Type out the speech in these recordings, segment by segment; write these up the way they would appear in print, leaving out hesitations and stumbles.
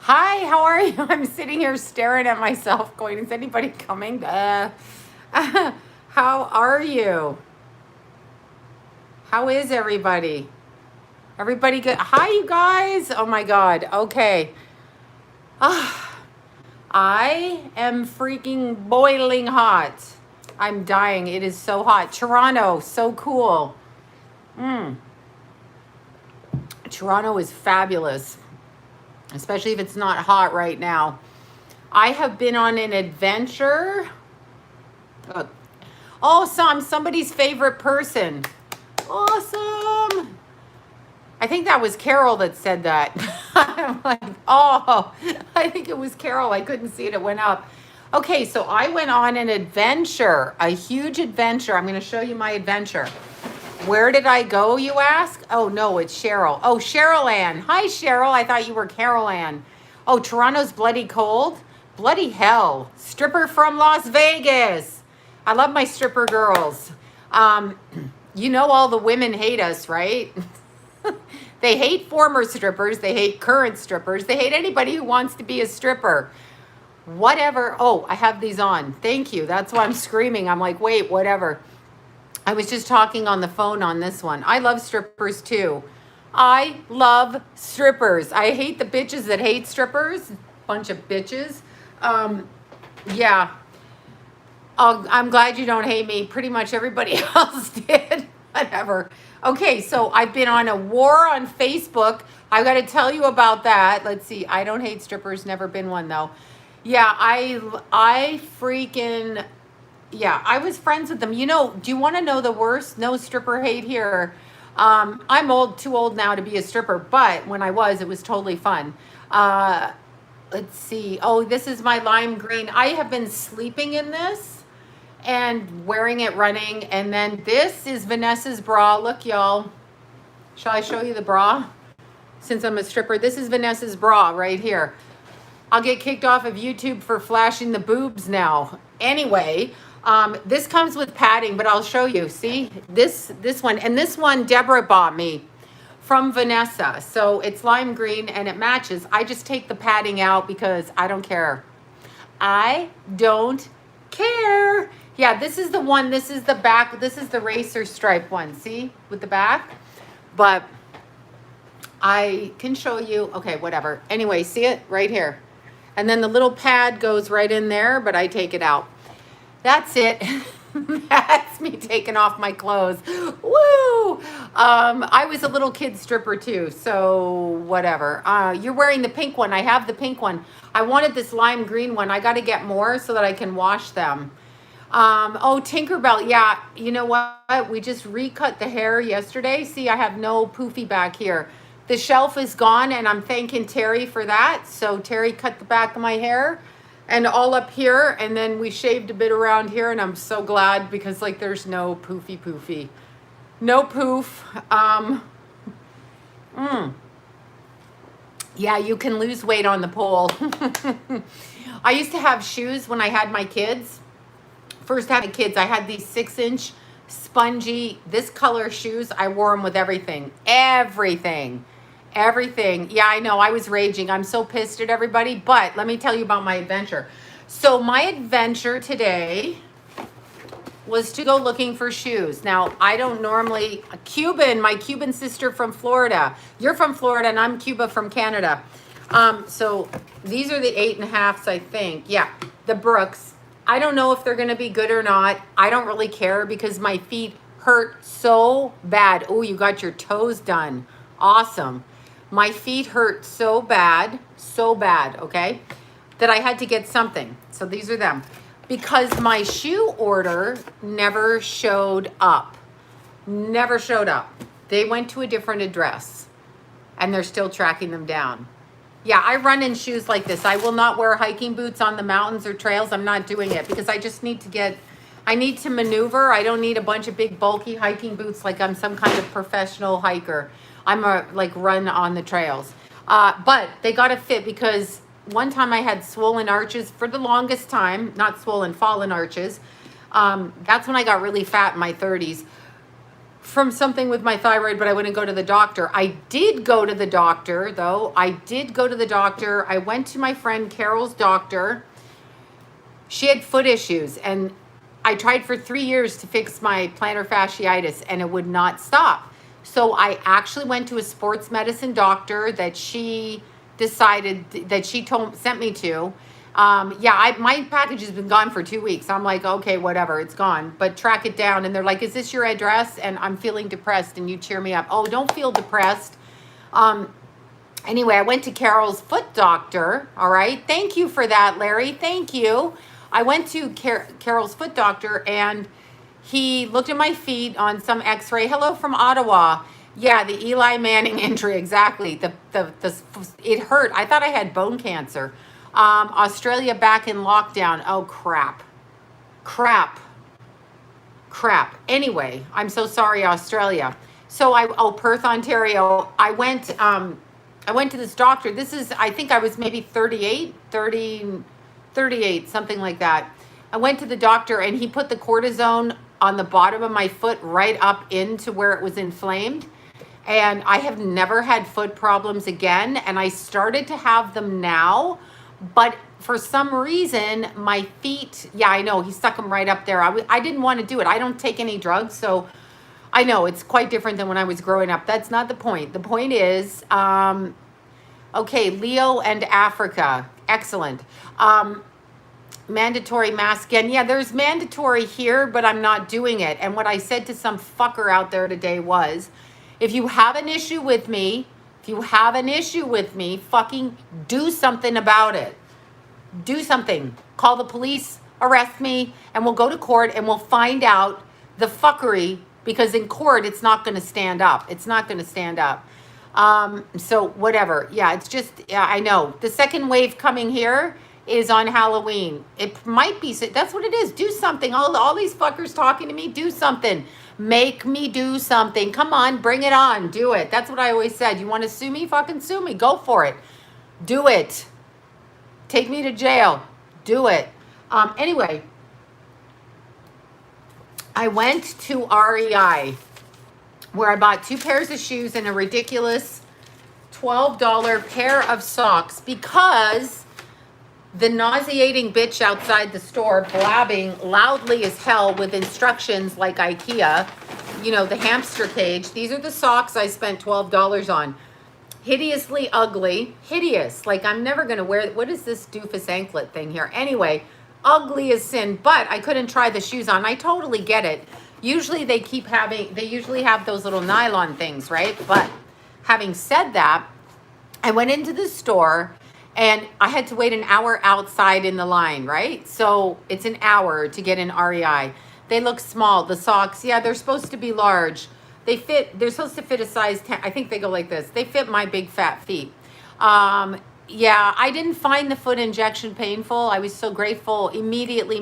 Hi, how are you? I'm sitting here staring at myself going, is anybody coming? How are you? How is everybody? Everybody good? Hi, you guys. Oh my God. Okay. Ah, I am freaking boiling hot. I'm dying. It is so hot. Toronto, so cool. Mm, Toronto is fabulous, especially if it's not hot right now. I have been on an adventure. Uh, Oh, so I'm somebody's favorite person. Awesome. I think that was Carol that said that. I'm like, oh, I think it was Carol. I couldn't see it. It went up. Okay, so I went on an adventure, a huge adventure. I'm going to show you my adventure. Where did I go, you ask? Oh, no, it's Cheryl. Oh, Cheryl Ann. Hi, Cheryl. I thought you were Carol Ann. Oh, Toronto's bloody cold? Bloody hell. Stripper from Las Vegas. I love my stripper girls. Um, you know all the women hate us, right? They hate former strippers. They hate current strippers. They hate anybody who wants to be a stripper. Whatever. Oh, I have these on. Thank you. That's why I'm screaming. I'm like, wait, whatever. I was just talking on the phone on this one. I love strippers too. I love strippers. I hate the bitches that hate strippers. Bunch of bitches. Yeah. I'm glad you don't hate me. Pretty much everybody else did. Whatever. Okay, so I've been on a war on Facebook. I've got to tell you about that. Let's see. I don't hate strippers. Never been one though. Yeah, I freaking yeah, I was friends with them. You know, do you want to know the worst? No stripper hate here. I'm too old now to be a stripper, but when I was, it was totally fun. Uh, let's see. Oh, this is my lime green. I have been sleeping in this and wearing it running. And then this is Vanessa's bra. Look, y'all. Shall I show you the bra? Since I'm a stripper, this is Vanessa's bra right here. I'll get kicked off of YouTube for flashing the boobs now. Anyway, this comes with padding, but I'll show you. See, this one, and this one Deborah bought me from Vanessa. So it's lime green and it matches. I just take the padding out because I don't care. I don't care. Yeah, this is the one. This is the back. This is the racer stripe one. See, with the back. But I can show you. Okay, whatever. Anyway, see it right here. And then the little pad goes right in there, but I take it out. That's it. That's me taking off my clothes. Woo! I was a little kid stripper too, so whatever. You're wearing the pink one. I have the pink one. I wanted this lime green one. I got to get more so that I can wash them. Oh, Tinkerbell. Yeah, you know what? We just recut the hair yesterday. See, I have no poofy back here. The shelf is gone, and I'm thanking Terry for that. So Terry cut the back of my hair and all up here, and then we shaved a bit around here, and I'm so glad because like there's no poofy. No poof. Yeah, you can lose weight on the pole. I used to have shoes when I had my kids. First having kids, I had these 6-inch spongy, this color shoes. I wore them with everything. Everything. Yeah, I know. I was raging. I'm so pissed at everybody. But let me tell you about my adventure. So my adventure today was to go looking for shoes. Now, I don't normally... my Cuban sister from Florida. You're from Florida and I'm Cuba from Canada. So these are the 8.5s, I think. Yeah, the Brooks. I don't know if they're going to be good or not. I don't really care because my feet hurt so bad. Oh, you got your toes done. Awesome. My feet hurt so bad, okay, that I had to get something. So these are them. Because my shoe order never showed up. Never showed up. They went to a different address, and they're still tracking them down. Yeah, I run in shoes like this. I will not wear hiking boots on the mountains or trails. I'm not doing it because I just need to I need to maneuver. I don't need a bunch of big, bulky hiking boots like I'm some kind of professional hiker. I'm run on the trails. But they got to fit because one time I had swollen arches for the longest time. Not swollen, fallen arches. That's when I got really fat in my 30s. from something with my thyroid, but I wouldn't go to the doctor. I did go to the doctor, though. I did go to the doctor. I went to my friend Carol's doctor. She had foot issues, and I tried for 3 years to fix my plantar fasciitis, and it would not stop. So I actually went to a sports medicine doctor that she decided that she sent me to. My package has been gone for 2 weeks. I'm like, okay, whatever, it's gone. But track it down. And they're like, is this your address? And I'm feeling depressed, and you cheer me up. Oh, don't feel depressed. Anyway, I went to Carol's foot doctor. All right. Thank you for that, Larry. Thank you. I went to Carol's foot doctor, and he looked at my feet on some x-ray. Hello from Ottawa. Yeah, the Eli Manning injury, exactly. It hurt. I thought I had bone cancer. Australia back in lockdown. Oh, crap. Anyway, I'm so sorry, Australia. So Perth, Ontario. I went to this doctor. I think I was maybe 38, something like that. I went to the doctor, and he put the cortisone on the bottom of my foot right up into where it was inflamed. And I have never had foot problems again. And I started to have them now. But for some reason, my feet, yeah, I know, he stuck them right up there. I didn't want to do it. I don't take any drugs. So I know it's quite different than when I was growing up. That's not the point. The point is, okay, Leo and Africa. Excellent. Mandatory mask again. Yeah, there's mandatory here, but I'm not doing it. And what I said to some fucker out there today was, if you have an issue with me, fucking do something about it. Do something. Call the police, arrest me, and we'll go to court and we'll find out the fuckery, because in court, it's not going to stand up. So whatever. Yeah, it's just, yeah, I know. The second wave coming here is on Halloween. It might be, that's what it is. Do something. All these fuckers talking to me, do something. Make me do something. Come on, bring it on. Do it. That's what I always said. You want to sue me? Fucking sue me. Go for it. Do it. Take me to jail. Do it. Anyway, I went to REI, where I bought 2 pairs of shoes and a ridiculous $12 pair of socks, because the nauseating bitch outside the store blabbing loudly as hell with instructions like IKEA, the hamster cage. These are the socks I spent $12 on. Hideously ugly. Hideous. Like, I'm never going to wear, what is this doofus anklet thing here? Anyway, ugly as sin, but I couldn't try the shoes on. I totally get it. Usually they usually have those little nylon things, right? But having said that, I went into the store, and I had to wait an hour outside in the line, right? So it's an hour to get in REI. They look small. The socks, yeah, they're supposed to be large. They're supposed to fit a size 10. I think they go like this. They fit my big fat feet. Yeah, I didn't find the foot injection painful. I was so grateful. Immediately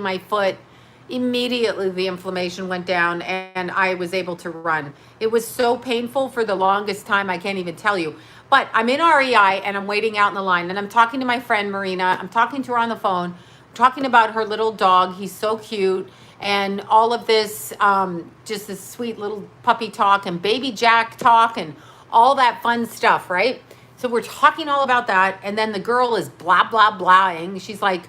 the inflammation went down, and I was able to run. It was so painful for the longest time, I can't even tell you. But I'm in REI, and I'm waiting out in the line, and I'm talking to my friend Marina. I'm talking to her on the phone, talking about her little dog. He's so cute, and all of this, just this sweet little puppy talk and baby Jack talk and all that fun stuff, right? So we're talking all about that, and then the girl is blah, blah, blahing. She's like,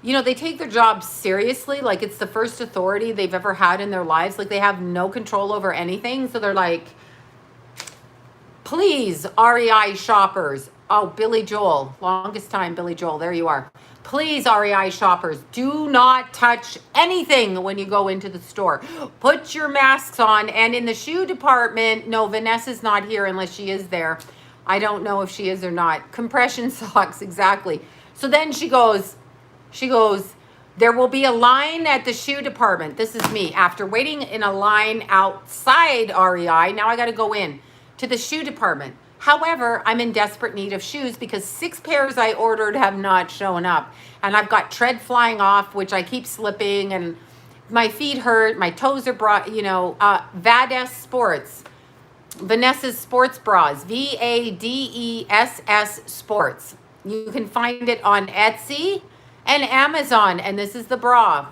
they take their job seriously. Like, it's the first authority they've ever had in their lives. Like, they have no control over anything. So they're like, please, REI shoppers. Oh, Billy Joel. Longest time, Billy Joel. There you are. Please, REI shoppers, do not touch anything when you go into the store. Put your masks on. And in the shoe department, no, Vanessa's not here unless she is there. I don't know if she is or not. Compression socks, exactly. So then she goes, there will be a line at the shoe department. This is me. After waiting in a line outside REI, now I got to go in to the shoe department. However, I'm in desperate need of shoes because 6 pairs I ordered have not shown up. And I've got tread flying off, which I keep slipping, and my feet hurt. My toes are Vadess Sports. Vanessa's Sports Bras. VADESS Sports. You can find it on Etsy and Amazon. And this is the bra.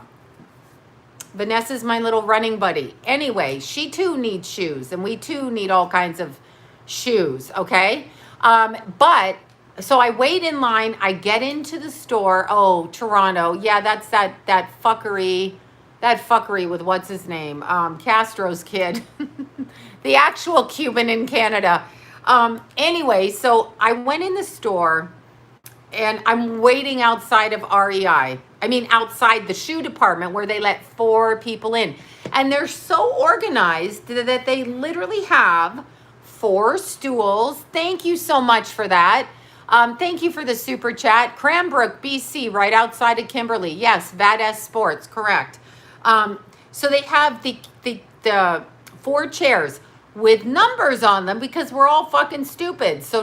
Vanessa's my little running buddy. Anyway, she too needs shoes, and we too need all kinds of shoes, okay? But so I wait in line. I get into the store. Oh, Toronto. Yeah, that's that fuckery with what's his name? Castro's kid. The actual Cuban in Canada. Anyway, so I went in the store and I'm waiting outside of REI. I mean, outside the shoe department where they let 4 people in. And they're so organized that they literally have 4 stools. Thank you so much for that. Thank you for the super chat. Cranbrook, BC, right outside of Kimberly. Yes, Vades Sports, correct. So they have the 4 chairs with numbers on them because we're all fucking stupid. So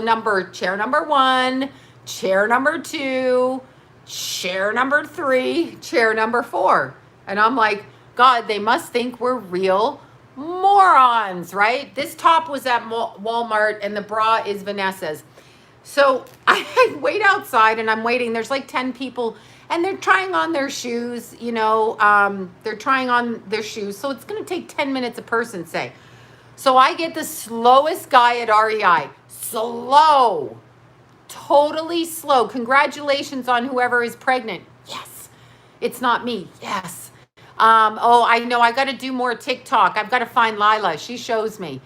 chair number 1, chair number 2, chair number 3, chair number 4. And I'm like, God, they must think we're real morons, right? This top was at Walmart and the bra is Vanessa's. So I wait outside and I'm waiting. There's like 10 people and they're trying on their shoes, you know, they're trying on their shoes. So it's going to take 10 minutes a person, say. So I get the slowest guy at REI. Slow. Totally slow. Congratulations on whoever is pregnant. Yes. It's not me. Yes. Oh, I know. I got to do more TikTok. I've got to find Lila. She shows me.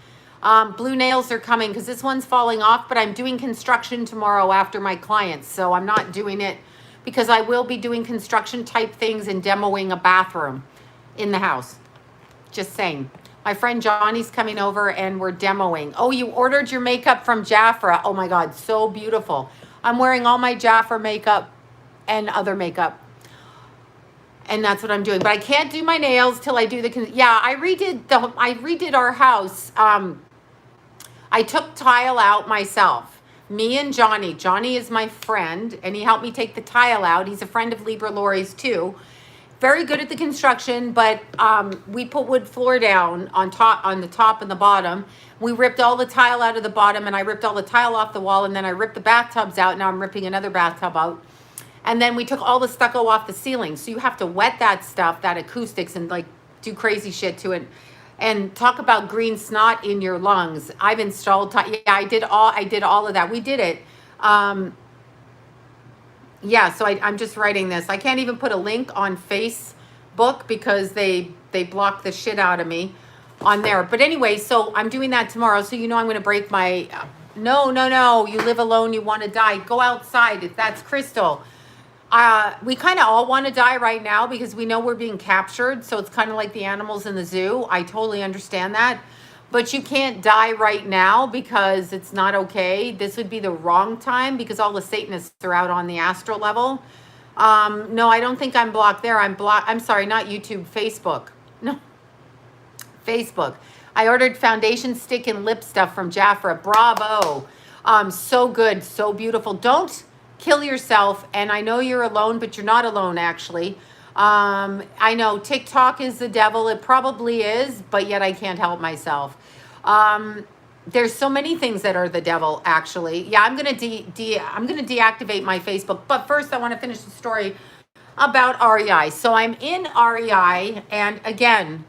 Blue nails are coming because this one's falling off, but I'm doing construction tomorrow after my clients. So I'm not doing it because I will be doing construction type things and demoing a bathroom in the house. Just saying. My friend Johnny's coming over and we're demoing. Oh, you ordered your makeup from Jafra. Oh my God, so beautiful. I'm wearing all my Jafra makeup and other makeup. And that's what I'm doing. But I can't do my nails till I do I redid our house. I took tile out myself. Me and Johnny. Johnny is my friend and he helped me take the tile out. He's a friend of Libra Lori's too. Very good at the construction, but we put wood floor down on the top and the bottom. We ripped all the tile out of the bottom and I ripped all the tile off the wall and then I ripped the bathtubs out. Now I'm ripping another bathtub out. And then we took all the stucco off the ceiling. So you have to wet that stuff, that acoustics, and like do crazy shit to it. And talk about green snot in your lungs. I've installed, I did all of that. We did it. Yeah, so I'm just writing this. I can't even put a link on Facebook because they blocked the shit out of me on there. But anyway, so I'm doing that tomorrow. So you know I'm going to break my... No. You live alone, you want to die. Go outside. If that's Crystal. We kind of all want to die right now because we know we're being captured. So it's kind of like the animals in the zoo. I totally understand that. But you can't die right now because it's not okay. This would be the wrong time because all the Satanists are out on the astral level. No, I don't think I'm blocked there. I'm sorry, not YouTube, Facebook. No, Facebook. I ordered foundation stick and lip stuff from Jafra. Bravo. So good, so beautiful. Don't kill yourself. And I know you're alone, but you're not alone actually. I know TikTok is the devil. It probably is, but yet I can't help myself. There's so many things that are the devil, actually. Yeah, I'm gonna deactivate my Facebook. But first, I want to finish the story about REI. So I'm in REI, and again,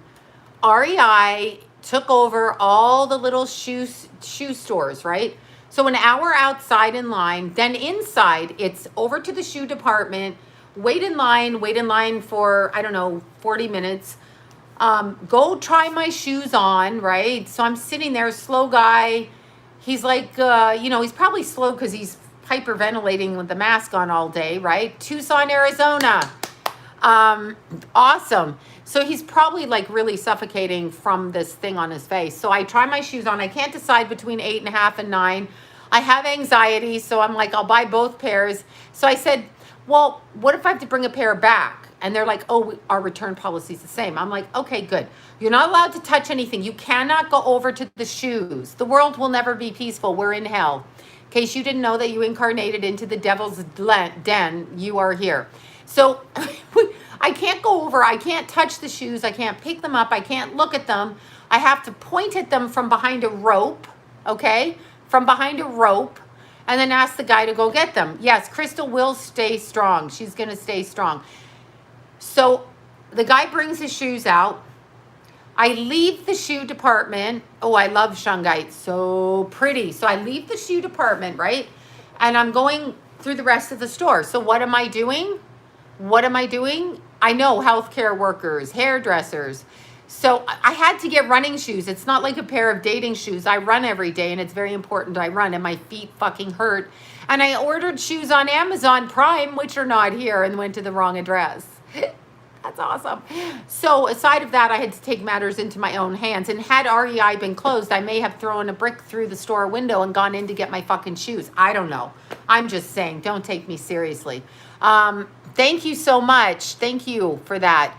REI took over all the little shoe stores, right? So an hour outside in line, then inside, it's over to the shoe department. Wait in line for, I don't know, 40 minutes. Go try my shoes on, right? So I'm sitting there, slow guy. He's like, he's probably slow because he's hyperventilating with the mask on all day, right? Tucson, Arizona. Awesome. So he's probably like really suffocating from this thing on his face. So I try my shoes on. I can't decide between 8.5 and 9. I have anxiety. So I'm like, I'll buy both pairs. So I said, well, what if I have to bring a pair back? And they're like, oh, our return policy is the same. I'm like, okay, good. You're not allowed to touch anything. You cannot go over to the shoes. The world will never be peaceful. We're in hell. In case you didn't know that you incarnated into the devil's den, you are here. So I can't go over. I can't touch the shoes. I can't pick them up. I can't look at them. I have to point at them from behind a rope, okay? From behind a rope. And then ask the guy to go get them. Yes, Crystal will stay strong. She's going to stay strong. So the guy brings his shoes out. I leave the shoe department. Oh, I love shungite. So pretty. So I leave the shoe department, right? And I'm going through the rest of the store. So what am I doing? What am I doing? I know healthcare workers, hairdressers. So I had to get running shoes. It's not like a pair of dating shoes. I run every day and it's very important I run and my feet fucking hurt. And I ordered shoes on Amazon Prime, which are not here, and went to the wrong address. That's awesome. So aside of that, I had to take matters into my own hands. And had REI been closed, I may have thrown a brick through the store window and gone in to get my fucking shoes. I don't know. I'm just saying, don't take me seriously. Thank you so much. Thank you for that.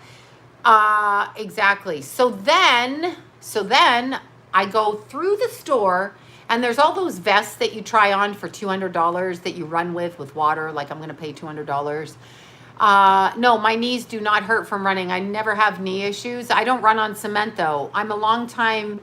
Exactly. So then I go through the store and there's all those vests that you try on for $200 that you run with water. Like I'm going to pay $200. No, my knees do not hurt from running. I never have knee issues. I don't run on cement though. I'm a long time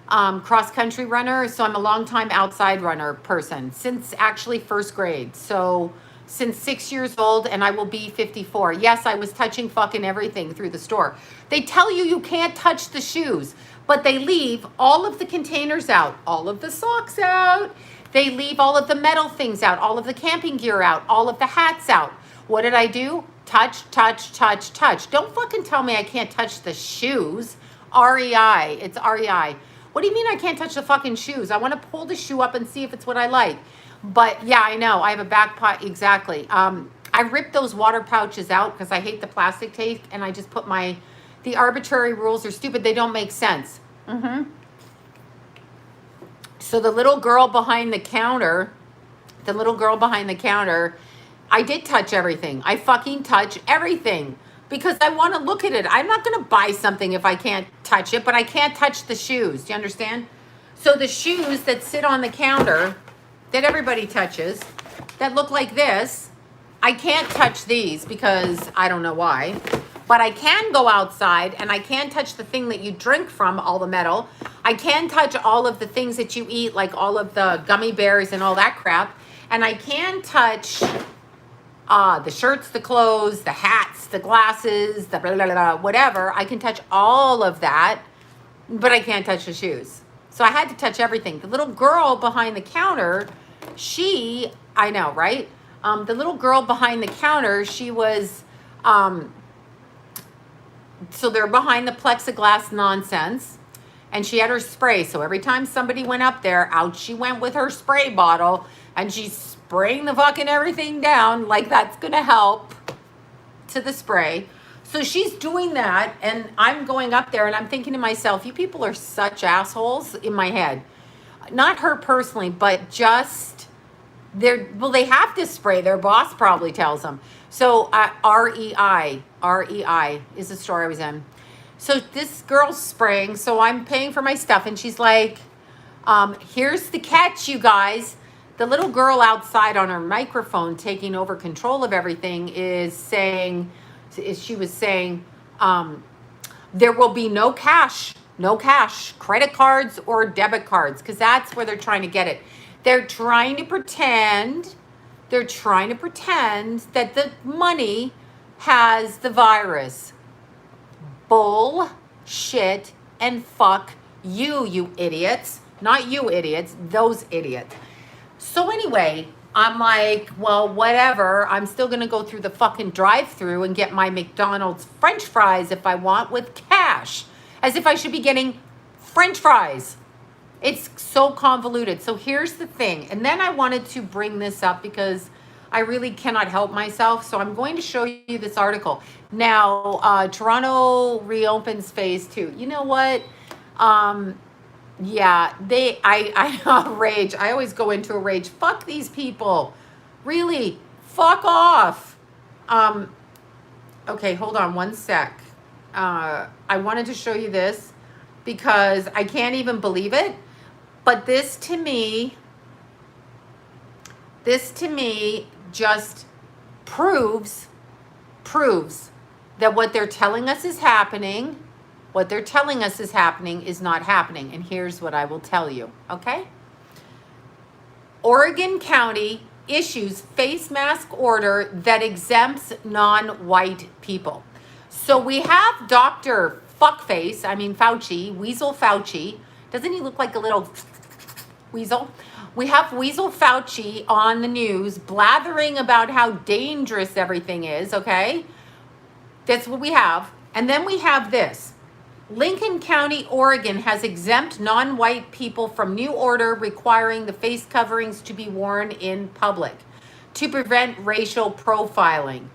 cross country runner. So I'm a long time outside runner person since actually first grade. So since 6 years old, and I will be 54. Yes, I was touching fucking everything through the store. They tell you you can't touch the shoes, but they leave all of the containers out, all of the socks out. They leave all of the metal things out, all of the camping gear out, all of the hats out. What did I do? Touch, touch, touch, touch. Don't fucking tell me I can't touch the shoes. REI, it's REI. What do you mean I can't touch the fucking shoes? I want to pull the shoe up and see if it's what I like. But yeah, I know. I have a back pot. Exactly. I ripped those water pouches out because I hate the plastic tape. And I just put the arbitrary rules are stupid. They don't make sense. So the little girl behind the counter, I did touch everything. I fucking touch everything because I want to look at it. I'm not going to buy something if I can't touch it, but I can't touch the shoes. Do you understand? So the shoes that sit on the counter that everybody touches, that look like this, I can't touch these because I don't know why, but I can go outside and I can touch the thing that you drink from, all the metal. I can touch all of the things that you eat, like all of the gummy bears and all that crap. And I can touch the shirts, the clothes, the hats, the glasses, the blah, blah, blah, whatever. I can touch all of that, but I can't touch the shoes. So I had to touch everything. The little girl behind the counter, I know, right? The little girl behind the counter, she was, so they're behind the plexiglass nonsense. And she had her spray. So every time somebody went up there, out she went with her spray bottle. And she's spraying the fucking everything down like that's going to help to the spray. So she's doing that, and I'm going up there, and I'm thinking to myself, you people are such assholes in my head. Not her personally, but just, they have to spray. Their boss probably tells them. So REI is the store I was in. So this girl's spraying, so I'm paying for my stuff, and she's like, here's the catch, you guys. The little girl outside on her microphone taking over control of everything she was saying, there will be no cash, credit cards or debit cards, because that's where they're trying to get it. They're trying to pretend that the money has the virus. Bull, shit, and fuck you idiots. Not you idiots, those idiots. So anyway, I'm like, well, whatever. I'm still going to go through the fucking drive-through and get my McDonald's French fries if I want with cash. As if I should be getting French fries. It's so convoluted. So here's the thing. And then I wanted to bring this up because I really cannot help myself. So I'm going to show you this article. Now, Toronto reopens phase 2. You know what? Yeah, I rage. I always go into a rage. Fuck these people. Really, fuck off. Okay, hold on one sec. I wanted to show you this because I can't even believe it. But this to me just proves that what they're telling us is happening. What they're telling us is happening is not happening. And here's what I will tell you, okay? Oregon County issues face mask order that exempts non-white people. So we have Dr. Fuckface, I mean Fauci, Weasel Fauci. Doesn't he look like a little weasel? We have Weasel Fauci on the news blathering about how dangerous everything is, okay? That's what we have. And then we have this. Lincoln County, Oregon has exempt non-white people from new order requiring the face coverings to be worn in public to prevent racial profiling.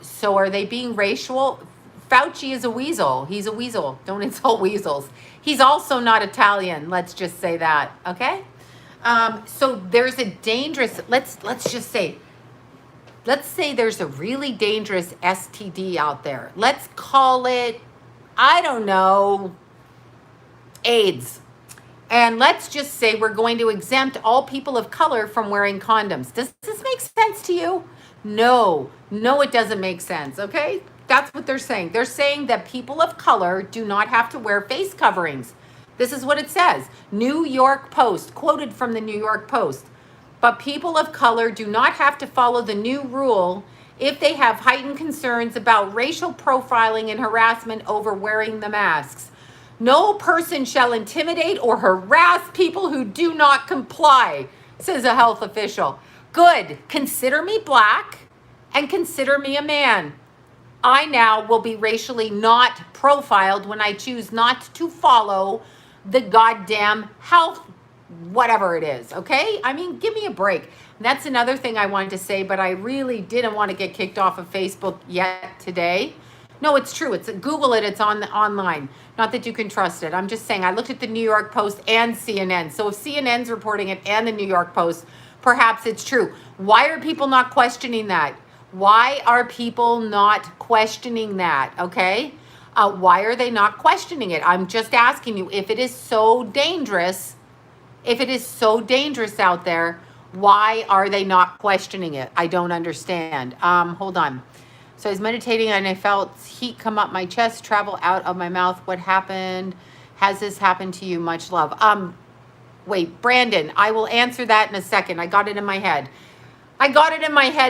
So are they being racial? Fauci is a weasel. He's a weasel. Don't insult weasels. He's also not Italian. Let's just say that. Okay. So there's a dangerous. Let's just say. Let's say there's a really dangerous STD out there. Let's call it, I don't know, AIDS. And let's just say we're going to exempt all people of color from wearing condoms. Does this make sense to you? No, it doesn't make sense, okay? That's what they're saying. They're saying that people of color do not have to wear face coverings. This is what it says. New York Post, quoted from the New York Post. But people of color do not have to follow the new rule if they have heightened concerns about racial profiling and harassment over wearing the masks. No person shall intimidate or harass people who do not comply, says a health official. Good. Consider me black and consider me a man. I now will be racially not profiled when I choose not to follow the goddamn health, whatever it is, okay? I mean, give me a break. That's another thing I wanted to say, but I really didn't want to get kicked off of Facebook yet today. No, it's true. It's Google it. It's online. Not that you can trust it. I'm just saying I looked at the New York Post and CNN. So if CNN's reporting it and the New York Post, perhaps it's true. Why are people not questioning that? Why are people not questioning that? Okay. Why are they not questioning it? I'm just asking you, if it is so dangerous, out there, why are they not questioning it? I don't understand. Hold on. So I was meditating and I felt heat come up my chest, travel out of my mouth. What happened? Has this happened to you? Much love. Wait, Brandon, I will answer that in a second. I got it in my head.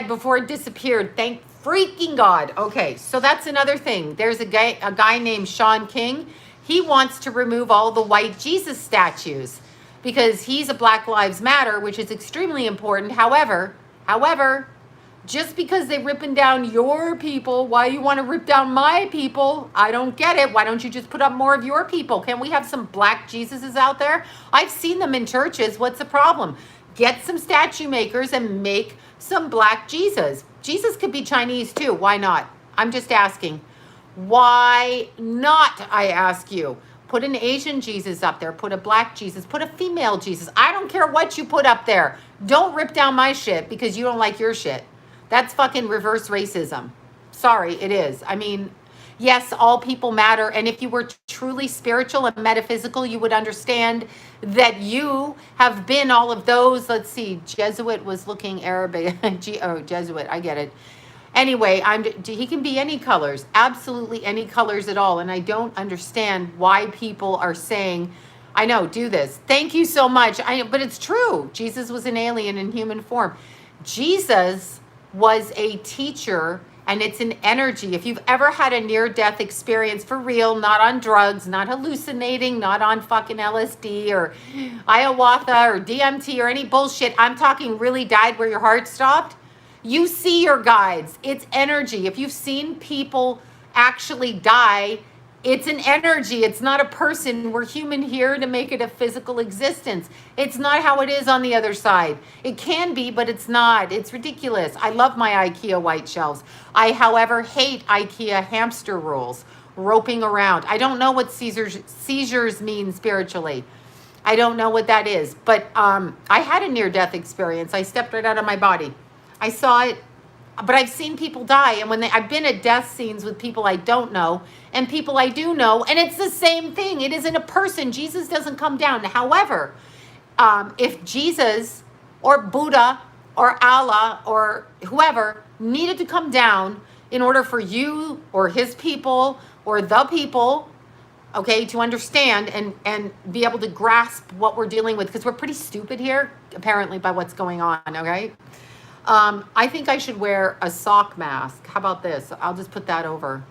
Before it disappeared. Thank freaking God. Okay, so that's another thing. There's a guy named Sean King. He wants to remove all the white Jesus statues because he's a Black Lives Matter, which is extremely important. However, just because they're ripping down your people, why you want to rip down my people? I don't get it. Why don't you just put up more of your people? Can we have some black Jesuses out there? I've seen them in churches. What's the problem? Get some statue makers and make some black Jesus. Jesus could be Chinese too. Why not? I'm just asking. Why not, I ask you? Put an Asian Jesus up there. Put a black Jesus. Put a female Jesus. I don't care what you put up there. Don't rip down my shit because you don't like your shit. That's fucking reverse racism. Sorry, it is. I mean, yes, all people matter. And if you were truly spiritual and metaphysical, you would understand that you have been all of those. Let's see. Jesuit was looking Arabic. Jesuit. I get it. Anyway, he can be any colors. Absolutely any colors at all. And I don't understand why people are saying, I know, do this. Thank you so much. But it's true. Jesus was an alien in human form. Jesus was a teacher, and it's an energy. If you've ever had a near-death experience for real, not on drugs, not hallucinating, not on fucking LSD or ayahuasca or DMT or any bullshit, I'm talking really died where your heart stopped, you see your guides. It's energy. If you've seen people actually die, it's an energy. It's not a person. We're human here to make it a physical existence. It's not how it is on the other side. It can be, but it's not. It's ridiculous. I love my IKEA white shelves. I, however, hate IKEA hamster rules, roping around. I don't know what seizures mean spiritually. I don't know what that is. But I had a near-death experience. I stepped right out of my body. I saw it. But I've seen people die, and I've been at death scenes with people I don't know and people I do know, and it's the same thing. It isn't a person. Jesus doesn't come down. However, if Jesus or Buddha or Allah or whoever needed to come down in order for you or his people or the people, okay, to understand and be able to grasp what we're dealing with, because we're pretty stupid here, apparently, by what's going on, okay? I think I should wear a sock mask. How about this? I'll just put that over.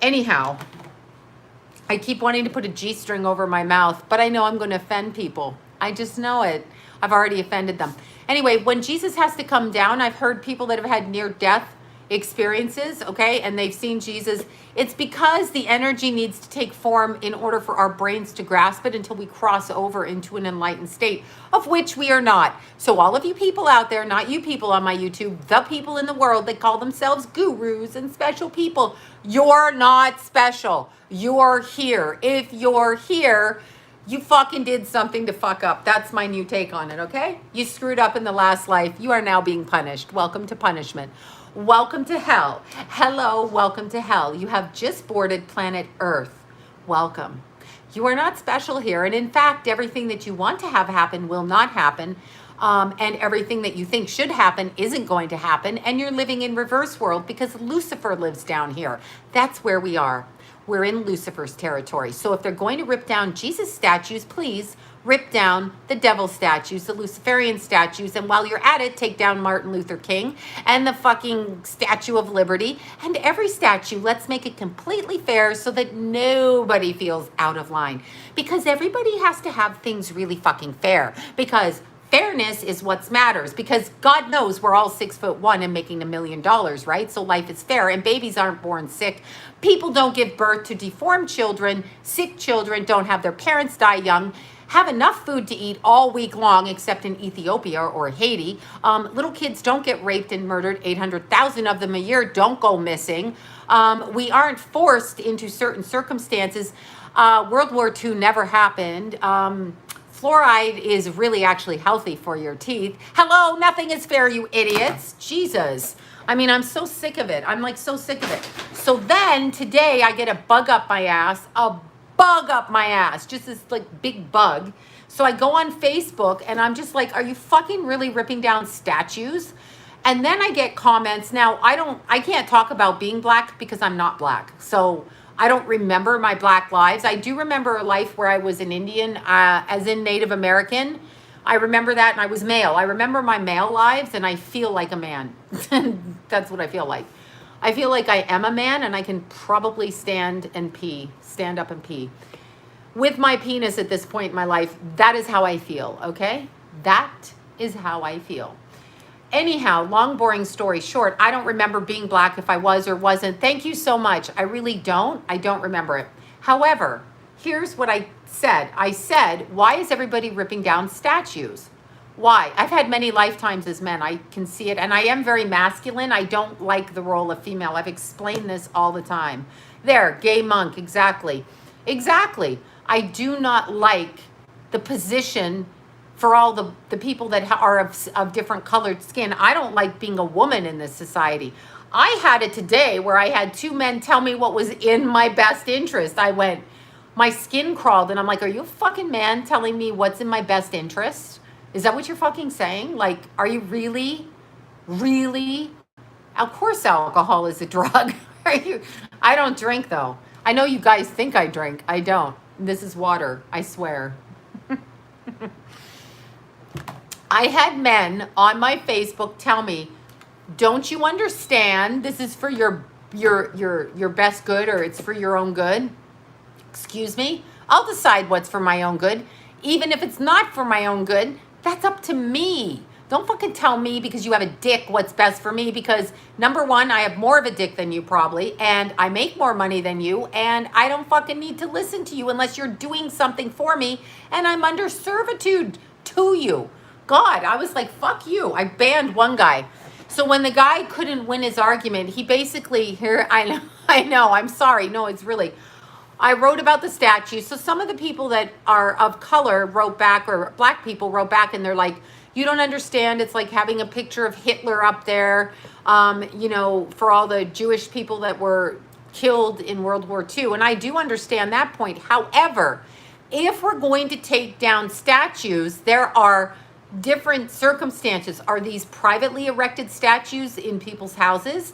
Anyhow, I keep wanting to put a G-string over my mouth, but I know I'm going to offend people. I just know it. I've already offended them. Anyway, when Jesus has to come down, I've heard people that have had near-death experiences, okay, and they've seen Jesus. It's because the energy needs to take form in order for our brains to grasp it until we cross over into an enlightened state, of which we are not. So all of you people out there, not you people on my YouTube, the people in the world that call themselves gurus and special people, you're not special. You're here. If you're here, you fucking did something to fuck up. That's my new take on it, okay? You screwed up in the last life. You are now being punished. Welcome to punishment. Welcome to hell. Hello, welcome to hell. You have just boarded planet Earth. Welcome. You are not special here. And in fact, everything that you want to have happen will not happen. And everything that you think should happen isn't going to happen. And you're living in reverse world because Lucifer lives down here. That's where we are. We're in Lucifer's territory. So if they're going to rip down Jesus statues, please rip down the devil statues, the Luciferian statues, and while you're at it, take down Martin Luther King and the fucking Statue of Liberty and every statue. Let's make it completely fair so that nobody feels out of line, because everybody has to have things really fucking fair, because fairness is what matters, because God knows we're all 6'1" and making $1 million, right? So life is fair, and babies aren't born sick. People don't give birth to deformed children. Sick children don't have their parents die young. Have enough food to eat all week long, except in Ethiopia or Haiti. Little kids don't get raped and murdered. 800,000 of them a year don't go missing. We aren't forced into certain circumstances. World War II never happened. Fluoride is really actually healthy for your teeth. Hello, nothing is fair, you idiots. Jesus. I mean, I'm so sick of it. I'm like so sick of it. So then today I get a bug up my ass, just this like big bug. So I go on Facebook and I'm just like, are you fucking really ripping down statues? And then I get comments. Now I can't talk about being black because I'm not black. So I don't remember my black lives. I do remember a life where I was an Indian, as in Native American. I remember that, and I was male. I remember my male lives, and I feel like a man. That's what I feel like. I feel like I am a man, and I can probably stand up and pee. With my penis at this point in my life, that is how I feel, okay? That is how I feel. Anyhow, long, boring story short, I don't remember being black if I was or wasn't. Thank you so much. I really don't. I don't remember it. However, here's what I said. I said, why is everybody ripping down statues? Why? I've had many lifetimes as men. I can see it. And I am very masculine. I don't like the role of female. I've explained this all the time. There, gay monk. Exactly. Exactly. I do not like the position for all the people that are of different colored skin. I don't like being a woman in this society. I had it today where I had two men tell me what was in my best interest. I went, my skin crawled, and I'm like, are you a fucking man telling me what's in my best interest? Is that what you're fucking saying? Like, are you really? Of course alcohol is a drug. I don't drink though. I know you guys think I drink. I don't. This is water, I swear. I had men on my Facebook tell me, don't you understand this is for your best good, or it's for your own good? Excuse me? I'll decide what's for my own good. Even if it's not for my own good, that's up to me. Don't fucking tell me because you have a dick what's best for me, because number one, I have more of a dick than you probably, and I make more money than you, and I don't fucking need to listen to you unless you're doing something for me, and I'm under servitude to you. God, I was like, fuck you. I banned one guy. So when the guy couldn't win his argument, he basically, I know, I'm sorry. No, it's really, I wrote about the statue. So some of the people that are of color wrote back, or black people wrote back, and they're like, you don't understand. It's like having a picture of Hitler up there, for all the Jewish people that were killed in World War II. And I do understand that point. However, if we're going to take down statues, there are different circumstances. Are these privately erected statues in people's houses,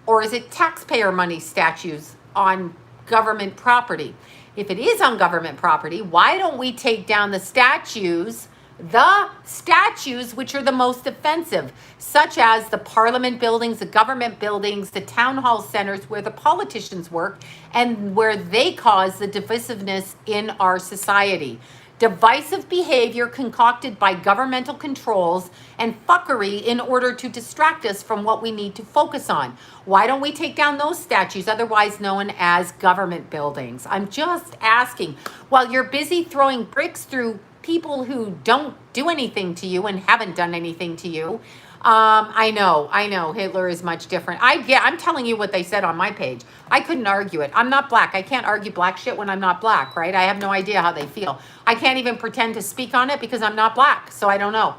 or is it taxpayer money statues on government property? If it is on government property, why don't we take down the statues the statues which are the most offensive, such as the parliament buildings, the government buildings, the town hall centers where the politicians work and where they cause the divisiveness in our society. Divisive behavior concocted by governmental controls and fuckery in order to distract us from what we need to focus on. Why don't we take down those statues, otherwise known as government buildings? I'm just asking. While you're busy throwing bricks through people who don't do anything to you and haven't done anything to you. I know Hitler is much different. I'm telling you what they said on my page. I couldn't argue it. I'm not black. I can't argue black shit when I'm not black, right? I have no idea how they feel. I can't even pretend to speak on it because I'm not black, so I don't know.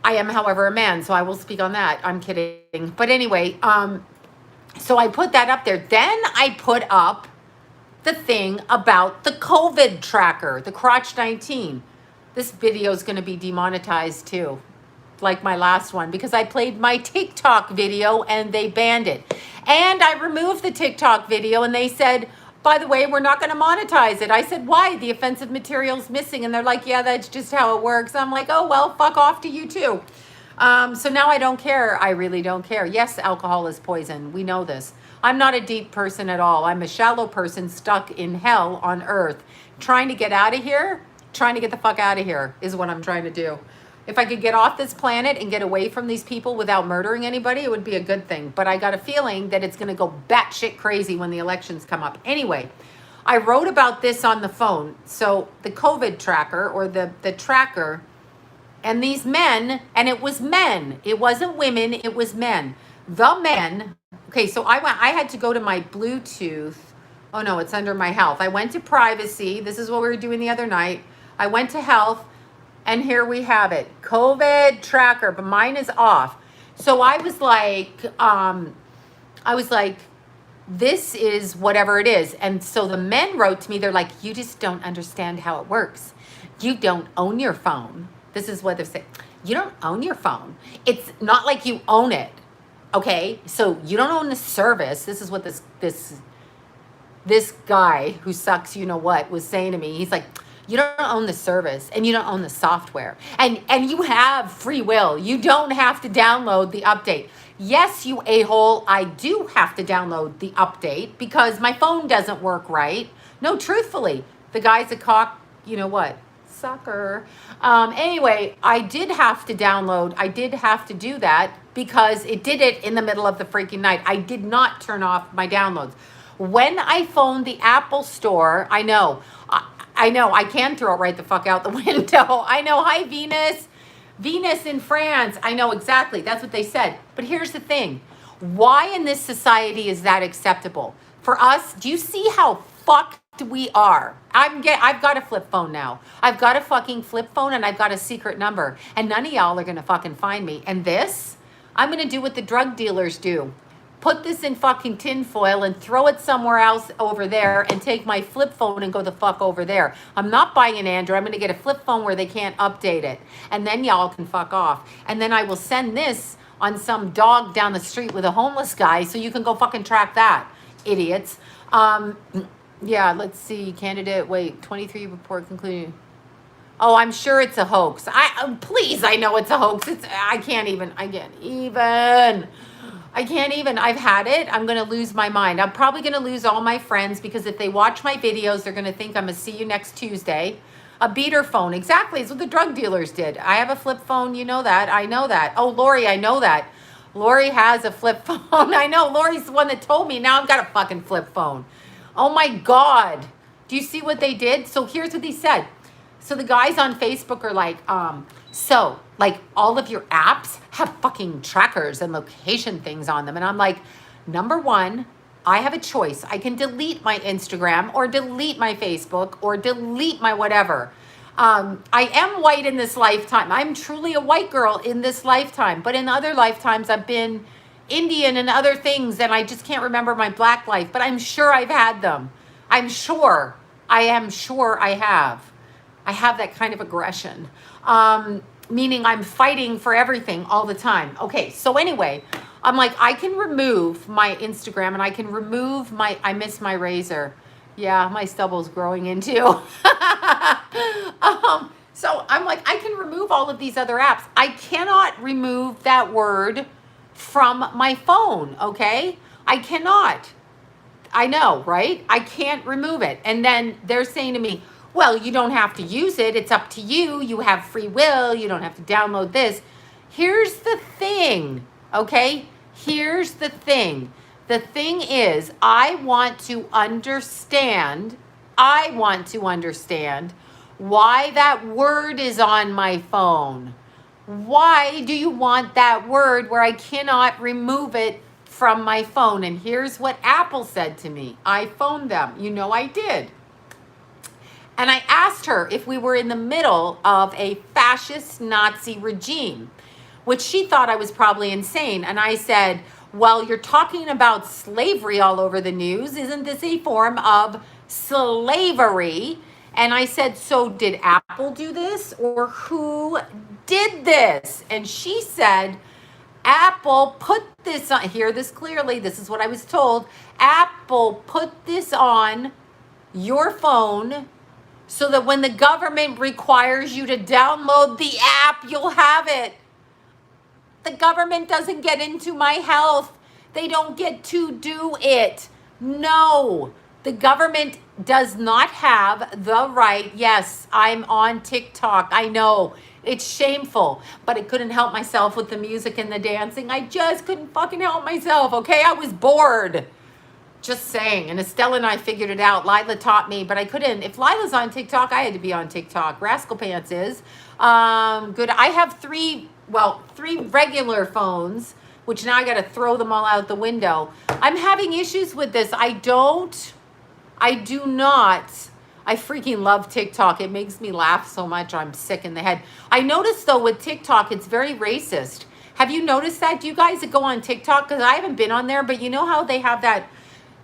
I am, however, a man, so I will speak on that. I'm kidding. But anyway, so I put that up there. Then I put up the thing about the COVID tracker, the crotch 19. This video is going to be demonetized too, like my last one, because I played my TikTok video and they banned it. And I removed the TikTok video and they said, by the way, we're not going to monetize it. I said, why? The offensive material's missing. And they're like, yeah, that's just how it works. I'm like, oh, well, fuck off to you too. So now I don't care. I really don't care. Yes, alcohol is poison. We know this. I'm not a deep person at all. I'm a shallow person stuck in hell on earth. Trying to get out of here, trying to get the fuck out of here is what I'm trying to do. If I could get off this planet and get away from these people without murdering anybody, it would be a good thing. But I got a feeling that it's going to go batshit crazy when the elections come up. Anyway, I wrote about this on the phone. So the COVID tracker, or the tracker, and these men, and it was men. It wasn't women, it was men. The men, okay, so I had to go to my Bluetooth. Oh no, it's under my health. I went to privacy. This is what we were doing the other night. I went to health, and here we have it. COVID tracker, but mine is off. So I was like, this is whatever it is. And so the men wrote to me, they're like, you just don't understand how it works. You don't own your phone. This is what they're saying. You don't own your phone. It's not like you own it. Okay, so you don't own the service. This is what this guy who sucks, you know what, was saying to me. He's like, you don't own the service and you don't own the software. And you have free will. You don't have to download the update. Yes, you a-hole, I do have to download the update because my phone doesn't work right. No, truthfully, the guy's a cock, you know what, sucker. Anyway, I did have to download. I did have to do that because it did it in the middle of the freaking night. I did not turn off my downloads. When I phoned the Apple store, I know, I can throw it right the fuck out the window. I know, hi Venus. Venus in France. I know exactly. That's what they said. But here's the thing. Why in this society is that acceptable? For us, do you see how fucked we are? I've got a flip phone now. I've got a fucking flip phone and I've got a secret number. And none of y'all are going to fucking find me. And this, I'm going to do what the drug dealers do. Put this in fucking tinfoil and throw it somewhere else over there and take my flip phone and go the fuck over there. I'm not buying an Android. I'm going to get a flip phone where they can't update it. And then y'all can fuck off. And then I will send this on some dog down the street with a homeless guy so you can go fucking track that, idiots. Yeah, let's see. Candidate, wait, 23 report concluding. Oh, I'm sure it's a hoax. Please, I know it's a hoax. I can't even. I've had it. I'm going to lose my mind. I'm probably going to lose all my friends because if they watch my videos, they're going to think I'm going to see you next Tuesday. A beater phone. Exactly. It's what the drug dealers did. I have a flip phone. You know that. I know that. Oh, Lori, I know that. Lori has a flip phone. I know. Lori's the one that told me. Now I've got a fucking flip phone. Oh my God. Do you see what they did? So here's what he said. So the guys on Facebook are like, so like all of your apps have fucking trackers and location things on them. And I'm like, number one, I have a choice. I can delete my Instagram or delete my Facebook or delete my whatever. I am white in this lifetime. I'm truly a white girl in this lifetime. But in other lifetimes, I've been Indian and other things. And I just can't remember my black life. But I'm sure I've had them. I am sure I have. I have that kind of aggression. Meaning I'm fighting for everything all the time. Okay, so anyway, I'm like, I can remove my Instagram and I can remove I miss my razor. Yeah, my stubble's growing in too. So I'm like, I can remove all of these other apps. I cannot remove that word from my phone, okay? I cannot. I know, right? I can't remove it. And then they're saying to me, well, you don't have to use it. It's up to you. You have free will. You don't have to download this. Here's the thing, okay? Here's the thing. The thing is, I want to understand why that word is on my phone. Why do you want that word where I cannot remove it from my phone? And here's what Apple said to me. I phoned them. You know I did. And I asked her if we were in the middle of a fascist Nazi regime, which she thought I was probably insane. And I said, well, you're talking about slavery all over the news. Isn't this a form of slavery? And I said, so did Apple do this, or who did this? And she said, Apple put this on, hear this clearly, this is what I was told. Apple put this on your phone so that when the government requires you to download the app, you'll have it. The government doesn't get into my health. They don't get to do it. No, the government does not have the right. Yes, I'm on TikTok. I know it's shameful, but I couldn't help myself with the music and the dancing. I just couldn't fucking help myself, okay? I was bored. Just saying. And Estelle and I figured it out. Lila taught me, but I couldn't. If Lila's on TikTok, I had to be on TikTok. Rascal Pants is. Good. I have three regular phones, which now I got to throw them all out the window. I'm having issues with this. I do not. I freaking love TikTok. It makes me laugh so much. I'm sick in the head. I noticed though with TikTok, it's very racist. Have you noticed that? Do you guys that go on TikTok? Because I haven't been on there, but you know how they have that,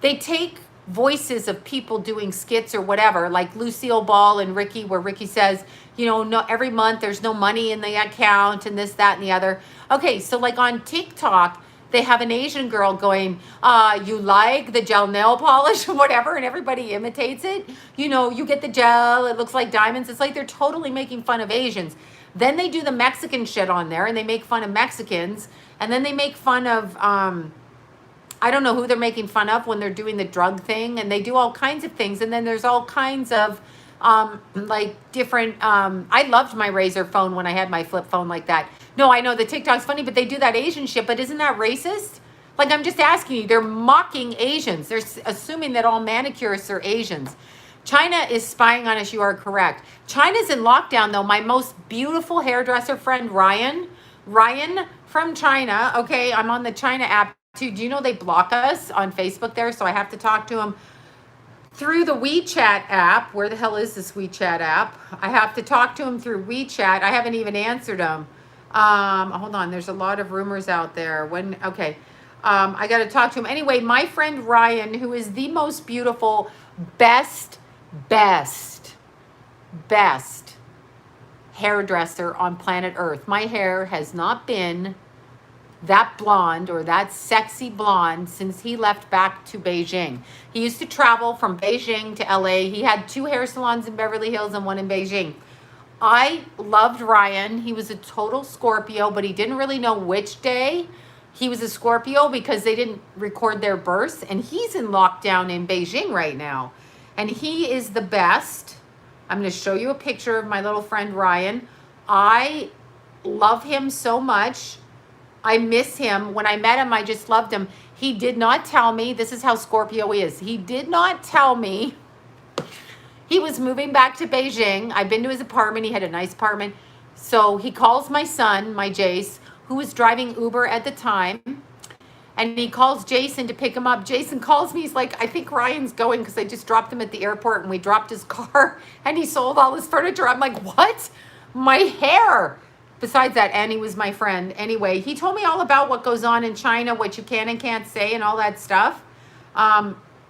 they take voices of people doing skits or whatever, like Lucille Ball and Ricky, where Ricky says, you know, no, every month there's no money in the account and this, that, and the other. Okay, so like on TikTok, they have an Asian girl going, you like the gel nail polish or whatever, and everybody imitates it. You know, you get the gel, it looks like diamonds. It's like they're totally making fun of Asians. Then they do the Mexican shit on there, and they make fun of Mexicans. And then they make fun of, I don't know who they're making fun of when they're doing the drug thing. And they do all kinds of things. And then there's all kinds of, like different, I loved my Razor phone when I had my flip phone like that. No, I know the TikTok's funny, but they do that Asian shit. But isn't that racist? Like, I'm just asking you, they're mocking Asians. They're assuming that all manicurists are Asians. China is spying on us. You are correct. China's in lockdown, though. My most beautiful hairdresser friend, Ryan from China. Okay, I'm on the China app too. Do you know they block us on Facebook there? So I have to talk to them through the WeChat app. Where the hell is this WeChat app? I have to talk to him through WeChat. I haven't even answered him. Hold on. There's a lot of rumors out there. Okay. I got to talk to him. Anyway, my friend Ryan, who is the most beautiful, best hairdresser on planet Earth. My hair has not been that blonde or that sexy blonde since he left back to Beijing. He used to travel from Beijing to LA. He had 2 hair salons in Beverly Hills and 1 in Beijing. I loved Ryan. He was a total Scorpio, but he didn't really know which day he was a Scorpio because they didn't record their births. And he's in lockdown in Beijing right now. And he is the best. I'm going to show you a picture of my little friend Ryan. I love him so much. I miss him. When I met him, I just loved him. He did not tell me, this is how Scorpio is. He did not tell me he was moving back to Beijing. I've been to his apartment. He had a nice apartment. So he calls my son, my Jace, who was driving Uber at the time. And he calls Jason to pick him up. Jason calls me. He's like, I think Ryan's going because I just dropped him at the airport and we dropped his car and he sold all his furniture. I'm like, what? My hair. Besides that, Annie was my friend. Anyway, he told me all about what goes on in China, what you can and can't say and all that stuff.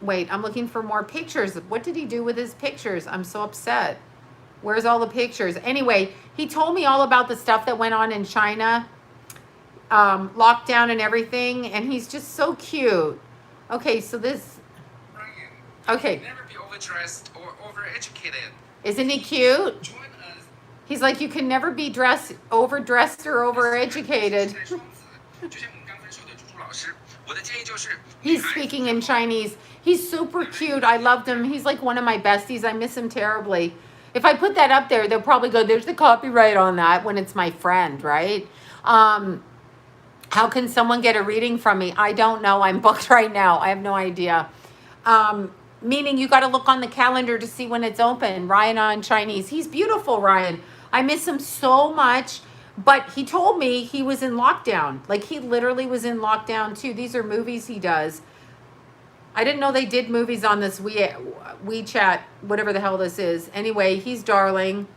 Wait, I'm looking for more pictures. What did he do with his pictures? I'm so upset. Where's all the pictures? Anyway, he told me all about the stuff that went on in China. Lockdown and everything, and he's just so cute. Okay, so this. Ryan, okay. never be overdressed or overeducated. Isn't he cute? He's like, you can never be overdressed or overeducated. He's speaking in Chinese. He's super cute. I loved him. He's like one of my besties. I miss him terribly. If I put that up there, they'll probably go, there's the copyright on that when it's my friend, right? How can someone get a reading from me? I don't know. I'm booked right now. I have no idea. Meaning you got to look on the calendar to see when it's open. Ryan on Chinese. He's beautiful, Ryan. I miss him so much. But he told me he was in lockdown. Like he literally was in lockdown too. These are movies he does. I didn't know they did movies on this WeChat, whatever the hell this is. Anyway, he's darling.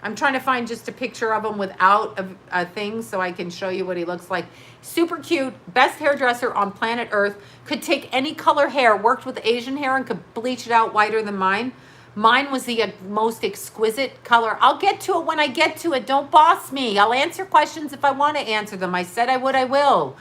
I'm trying to find just a picture of him without a thing so I can show you what he looks like. Super cute, best hairdresser on planet Earth. Could take any color hair, worked with Asian hair and could bleach it out whiter than mine. Mine was the most exquisite color. I'll get to it when I get to it. Don't boss me. I'll answer questions if I want to answer them. I said I would, I will.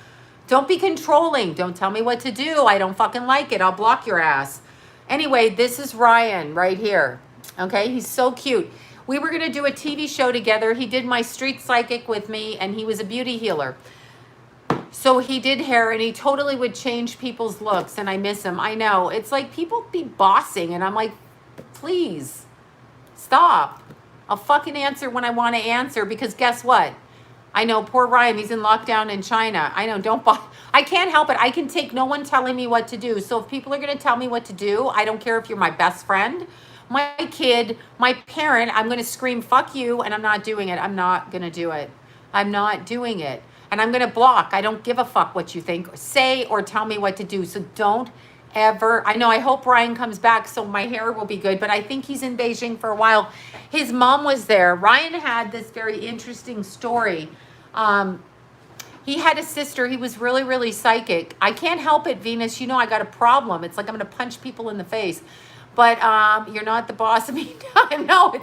Don't be controlling. Don't tell me what to do. I don't fucking like it. I'll block your ass. Anyway, this is Ryan right here. Okay, he's so cute. We were going to do a TV show together. He did my street psychic with me, and he was a beauty healer. So he did hair, and he totally would change people's looks, and I miss him. I know. It's like people be bossing, and I'm like, please, stop. I'll fucking answer when I want to answer, because guess what? I know, poor Ryan, he's in lockdown in China. I know, I can't help it. I can take no one telling me what to do. So if people are going to tell me what to do, I don't care if you're my best friend, my kid, my parent, I'm going to scream, fuck you, and I'm not doing it. I'm not going to do it. I'm not doing it. And I'm going to block. I don't give a fuck what you think, say, or tell me what to do. So don't ever. I know, I hope Ryan comes back so my hair will be good, but I think he's in Beijing for a while. His mom was there. Ryan had this very interesting story. He had a sister. He was really, really psychic. I can't help it, Venus. You know, I got a problem. It's like I'm going to punch people in the face. But you're not the boss of me. No,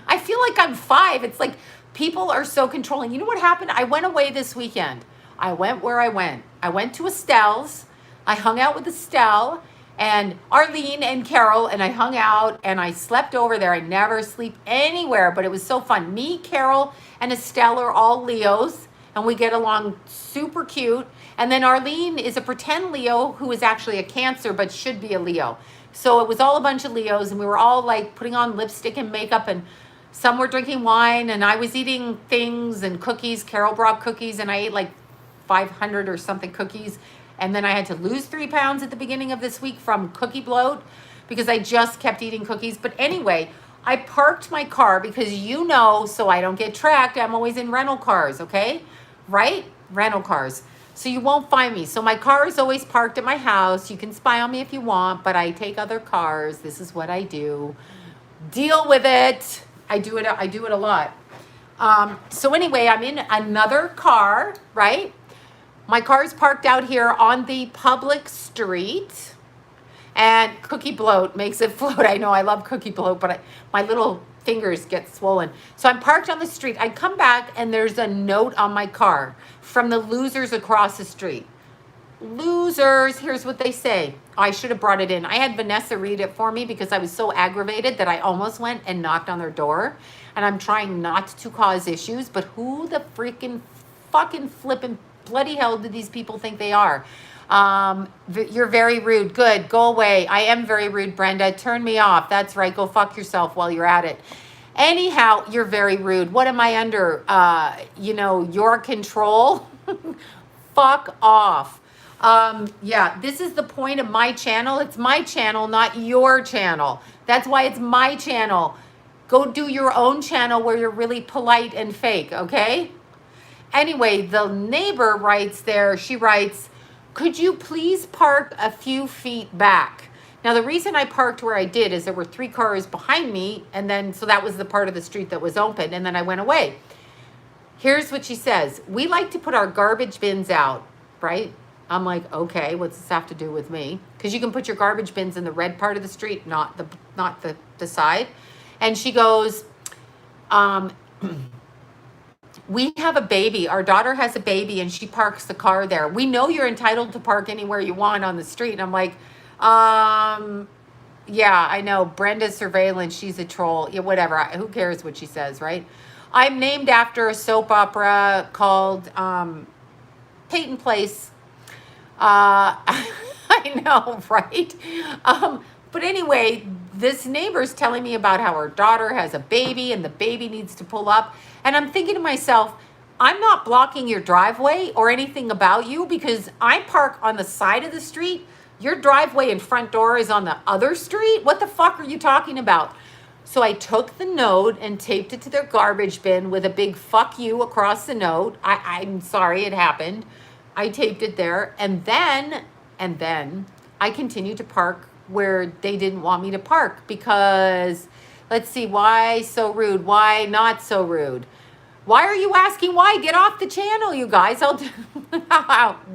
I feel like I'm 5. It's like people are so controlling. You know what happened? I went away this weekend. I went where I went. I went to Estelle's. I hung out with Estelle and Arlene and Carol, and I hung out and I slept over there. I never sleep anywhere, but it was so fun. Me, Carol, and Estelle are all Leos, and we get along super cute. And then Arlene is a pretend Leo who is actually a Cancer, but should be a Leo. So it was all a bunch of Leos, and we were all like putting on lipstick and makeup, and some were drinking wine, and I was eating things and cookies. Carol brought cookies, and I ate like 500 or something cookies. And then I had to lose 3 pounds at the beginning of this week from cookie bloat because I just kept eating cookies. But anyway, I parked my car because you know, so I don't get tracked, I'm always in rental cars, okay? Right? Rental cars. So you won't find me. So my car is always parked at my house. You can spy on me if you want, but I take other cars. This is what I do. Deal with it. I do it a lot. So anyway, I'm in another car, right? My car is parked out here on the public street, and cookie bloat makes it float. I know I love cookie bloat, but my little fingers get swollen. So I'm parked on the street. I come back, and there's a note on my car from the losers across the street. Losers, here's what they say. I should have brought it in. I had Vanessa read it for me because I was so aggravated that I almost went and knocked on their door. And I'm trying not to cause issues, but who the freaking fucking flippin' bloody hell do these people think they are? You're very rude. Good. Go away. I am very rude, Brenda. Turn me off. That's right. Go fuck yourself while you're at it. Anyhow, you're very rude. What am I under? Your control? Fuck off. Yeah, this is the point of my channel. It's my channel, not your channel. That's why it's my channel. Go do your own channel where you're really polite and fake, okay? Anyway, the neighbor writes there, she writes, could you please park a few feet back? Now, the reason I parked where I did is there were 3 cars behind me, and then, so that was the part of the street that was open, and then I went away. Here's what she says. We like to put our garbage bins out, right? I'm like, okay, what's this have to do with me? Because you can put your garbage bins in the red part of the street, not the side. And she goes, we have a baby. Our daughter has a baby, and she parks the car there. We know you're entitled to park anywhere you want on the street. And I'm like, Yeah, I know. Brenda's surveillance. She's a troll. Yeah, whatever. Who cares what she says, right? I'm named after a soap opera called Peyton Place. I know, right? But anyway, this neighbor's telling me about how her daughter has a baby and the baby needs to pull up. And I'm thinking to myself, I'm not blocking your driveway or anything about you because I park on the side of the street. Your driveway and front door is on the other street. What the fuck are you talking about? So I took the note and taped it to their garbage bin with a big fuck you across the note. I'm sorry it happened. I taped it there. And then I continued to park where they didn't want me to park because, let's see, why so rude? Why not so rude? Why are you asking why? Get off the channel, you guys. I'll do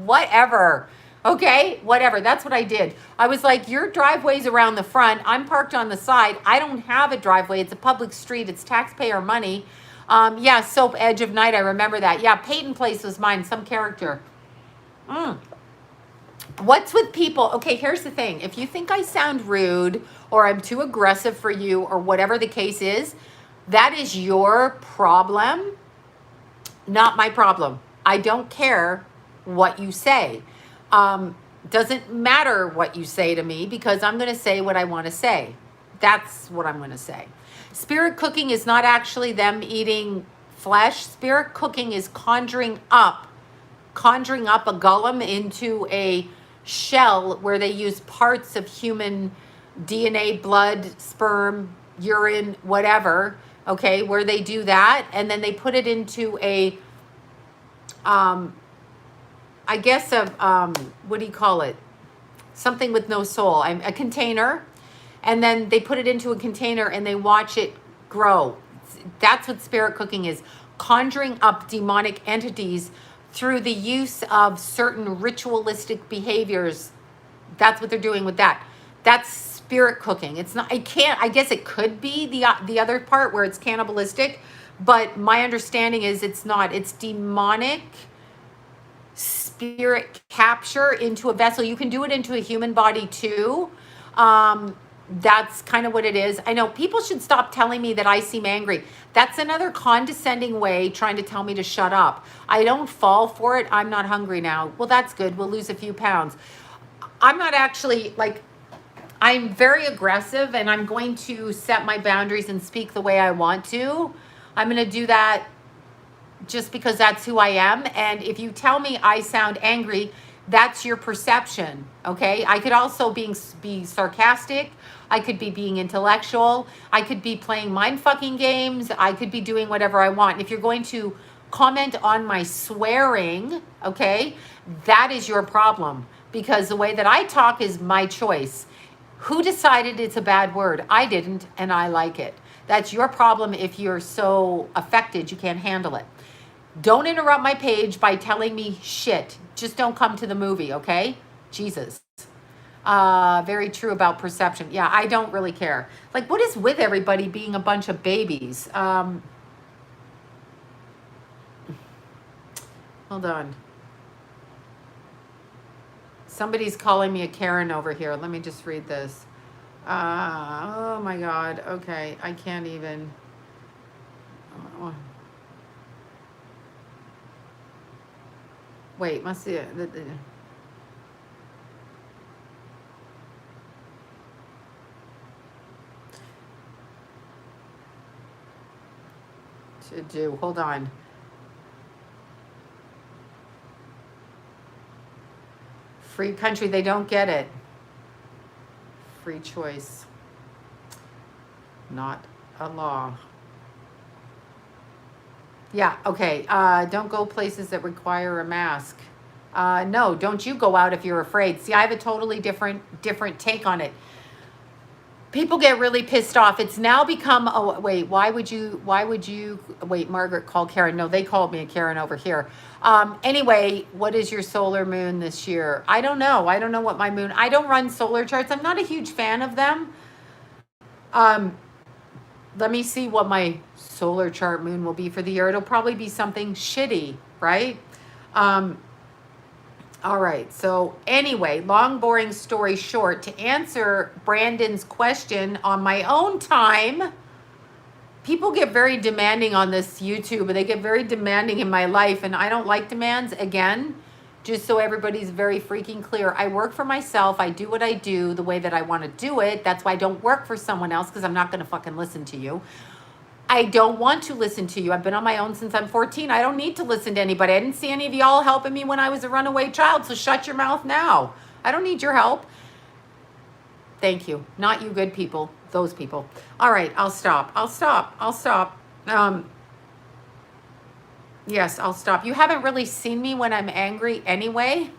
whatever. Okay, whatever. That's what I did. I was like, your driveway's around the front. I'm parked on the side. I don't have a driveway. It's a public street. It's taxpayer money. Yeah, Soap Edge of Night. I remember that. Yeah, Peyton Place was mine. Some character. What's with people? Okay, here's the thing. If you think I sound rude or I'm too aggressive for you or whatever the case is, that is your problem, not my problem. I don't care what you say. Doesn't matter what you say to me because I'm going to say what I want to say. That's what I'm going to say. Spirit cooking is not actually them eating flesh. Spirit cooking is conjuring up a golem into a shell where they use parts of human DNA, blood, sperm, urine, whatever, okay, where they do that, and then they put it into a I guess what do you call it? Something with no soul. A container, and then they put it into a container and they watch it grow. That's what spirit cooking is, conjuring up demonic entities through the use of certain ritualistic behaviors. That's what they're doing with that. That's spirit cooking. It's not, I guess it could be the other part where it's cannibalistic, but my understanding is it's not. It's demonic spirit capture into a vessel. You can do it into a human body too. That's kind of what it is. I know people should stop telling me that I seem angry. That's another condescending way trying to tell me to shut up. I don't fall for it. I'm not hungry now. Well, that's good. We'll lose a few pounds. I'm not actually like, I'm very aggressive and I'm going to set my boundaries and speak the way I want to. I'm going to do that just because that's who I am. And if you tell me I sound angry, that's your perception, okay? I could also be sarcastic. I could be being intellectual. I could be playing mind fucking games. I could be doing whatever I want. If you're going to comment on my swearing, okay, that is your problem because the way that I talk is my choice. Who decided it's a bad word? I didn't, and I like it. That's your problem if you're so affected you can't handle it. Don't interrupt my page by telling me shit. Just don't come to the movie, okay? Jesus. Very true about perception. Yeah, I don't really care. Like, what is with everybody being a bunch of babies? Hold on. Somebody's calling me a Karen over here. Let me just read this. Oh my God. Okay, I can't even. Wait, must be to do. Hold on. Free country, they don't get it. Free choice. Not a law. Yeah, okay. Don't go places that require a mask. No, don't you go out if you're afraid. See, I have a totally different take on it. People get really pissed off. It's now become, oh, wait, why would you, wait, Margaret called Karen. No, they called me a Karen over here. Anyway, what is your solar moon this year? I don't know. I don't know what my moon, I don't run solar charts. I'm not a huge fan of them. Let me see what my solar chart moon will be for the year. It'll probably be something shitty, right? All right. So anyway, long, boring story short, to answer Brandon's question on my own time, people get very demanding on this YouTube, and they get very demanding in my life, and I don't like demands. Again, just so everybody's very freaking clear, I work for myself. I do what I do the way that I want to do it. That's why I don't work for someone else, because I'm not going to fucking listen to you. I don't want to listen to you. I've been on my own since I'm 14. I don't need to listen to anybody. I didn't see any of y'all helping me when I was a runaway child, so shut your mouth now. I don't need your help. Thank you. Not you good people. Those people. All right, I'll stop. Yes, I'll stop. You haven't really seen me when I'm angry anyway,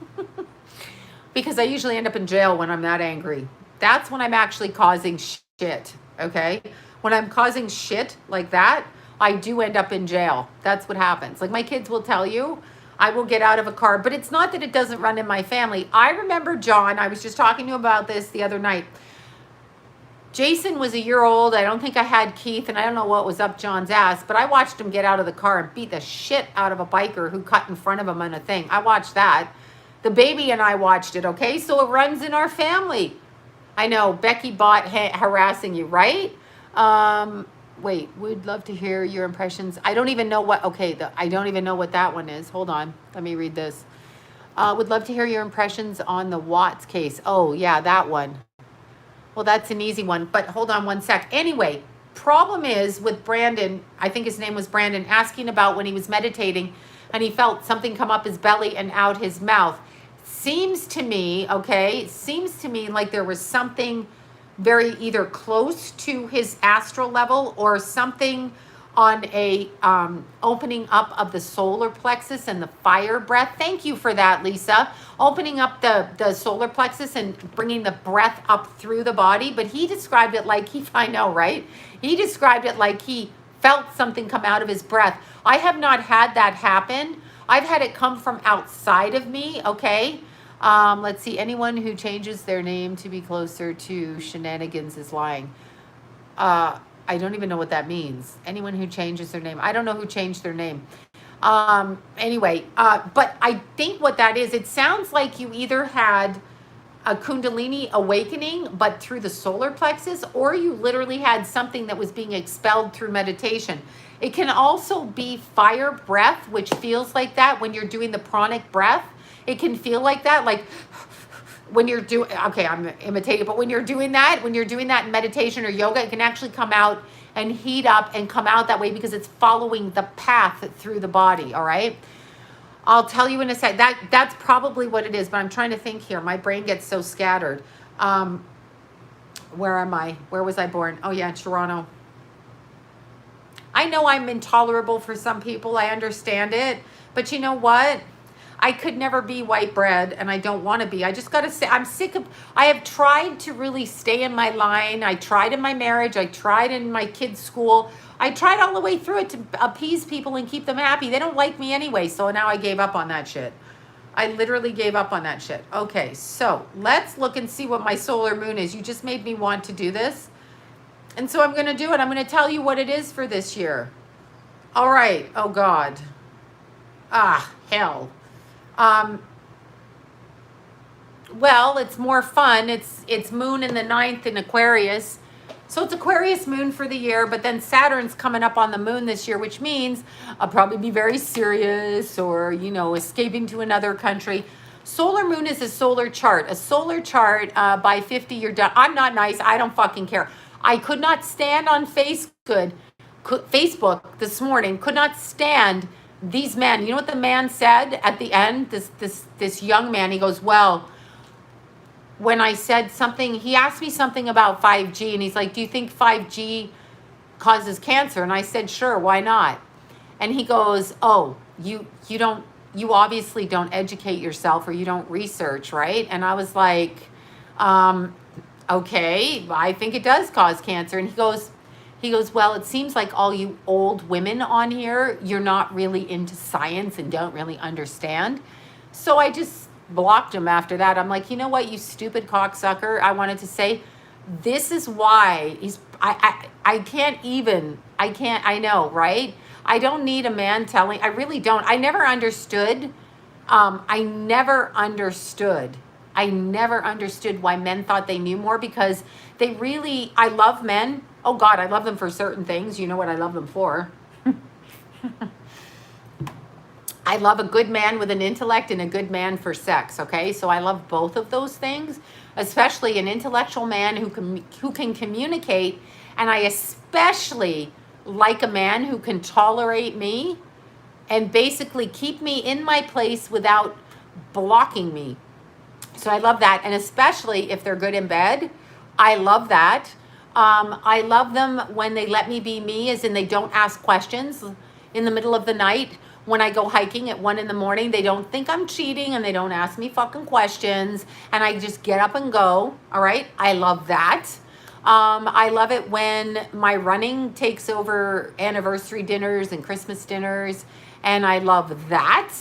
because I usually end up in jail when I'm that angry. That's when I'm actually causing shit, okay? When I'm causing shit like that, I do end up in jail. That's what happens. Like my kids will tell you, I will get out of a car, but it's not that it doesn't run in my family. I remember John, I was just talking to him about this the other night. Jason was a year old. I don't think I had Keith, and I don't know what was up John's ass, but I watched him get out of the car and beat the shit out of a biker who cut in front of him on a thing. I watched that. The baby and I watched it, okay? So it runs in our family. I know, Becky bought harassing you, right? Wait, would love to hear your impressions. I don't even know what, okay, I don't even know what that one is. Hold on, let me read this. Would love to hear your impressions on the Watts case. Oh, yeah, that one. Well, that's an easy one, but hold on one sec. Anyway, problem is with Brandon, I think his name was Brandon, asking about when he was meditating and he felt something come up his belly and out his mouth. Seems to me, okay, seems to me like there was something very either close to his astral level or something on a opening up of the solar plexus and the fire breath. Thank you for that, Lisa. Opening up the solar plexus and bringing the breath up through the body. But he described it like I know, right? He described it like he felt something come out of his breath. I have not had that happen. I've had it come from outside of me, okay? Let's see. Anyone who changes their name to be closer to shenanigans is lying. I don't even know what that means. Anyone who changes their name. I don't know who changed their name. Anyway, but I think what that is, it sounds like you either had a Kundalini awakening, but through the solar plexus, or you literally had something that was being expelled through meditation. It can also be fire breath, which feels like that when you're doing the pranic breath. It can feel like that, like when you're doing, okay, I'm imitating, but when you're doing that in meditation or yoga, it can actually come out and heat up and come out that way because it's following the path through the body, all right? I'll tell you in a sec. That's probably what it is, but I'm trying to think here. My brain gets so scattered. Where am I? Where was I born? Oh yeah, Toronto. I know I'm intolerable for some people. I understand it. But you know what? I could never be white bread, and I don't want to be. I just got to say, I'm sick of, I have tried to really stay in my line. I tried in my marriage. I tried in my kids' school. I tried all the way through it to appease people and keep them happy. They don't like me anyway, so now I gave up on that shit. I literally gave up on that shit. Okay, so let's look and see what my solar moon is. You just made me want to do this. And so I'm going to do it. I'm going to tell you what it is for this year. All right. Oh, God. Ah, hell. Well, it's more fun. It's moon in the 9th in Aquarius. So it's Aquarius moon for the year, but then Saturn's coming up on the moon this year, which means I'll probably be very serious or, escaping to another country. Solar moon is a solar chart. A solar chart, by 50, you're done. I'm not nice. I don't fucking care. I could not stand on Facebook this morning, could not stand these men. You know what the man said at the end? This young man, he goes, well, when I said something, he asked me something about 5G, and he's like, do you think 5G causes cancer? And I said, sure, why not? And he goes, oh, you obviously don't educate yourself or you don't research, right? And I was like, okay, I think it does cause cancer. And he goes, well, it seems like all you old women on here, you're not really into science and don't really understand. So I just blocked him after that. I'm like, you know what, you stupid cocksucker. I wanted to say, this is why I know, right? I don't need a man telling, I really don't. I never understood I never understood. I never understood why men thought they knew more, because they really, I love men. Oh God, I love them for certain things. You know what I love them for. I love a good man with an intellect and a good man for sex, okay? So I love both of those things, especially an intellectual man who can communicate, and I especially like a man who can tolerate me and basically keep me in my place without blocking me. So I love that, and especially if they're good in bed, I love that. I love them when they let me be me, as in they don't ask questions in the middle of the night. When I go hiking at 1 a.m, they don't think I'm cheating and they don't ask me fucking questions, and I just get up and go. All right, I love that. I love it when my running takes over anniversary dinners and Christmas dinners, and I love that.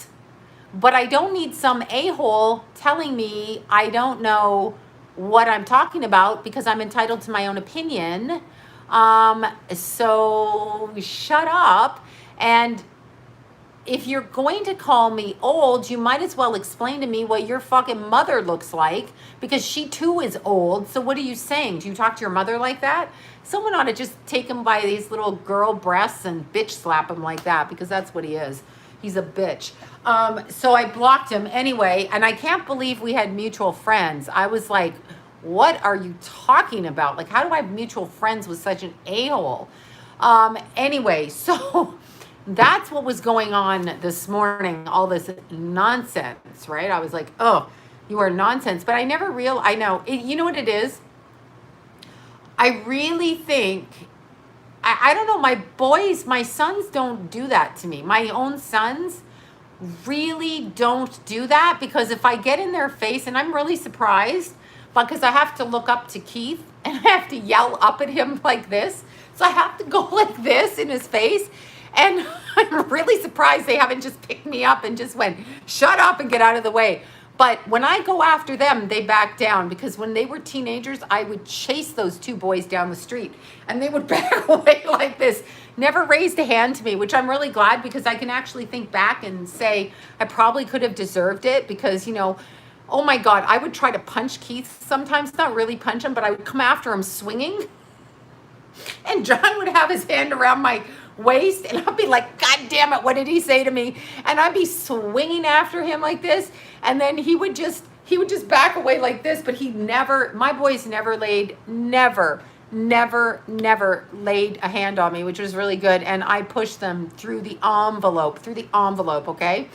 But I don't need some a-hole telling me I don't know what I'm talking about, because I'm entitled to my own opinion. So shut up. And if you're going to call me old, you might as well explain to me what your fucking mother looks like, because she too is old. So what are you saying? Do you talk to your mother like that? Someone ought to just take him by these little girl breasts and bitch slap him like that, because that's what he is. He's a bitch. So I blocked him anyway, and I can't believe we had mutual friends. I was like, what are you talking about? Like, how do I have mutual friends with such an a-hole? Anyway, so that's what was going on this morning, all this nonsense, right? I was like, oh, you are nonsense. But I never I know, you know what it is? I really think, I don't know, my sons don't do that to me. My own sons really don't do that, because if I get in their face, and I'm really surprised, because I have to look up to Keith and I have to yell up at him like this. So I have to go like this in his face. And I'm really surprised they haven't just picked me up and just went, shut up and get out of the way. But when I go after them, they back down, because when they were teenagers, I would chase those two boys down the street and they would back away like this. Never raised a hand to me, which I'm really glad, because I can actually think back and say I probably could have deserved it, because, you know, oh my God, I would try to punch Keith sometimes, not really punch him, but I would come after him swinging. And John would have his hand around my waist, and I'd be like, God damn it, what did he say to me? And I'd be swinging after him like this, and then he would just back away like this. But my boys never laid a hand on me, which was really good. And I pushed them through the envelope, okay?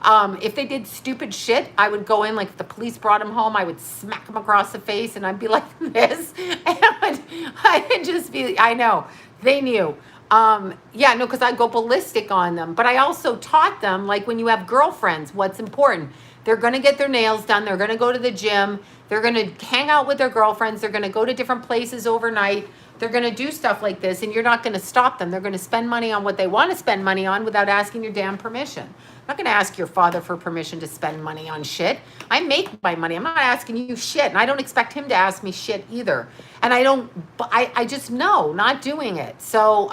If they did stupid shit, I would go in, like if the police brought them home, I would smack them across the face, and I'd be like this. And I would just be, I know, they knew. Yeah, no, because I go ballistic on them. But I also taught them, like, when you have girlfriends, what's important. They're going to get their nails done. They're going to go to the gym. They're going to hang out with their girlfriends. They're going to go to different places overnight. They're going to do stuff like this, and you're not going to stop them. They're going to spend money on what they want to spend money on without asking your damn permission. I'm not going to ask your father for permission to spend money on shit. I make my money. I'm not asking you shit, and I don't expect him to ask me shit either. And I just know, not doing it. So,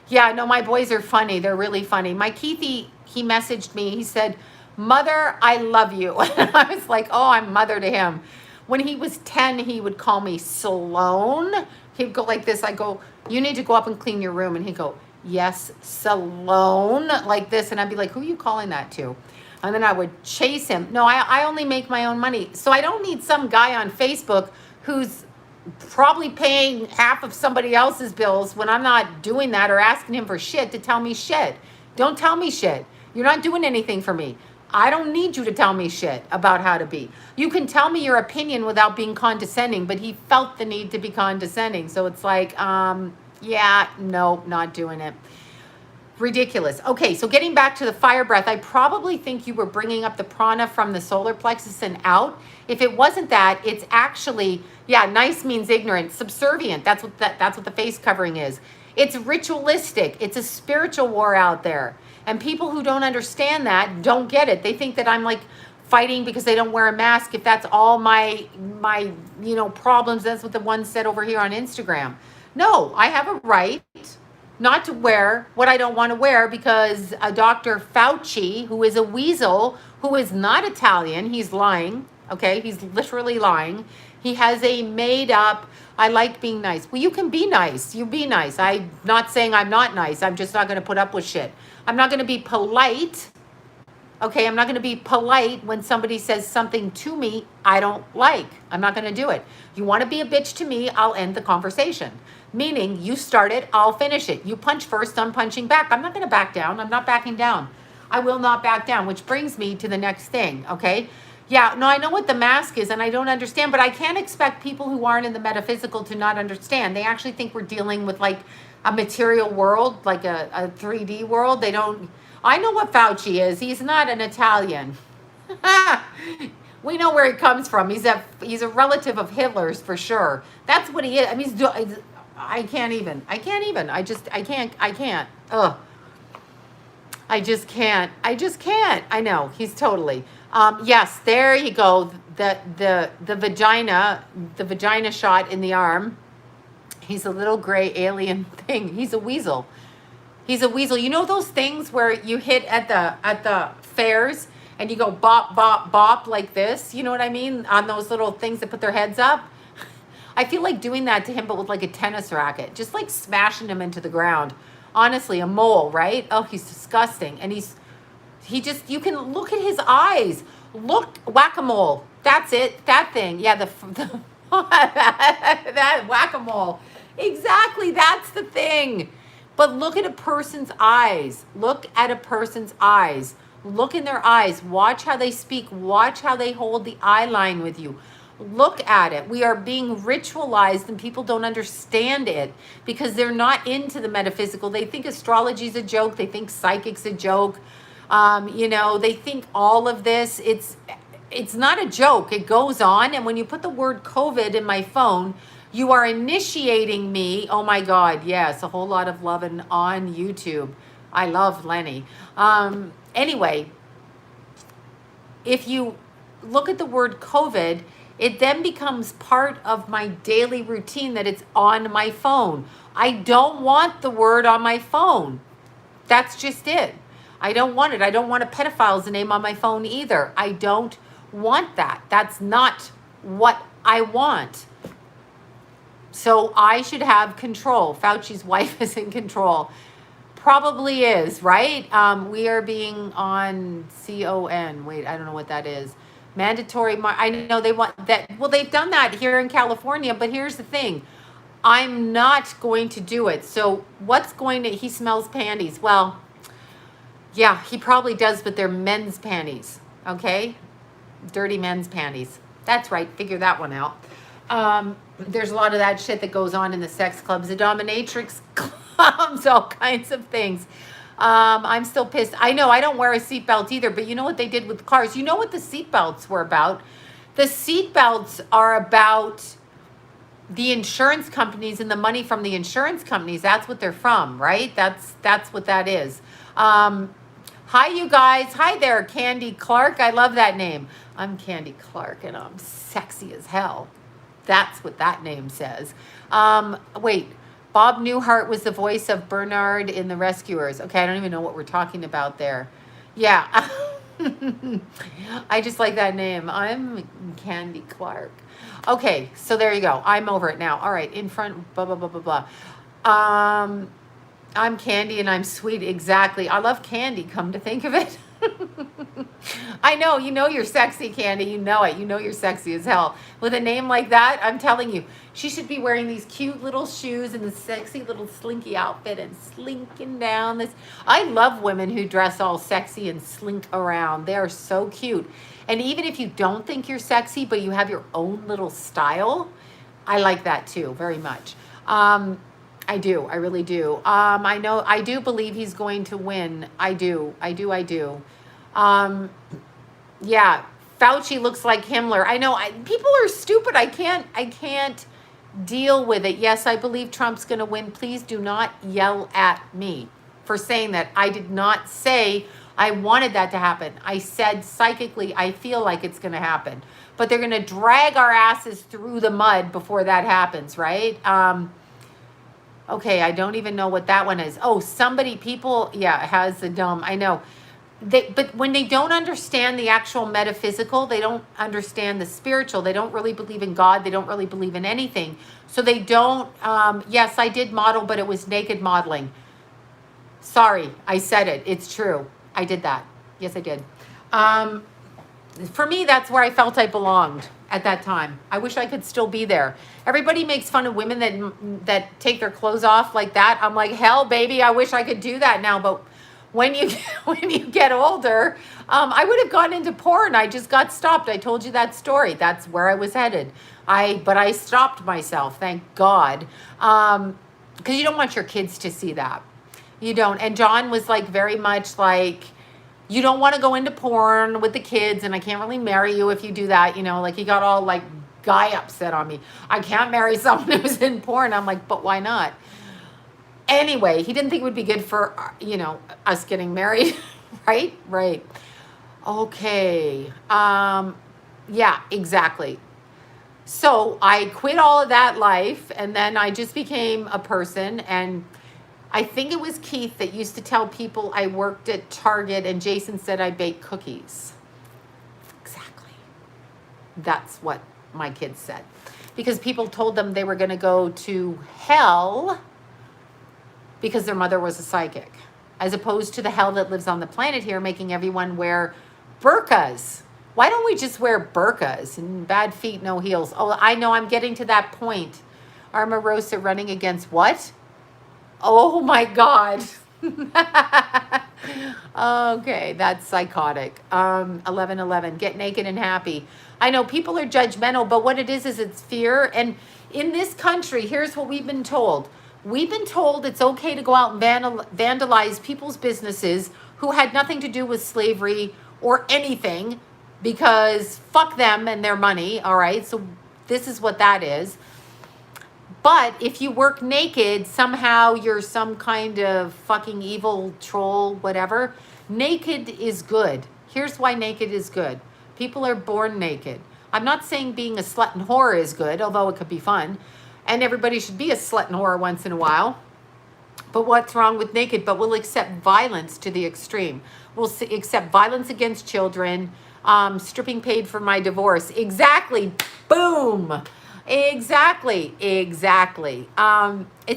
yeah, no, my boys are funny. They're really funny. My Keithy, he messaged me. He said, Mother, I love you. And I was like, oh, I'm mother to him. When he was 10, he would call me Sloan. He'd go like this. I go, you need to go up and clean your room. And he'd go, yes, Sloan, like this. And I'd be like, who are you calling that to? And then I would chase him. No, I only make my own money. So I don't need some guy on Facebook who's probably paying half of somebody else's bills when I'm not doing that, or asking him for shit to tell me shit. Don't tell me shit. You're not doing anything for me. I don't need you to tell me shit about how to be. You can tell me your opinion without being condescending, but he felt the need to be condescending. So it's like, yeah, no, not doing it. Ridiculous. Okay, so getting back to the fire breath, I probably think you were bringing up the prana from the solar plexus and out. If it wasn't that, it's actually, yeah, nice means ignorant. Subservient, that's what the face covering is. It's ritualistic. It's a spiritual war out there. And people who don't understand that don't get it. They think that I'm like fighting because they don't wear a mask. If that's all my problems, that's what the one said over here on Instagram. No, I have a right not to wear what I don't want to wear because a Dr. Fauci, who is a weasel, who is not Italian, he's lying, okay? He's literally lying. He has a made up, I like being nice. Well, you can be nice. You be nice. I'm not saying I'm not nice. I'm just not going to put up with shit. I'm not going to be polite. Okay, I'm not going to be polite when somebody says something to me I don't like. I'm not going to do it. You want to be a bitch to me, I'll end the conversation. Meaning, you start it, I'll finish it. You punch first, I'm punching back. I'm not going to back down. I'm not backing down. I will not back down, which brings me to the next thing, okay? Yeah, no, I know what the mask is and I don't understand, but I can't expect people who aren't in the metaphysical to not understand. They actually think we're dealing with like a material world, like a 3D world. They don't... I know what Fauci is. He's not an Italian. We know where he comes from. He's a relative of Hitler's for sure. That's what he is. I mean, I can't even. I can't. Ugh. I just can't. I know. He's totally. Yes, there you go. The vagina shot in the arm. He's a little gray alien thing. He's a weasel. He's a weasel. You know those things where you hit at the fairs and you go bop, bop, bop like this? You know what I mean? On those little things that put their heads up. I feel like doing that to him, but with like a tennis racket. Just like smashing him into the ground. Honestly, a mole, right? Oh, he's disgusting. And you can look at his eyes. Look, whack-a-mole. That's it. That thing. Yeah, that whack-a-mole. Exactly. That's the thing. But look at a person's eyes. Look at a person's eyes. Look in their eyes. Watch how they speak. Watch how they hold the eye line with you. Look at it. We are being ritualized and people don't understand it because they're not into the metaphysical. They think astrology is a joke. They think psychic's a joke. They think all of this. It's not a joke. It goes on. And when you put the word COVID in my phone, you are initiating me. Oh my God. Yes. A whole lot of loving on YouTube. I love Lenny. Anyway, if you look at the word COVID, it then becomes part of my daily routine that it's on my phone. I don't want the word on my phone. That's just it. I don't want it. I don't want a pedophile's name on my phone either. I don't want that. That's not what I want. So I should have control. Fauci's wife is in control. Probably is, right? We are being on CON. Wait, I don't know what that is. Mandatory. I know they want that. Well, they've done that here in California, but here's the thing. I'm not going to do it. So he smells panties. Well, yeah, he probably does, but they're men's panties. Okay? Dirty men's panties. That's right. Figure that one out. There's a lot of that shit that goes on in the sex clubs, the dominatrix clubs, all kinds of things. I'm still pissed. I know I don't wear a seatbelt either, but you know what they did with cars? You know what the seatbelts were about? The seatbelts are about the insurance companies and the money from the insurance companies. That's what they're from, right? That's what that is. Hi, you guys. Hi there, Candy Clark. I love that name. I'm Candy Clark, and I'm sexy as hell. That's what that name says. Wait, Bob Newhart was the voice of Bernard in The Rescuers. Okay, I don't even know what we're talking about there. Yeah. I just like that name. I'm Candy Clark. Okay, so there you go. I'm over it now. All right, in front, blah, blah, blah, blah, blah. I'm Candy and I'm sweet. Exactly. I love candy, come to think of it. I know, you're sexy, Candy. You know it. You know you're sexy as hell. With a name like that, I'm telling you, she should be wearing these cute little shoes and the sexy little slinky outfit and slinking down this. I love women who dress all sexy and slink around. They are so cute. And even if you don't think you're sexy, but you have your own little style, I like that too, very much. I do. I really do. I know. I do believe he's going to win. I do. Yeah. Fauci looks like Himmler. I know. People are stupid. I can't deal with it. Yes, I believe Trump's going to win. Please do not yell at me for saying that. I did not say I wanted that to happen. I said psychically, I feel like it's going to happen. But they're going to drag our asses through the mud before that happens, right? Okay, I don't even know what that one is. Oh, somebody, people, yeah, has the dumb, I know. But when they don't understand the actual metaphysical, they don't understand the spiritual, they don't really believe in God, they don't really believe in anything. So they don't, yes, I did model, but it was naked modeling. Sorry, I said it. It's true. I did that. Yes, I did. For me, that's where I felt I belonged at that time. I wish I could still be there. Everybody makes fun of women that take their clothes off like that. I'm like, hell, baby, I wish I could do that now. But when you when you get older, I would have gone into porn. I just got stopped. I told you that story. That's where I was headed. But I stopped myself, thank God, because you don't want your kids to see that. You don't. And John was like very much like, you don't want to go into porn with the kids, and I can't really marry you if you do that. You know, like he got all like guy upset on me. I can't marry someone who's in porn. I'm like, but why not? Anyway, he didn't think it would be good for, you know, us getting married. Right? Right. Okay. Yeah, exactly. So I quit all of that life, and then I just became a person. And I think it was Keith that used to tell people I worked at Target, and Jason said I baked cookies. Exactly. That's what my kids said. Because people told them they were going to go to hell because their mother was a psychic, as opposed to the hell that lives on the planet here, making everyone wear burqas. Why don't we just wear burqas and bad feet, no heels? Oh, I know, I'm getting to that point. Armarosa running against what? Oh my God. Okay, that's psychotic. 11:11, get naked and happy. I know people are judgmental, but what it is it's fear. And in this country, here's what we've been told. We've been told it's okay to go out and vandalize people's businesses who had nothing to do with slavery or anything, because fuck them and their money, all right? So this is what that is. But if you work naked, somehow you're some kind of fucking evil troll, whatever. Naked is good. Here's why naked is good. People are born naked. I'm not saying being a slut and whore is good, although it could be fun. And everybody should be a slut and whore once in a while. But what's wrong with naked? But we'll accept violence to the extreme. We'll accept violence against children, stripping paid for my divorce. Exactly. Boom. Exactly. It's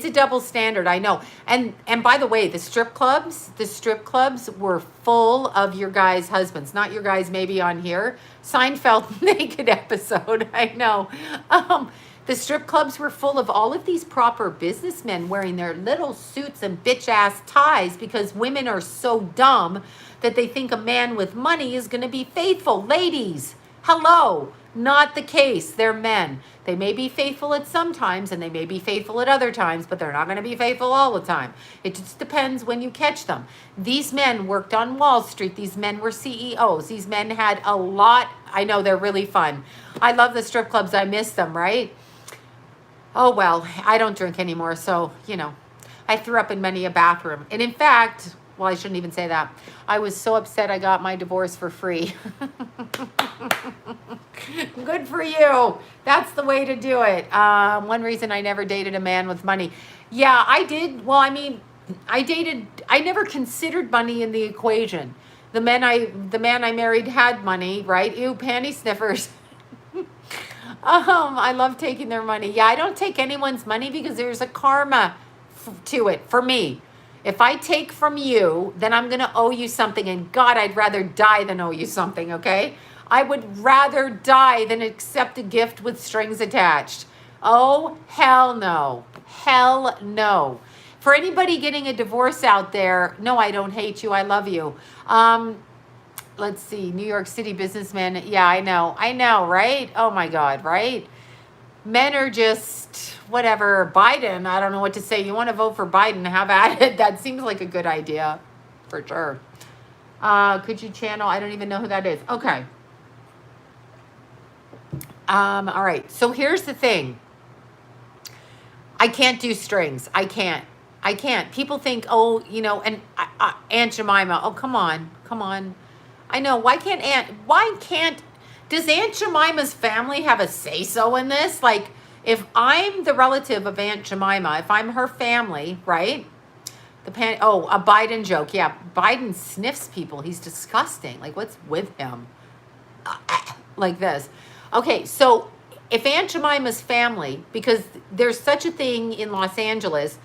a double standard, I know. And by the way, the strip clubs were full of your guys' husbands, not your guys maybe on here. Seinfeld naked episode, I know. The strip clubs were full of all of these proper businessmen wearing their little suits and bitch ass ties, because women are so dumb that they think a man with money is going to be faithful. Ladies, hello. Not the case. They're men. They may be faithful at some times and they may be faithful at other times, but they're not going to be faithful all the time. It just depends when you catch them. These men worked on Wall Street. These men were CEOs. These men had a lot. I know, they're really fun. I love the strip clubs. I miss them, right? Oh, well, I don't drink anymore. So, you know, I threw up in many a bathroom. And in fact, well, I shouldn't even say that. I was so upset I got my divorce for free. Good for you. That's the way to do it. One reason I never dated a man with money. Yeah, I did. Well, I mean, I never considered money in the equation. The man I married had money, right? Ew, panty sniffers. I love taking their money. Yeah, I don't take anyone's money because there's a karma to it for me. If I take from you, then I'm going to owe you something. And God, I'd rather die than owe you something, okay? I would rather die than accept a gift with strings attached. Oh, hell no. Hell no. For anybody getting a divorce out there, no, I don't hate you. I love you. Let's see. New York City businessman. Yeah, I know, right? Oh, my God, right? Men are just whatever. Biden, I don't know what to say. You want to vote for Biden, have at it. That seems like a good idea for sure. Could you channel? I don't even know who that is. Okay. All right. So here's the thing. I can't do strings. I can't. People think, oh, you know, and Aunt Jemima. Oh, come on. I know. Does Aunt Jemima's family have a say-so in this? Like, If I'm the relative of Aunt Jemima, if I'm her family, right? A Biden joke. Yeah, Biden sniffs people. He's disgusting. Like, what's with him? Like this. Okay, so if Aunt Jemima's family, because there's such a thing in Los Angeles,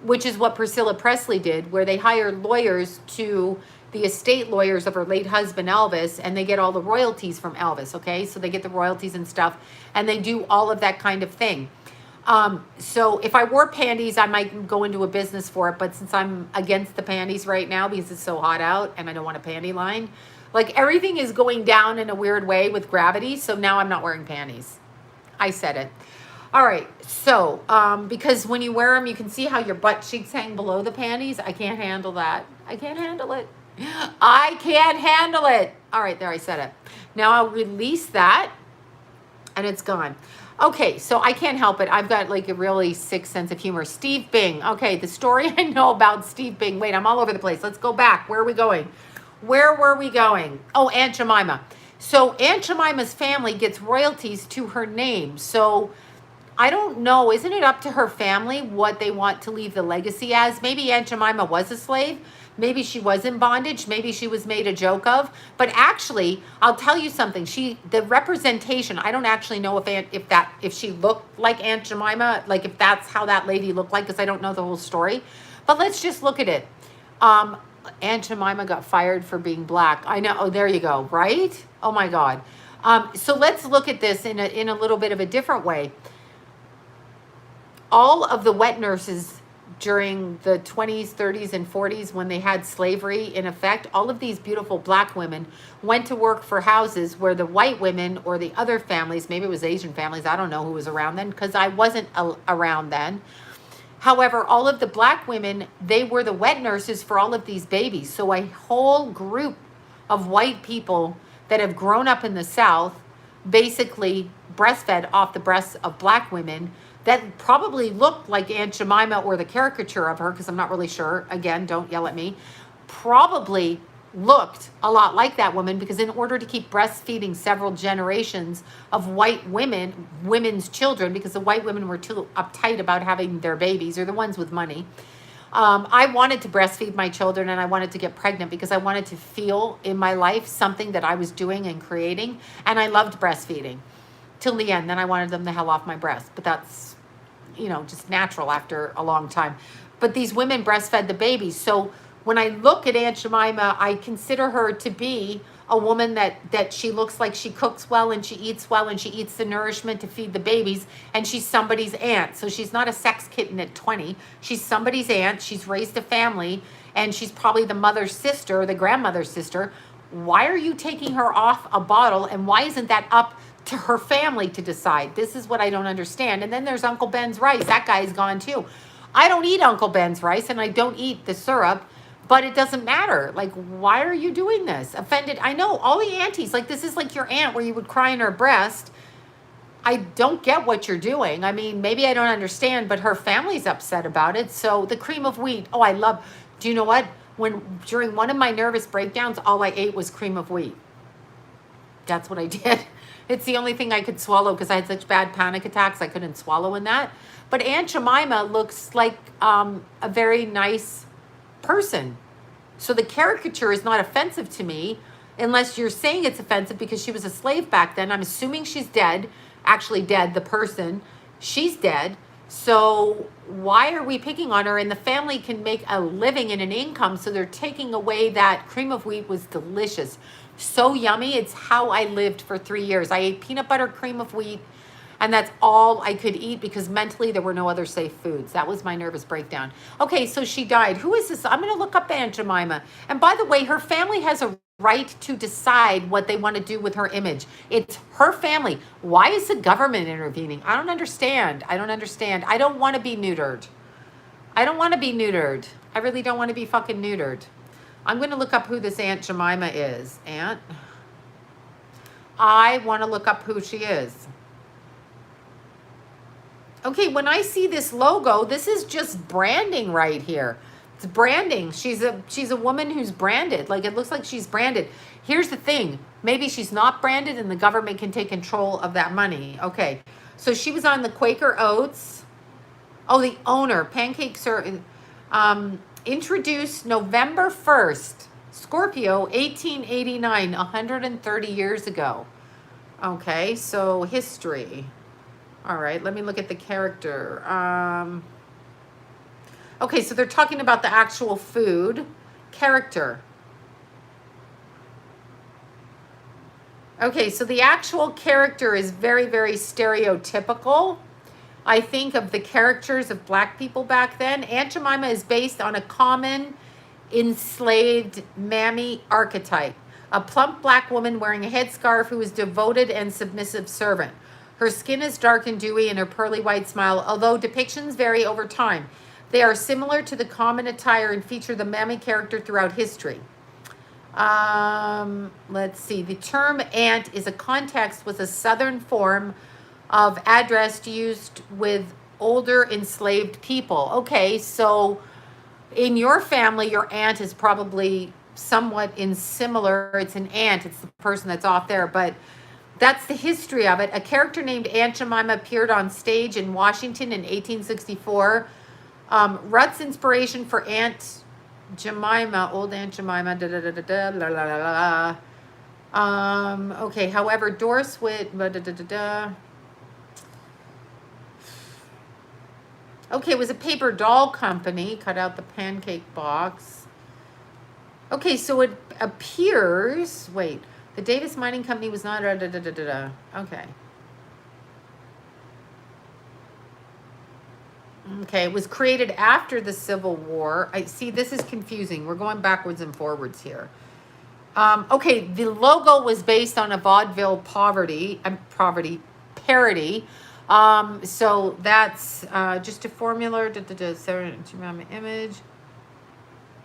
which is what Priscilla Presley did, where they hired lawyers to the estate lawyers of her late husband Elvis, and they get all the royalties from Elvis, okay? So they get the royalties and stuff, and they do all of that kind of thing. So if I wore panties, I might go into a business for it, but since I'm against the panties right now because it's so hot out and I don't want a panty line, like everything is going down in a weird way with gravity, so now I'm not wearing panties. I said it. All right, so because when you wear them, you can see how your butt cheeks hang below the panties. I can't handle that. I can't handle it. I can't handle it. All right, there, I said it. Now I'll release that, and it's gone. Okay, so I can't help it. I've got like a really sick sense of humor. Steve Bing. Okay, the story I know about Steve Bing. Wait, I'm all over the place. Let's go back. Where are we going? Where were we going? Oh, Aunt Jemima. So Aunt Jemima's family gets royalties to her name. So I don't know. Isn't it up to her family what they want to leave the legacy as? Maybe Aunt Jemima was a slave. Maybe she was in bondage. Maybe she was made a joke of. But actually, I'll tell you something. The representation, I don't actually know if she looked like Aunt Jemima, like if that's how that lady looked like, because I don't know the whole story. But let's just look at it. Aunt Jemima got fired for being black. I know. Oh, there you go. Right? Oh my God. So let's look at this in a little bit of a different way. All of the wet nurses during the 20s, 30s, and 40s, when they had slavery in effect, all of these beautiful black women went to work for houses where the white women or the other families, maybe it was Asian families, I don't know who was around then, because I wasn't around then. However, all of the black women, they were the wet nurses for all of these babies. So a whole group of white people that have grown up in the South basically breastfed off the breasts of black women that probably looked like Aunt Jemima or the caricature of her, because I'm not really sure. Again, don't yell at me. Probably looked a lot like that woman, because in order to keep breastfeeding several generations of white women's children, because the white women were too uptight about having their babies, or the ones with money, I wanted to breastfeed my children, and I wanted to get pregnant because I wanted to feel in my life something that I was doing and creating, and I loved breastfeeding till the end. Then I wanted them the hell off my breast, but that's, just natural after a long time. But these women breastfed the babies. So when I look at Aunt Jemima, I consider her to be a woman that she looks like she cooks well and she eats the nourishment to feed the babies, and she's somebody's aunt. So she's not a sex kitten at 20. She's somebody's aunt. She's raised a family, and she's probably the mother's sister or the grandmother's sister. Why are you taking her off a bottle, and why isn't that up to her family to decide? This is what I don't understand. And then there's Uncle Ben's rice. That guy's gone too. I don't eat Uncle Ben's rice, and I don't eat the syrup, but it doesn't matter. Like, why are you doing this? Offended. I know all the aunties, like this is like your aunt where you would cry in her breast. I don't get what you're doing. I mean, maybe I don't understand, but her family's upset about it. So the cream of wheat. Oh, I love, do you know what? During one of my nervous breakdowns, all I ate was cream of wheat. That's what I did. It's the only thing I could swallow because I had such bad panic attacks. I couldn't swallow in that. But Aunt Jemima looks like a very nice person. So the caricature is not offensive to me, unless you're saying it's offensive because she was a slave back then. I'm assuming she's dead. Actually dead, the person. She's dead. So why are we picking on her? And the family can make a living and an income, so they're taking away that. Cream of wheat was delicious. So yummy. It's how I lived for 3 years. I ate peanut butter, cream of wheat, and that's all I could eat because mentally there were no other safe foods. That was my nervous breakdown. Okay, so she died. Who is this? I'm going to look up Aunt Jemima. And by the way, her family has a right to decide what they want to do with her image. It's her family. Why is the government intervening? I don't understand. I don't understand. I don't want to be neutered. I don't want to be neutered. I really don't want to be fucking neutered. I'm going to look up who this Aunt Jemima is. I want to look up who she is. Okay, when I see this logo, this is just branding right here. It's branding. She's a woman who's branded. Like, it looks like she's branded. Here's the thing. Maybe she's not branded and the government can take control of that money. Okay, So she was on the Quaker Oats. Oh, the owner, Pancakes are introduced November 1st, Scorpio, 1889, 130 years ago. Okay, so history. All right, let me look at the character. Okay, so they're talking about the actual food. Character. Okay, so the actual character is very, very stereotypical. I think of the characters of black people back then. Aunt Jemima is based on a common enslaved mammy archetype, a plump black woman wearing a headscarf who is devoted and submissive servant. Her skin is dark and dewy and her pearly white smile, although depictions vary over time. They are similar to the common attire and feature the mammy character throughout history. Let's see. The term aunt is a context with a southern form of address used with older enslaved people. Okay, so in your family, your aunt is probably somewhat in similar. It's an aunt. It's the person that's off there, but that's the history of it. A character named Aunt Jemima appeared on stage in Washington in 1864. Rutt's inspiration for Aunt Jemima, old Aunt Jemima, da da da da da, la la la la. Okay, however, Doris Witt, da da da da. Okay, it was a paper doll company, cut out the pancake box. Okay, so it appears, wait, the Davis Mining Company was not, da da da da da. Okay. Okay, it was created after the Civil War. I see, this is confusing. We're going backwards and forwards here. Okay, the logo was based on a vaudeville parody. So that's just a formula. Image.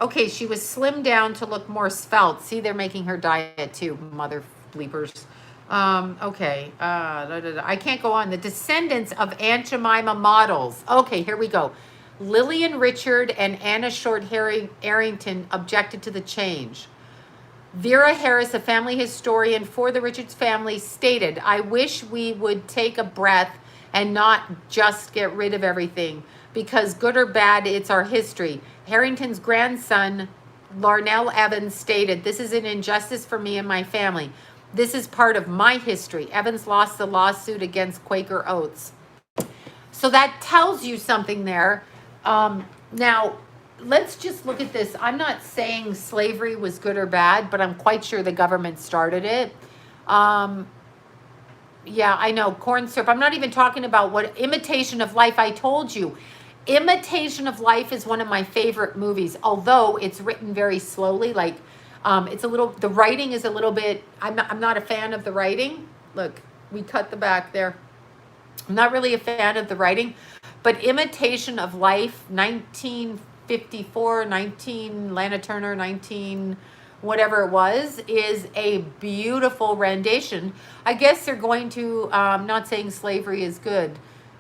Okay, she was slimmed down to look more svelte. See, they're making her diet too, mother bleepers. Okay, I can't go on. The descendants of Aunt Jemima models. Okay, here we go. Lillian Richard and Anna Short Arrington objected to the change. Vera Harris, a family historian for the Richards family, stated, "I wish we would take a breath and not just get rid of everything, because good or bad, it's our history." Harrington's grandson, Larnell Evans, stated, "This is an injustice for me and my family. This is part of my history." Evans lost the lawsuit against Quaker Oats. So that tells you something there. Now, let's just look at this. I'm not saying slavery was good or bad, but I'm quite sure the government started it. Yeah, I know, corn syrup. I'm not even talking about what Imitation of Life. I told you, Imitation of Life is one of my favorite movies, although it's written very slowly. Like, it's a little, the writing is a little bit, I'm not a fan of the writing. Look, we cut the back there. I'm not really a fan of the writing, but Imitation of Life, 1954, 19, Lana Turner, 19, whatever it was, is a beautiful rendition. I guess they're going to, not saying slavery is good,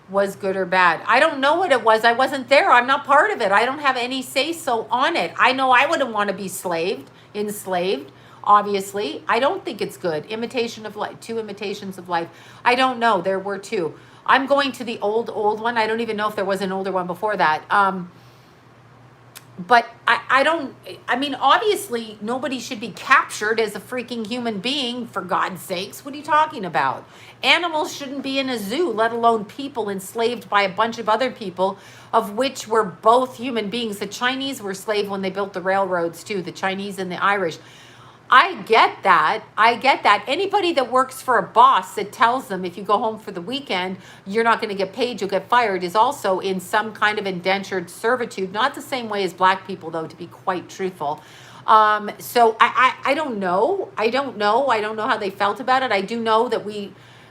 was good or bad. I don't know what it was. I wasn't there. I'm not part of it. I don't have any say-so on it. I know I wouldn't want to be enslaved, obviously. I don't think it's good. Imitation of Life, 2 Imitations of Life. I don't know. There were 2. I'm going to the old one. I don't even know if there was an older one before that. But I mean, obviously, nobody should be captured as a freaking human being, for God's sakes. What are you talking about? Animals shouldn't be in a zoo, let alone people enslaved by a bunch of other people, of which were both human beings. The Chinese were slave when they built the railroads, too, the Chinese and the Irish. I get that. Anybody that works for a boss that tells them if you go home for the weekend, you're not going to get paid, you'll get fired, is also in some kind of indentured servitude. Not the same way as black people, though, to be quite truthful. So I don't know. I don't know how they felt about it. I do know that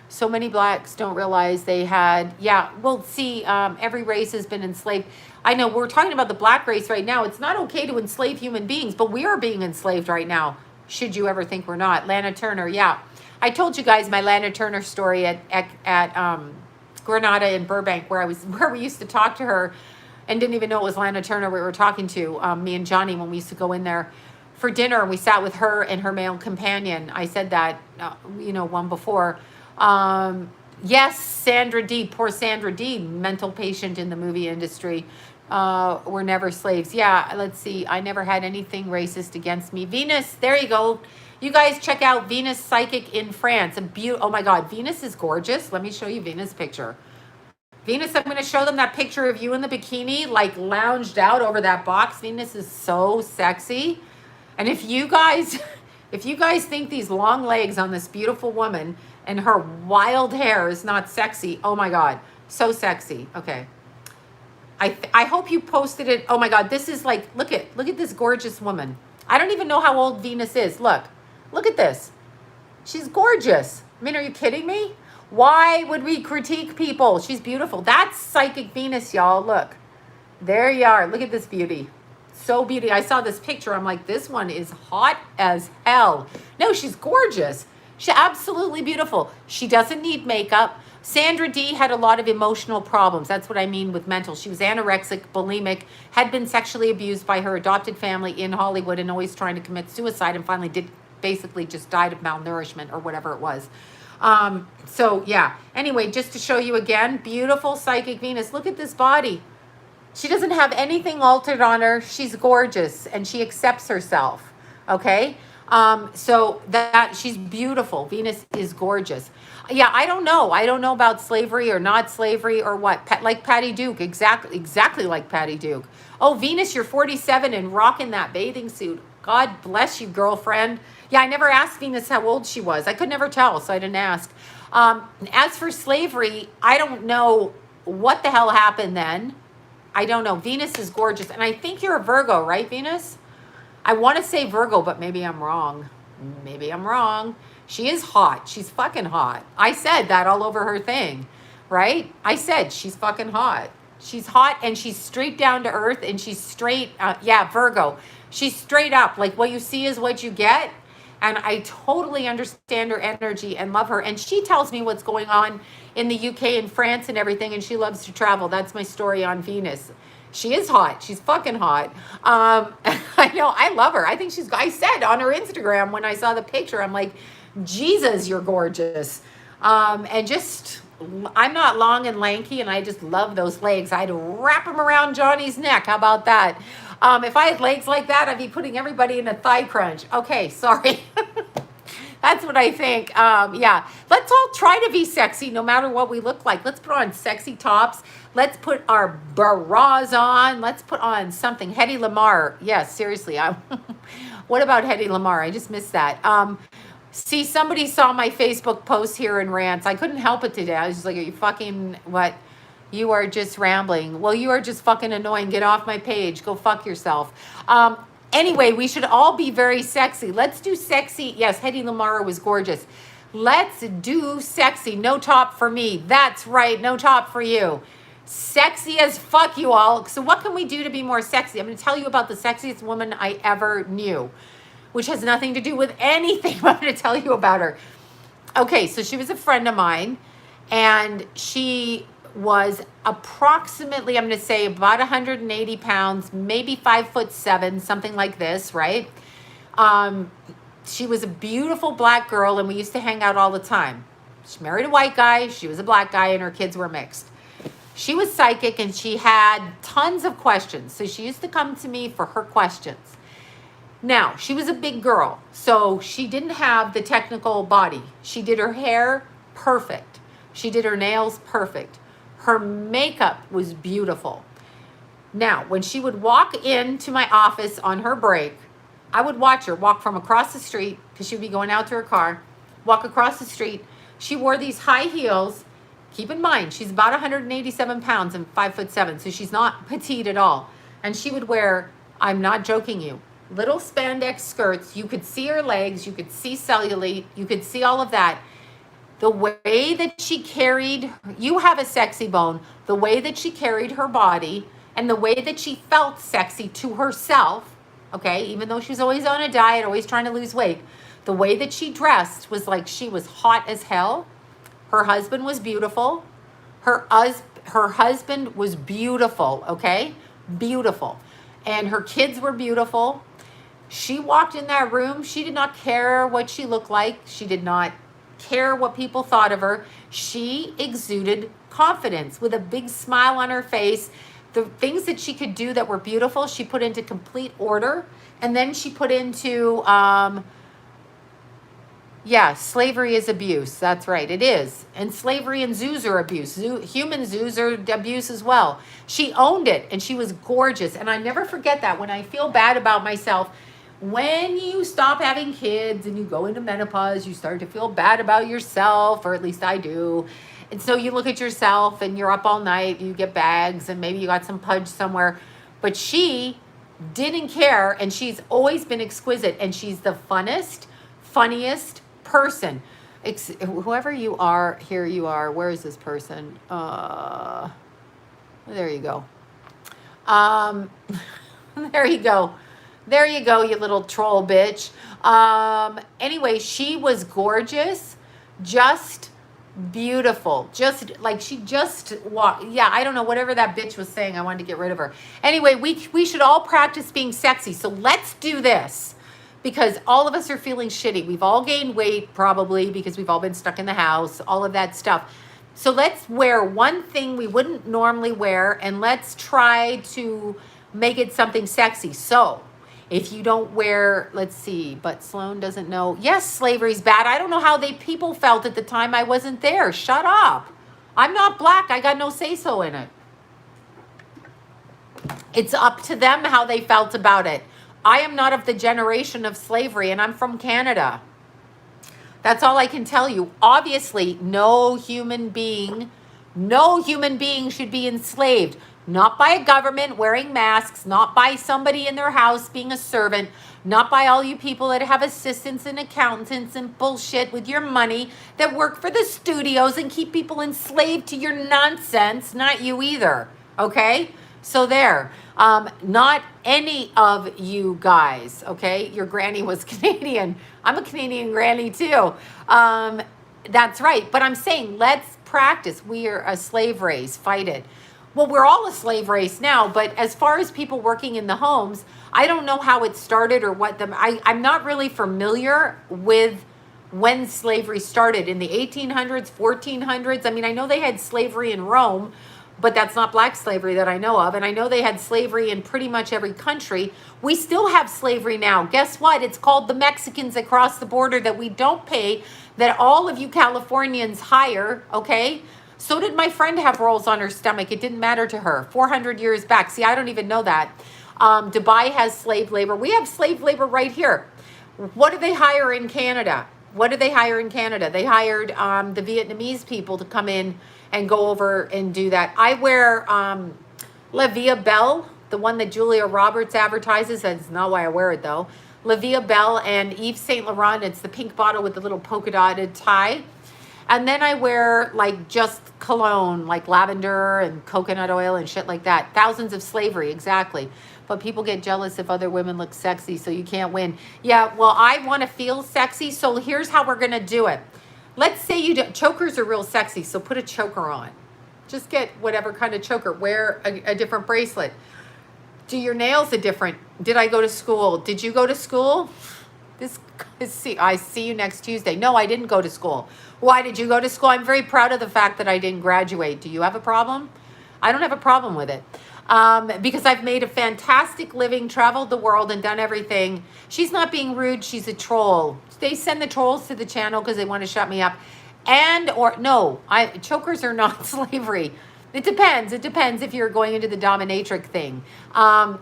so many blacks don't realize they had, every race has been enslaved. I know we're talking about the black race right now. It's not okay to enslave human beings, but we are being enslaved right now. Should you ever think we're not? Lana Turner, yeah. I told you guys my Lana Turner story at Granada in Burbank, where we used to talk to her and didn't even know it was Lana Turner we were talking to, me and Johnny, when we used to go in there for dinner, and we sat with her and her male companion. I said that, one before. Yes, Sandra D. Poor Sandra D. Mental patient in the movie industry. We're never slaves. Yeah, let's see. I never had anything racist against me. Venus, there you go. You guys check out Venus Psychic in France. Oh my God, Venus is gorgeous. Let me show you Venus' picture. Venus, I'm going to show them that picture of you in the bikini, like lounged out over that box. Venus is so sexy. And if you guys, if you guys think these long legs on this beautiful woman and her wild hair is not sexy, oh my God, so sexy. Okay. I hope you posted it. Oh my God, this is like, look at this gorgeous woman. I don't even know how old Venus is. Look at this. She's gorgeous. I mean, are you kidding me? Why would we critique people? She's beautiful. That's Psychic Venus, y'all. Look, there you are. Look at this beauty. So beauty. I saw this picture. I'm like, this one is hot as hell. No, she's gorgeous. She's absolutely beautiful. She doesn't need makeup. Sandra D had a lot of emotional problems. That's what I mean with mental. She was anorexic, bulimic, had been sexually abused by her adopted family in Hollywood and always trying to commit suicide, and finally basically just died of malnourishment or whatever it was. So yeah, anyway, just to show you again, beautiful Psychic Venus. Look at this body. She doesn't have anything altered on her. She's gorgeous and she accepts herself. Okay. So that she's beautiful. Venus is gorgeous. Yeah. I don't know. I don't know about slavery or not slavery or what, like Patty Duke. Exactly like Patty Duke. Oh, Venus, you're 47 and rocking that bathing suit. God bless you, girlfriend. Yeah, I never asked Venus how old she was. I could never tell, so I didn't ask. As for slavery, I don't know what the hell happened then. I don't know. Venus is gorgeous. And I think you're a Virgo, right, Venus? I want to say Virgo, but maybe I'm wrong. Maybe I'm wrong. She is hot. She's fucking hot. I said that all over her thing, right? I said she's fucking hot. She's hot and she's straight down to earth and she's straight. Yeah, Virgo. She's straight up. Like what you see is what you get. And I totally understand her energy and love her. And she tells me what's going on in the UK and France and everything. And she loves to travel. That's my story on Venus. She is hot. She's fucking hot. I know. I love her. I think I said on her Instagram when I saw the picture, I'm like, Jesus, you're gorgeous. And just, I'm not long and lanky and I just love those legs. I'd wrap them around Johnny's neck. How about that? If I had legs like that, I'd be putting everybody in a thigh crunch. Okay, sorry. That's what I think. Yeah, let's all try to be sexy no matter what we look like. Let's put on sexy tops. Let's put our bras on. Let's put on something. Hedy Lamarr. Yes, seriously. What about Hedy Lamarr? I just missed that. See, somebody saw my Facebook post here in rants. I couldn't help it today. I was just like, are you fucking what? You are just rambling. Well, you are just fucking annoying. Get off my page. Go fuck yourself. Anyway, we should all be very sexy. Let's do sexy. Yes, Hedy Lamarr was gorgeous. Let's do sexy. No top for me. That's right. No top for you. Sexy as fuck, you all. So what can we do to be more sexy? I'm going to tell you about the sexiest woman I ever knew, which has nothing to do with anything. I'm going to tell you about her. Okay, so she was a friend of mine, and she was approximately, I'm going to say about 180 pounds, maybe 5'7", something like this, right? She was a beautiful black girl and we used to hang out all the time. She married a white guy, she was a black guy, and her kids were mixed. She was psychic and she had tons of questions. So she used to come to me for her questions. Now, she was a big girl, so she didn't have the technical body. She did her hair perfect. She did her nails perfect. Her makeup was beautiful. Now, when she would walk into my office on her break, I would watch her walk from across the street, because she would be going out to her car, walk across the street. She wore these high heels. Keep in mind, she's about 187 pounds and 5'7", so she's not petite at all. And she would wear, I'm not joking you, little spandex skirts. You could see her legs, you could see cellulite, you could see all of that. The way that she carried, you have a sexy bone, the way that she carried her body and the way that she felt sexy to herself, okay, even though she was always on a diet, always trying to lose weight, the way that she dressed was like she was hot as hell. Her husband was beautiful. Her husband was beautiful, okay? Beautiful. And her kids were beautiful. She walked in that room. She did not care what she looked like. She did not care what people thought of her. She exuded confidence with a big smile on her face. The things that she could do that were beautiful, she put into complete order. And then she put into, slavery is abuse. That's right, it is. And slavery and zoos are abuse. Human zoos are abuse as well. She owned it, and she was gorgeous. And I never forget that. When I feel bad about myself, when you stop having kids and you go into menopause, you start to feel bad about yourself, or at least I do. And so you look at yourself and you're up all night, you get bags, and maybe you got some pudge somewhere. But she didn't care, and she's always been exquisite, and she's the funniest person. Whoever you are, here you are. Where is this person? There you go. There you go. There you go, you little troll bitch. Anyway, she was gorgeous, just beautiful, just like she just walked. Yeah, I don't know, whatever that bitch was saying, I wanted to get rid of her. Anyway, we should all practice being sexy. So let's do this, because all of us are feeling shitty. We've all gained weight probably because we've all been stuck in the house, all of that stuff. So let's wear one thing we wouldn't normally wear, and let's try to make it something sexy. So if you don't wear, let's see, but Sloan doesn't know. Yes, slavery's bad. I don't know how people felt at the time I wasn't there. Shut up. I'm not black. I got no say-so in it. It's up to them how they felt about it. I am not of the generation of slavery, and I'm from Canada. That's all I can tell you. Obviously, no human being should be enslaved. Not by a government wearing masks, not by somebody in their house being a servant, not by all you people that have assistants and accountants and bullshit with your money that work for the studios and keep people enslaved to your nonsense. Not you either, okay? So there. Not any of you guys, okay? Your granny was Canadian. I'm a Canadian granny too. That's right. But I'm saying let's practice. We are a slave race. Fight it. Well, we're all a slave race now, but as far as people working in the homes, I don't know how it started or what I'm not really familiar with when slavery started in the 1800s, 1400s. I mean, I know they had slavery in Rome, but that's not black slavery that I know of. And I know they had slavery in pretty much every country. We still have slavery now. Guess what? It's called the Mexicans across the border that we don't pay, that all of you Californians hire, okay? So did my friend have rolls on her stomach. It didn't matter to her. 400 years back. See, I don't even know that. Dubai has slave labor. We have slave labor right here. What do they hire in Canada? What did they hire in Canada? They hired the Vietnamese people to come in and go over and do that. I wear La Vie Belle, the one that Julia Roberts advertises. That's not why I wear it though. La Vie Belle and Yves Saint Laurent. It's the pink bottle with the little polka dotted tie. And then I wear like just cologne, like lavender and coconut oil and shit like that. Thousands of slavery, exactly. But people get jealous if other women look sexy, so you can't win. Yeah, well, I want to feel sexy, so here's how we're going to do it. Let's say you do, chokers are real sexy, so put a choker on. Just get whatever kind of choker. Wear a different bracelet. Do your nails a different. Did I go to school? Did you go to school? I see you next Tuesday. No, I didn't go to school. Why did you go to school? I'm very proud of the fact that I didn't graduate. Do you have a problem? I don't have a problem with it. Because I've made a fantastic living, traveled the world and done everything. She's not being rude. She's a troll. They send the trolls to the channel because they want to shut me up. Chokers are not slavery. It depends. It depends if you're going into the dominatrix thing.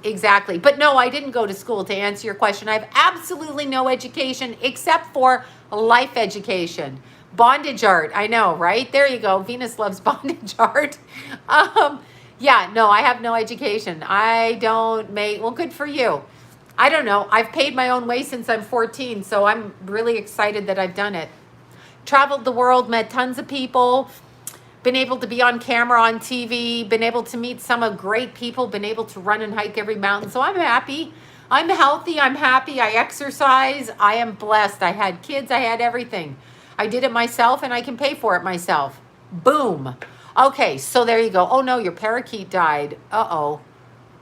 Exactly. But no, I didn't go to school, to answer your question. I have absolutely no education except for life education. Bondage art. I know, right? There you go. Venus loves bondage art. Yeah, no, I have no education. I don't make, well, good for you. I don't know. I've paid my own way since I'm 14, so I'm really excited that I've done it. Traveled the world, met tons of people, been able to be on camera, on TV, been able to meet some of great people, been able to run and hike every mountain. So I'm happy. I'm healthy. I'm happy. I exercise. I am blessed. I had kids. I had everything. I did it myself and I can pay for it myself. Boom. Okay, so there you go. Oh no, your parakeet died. Uh-oh.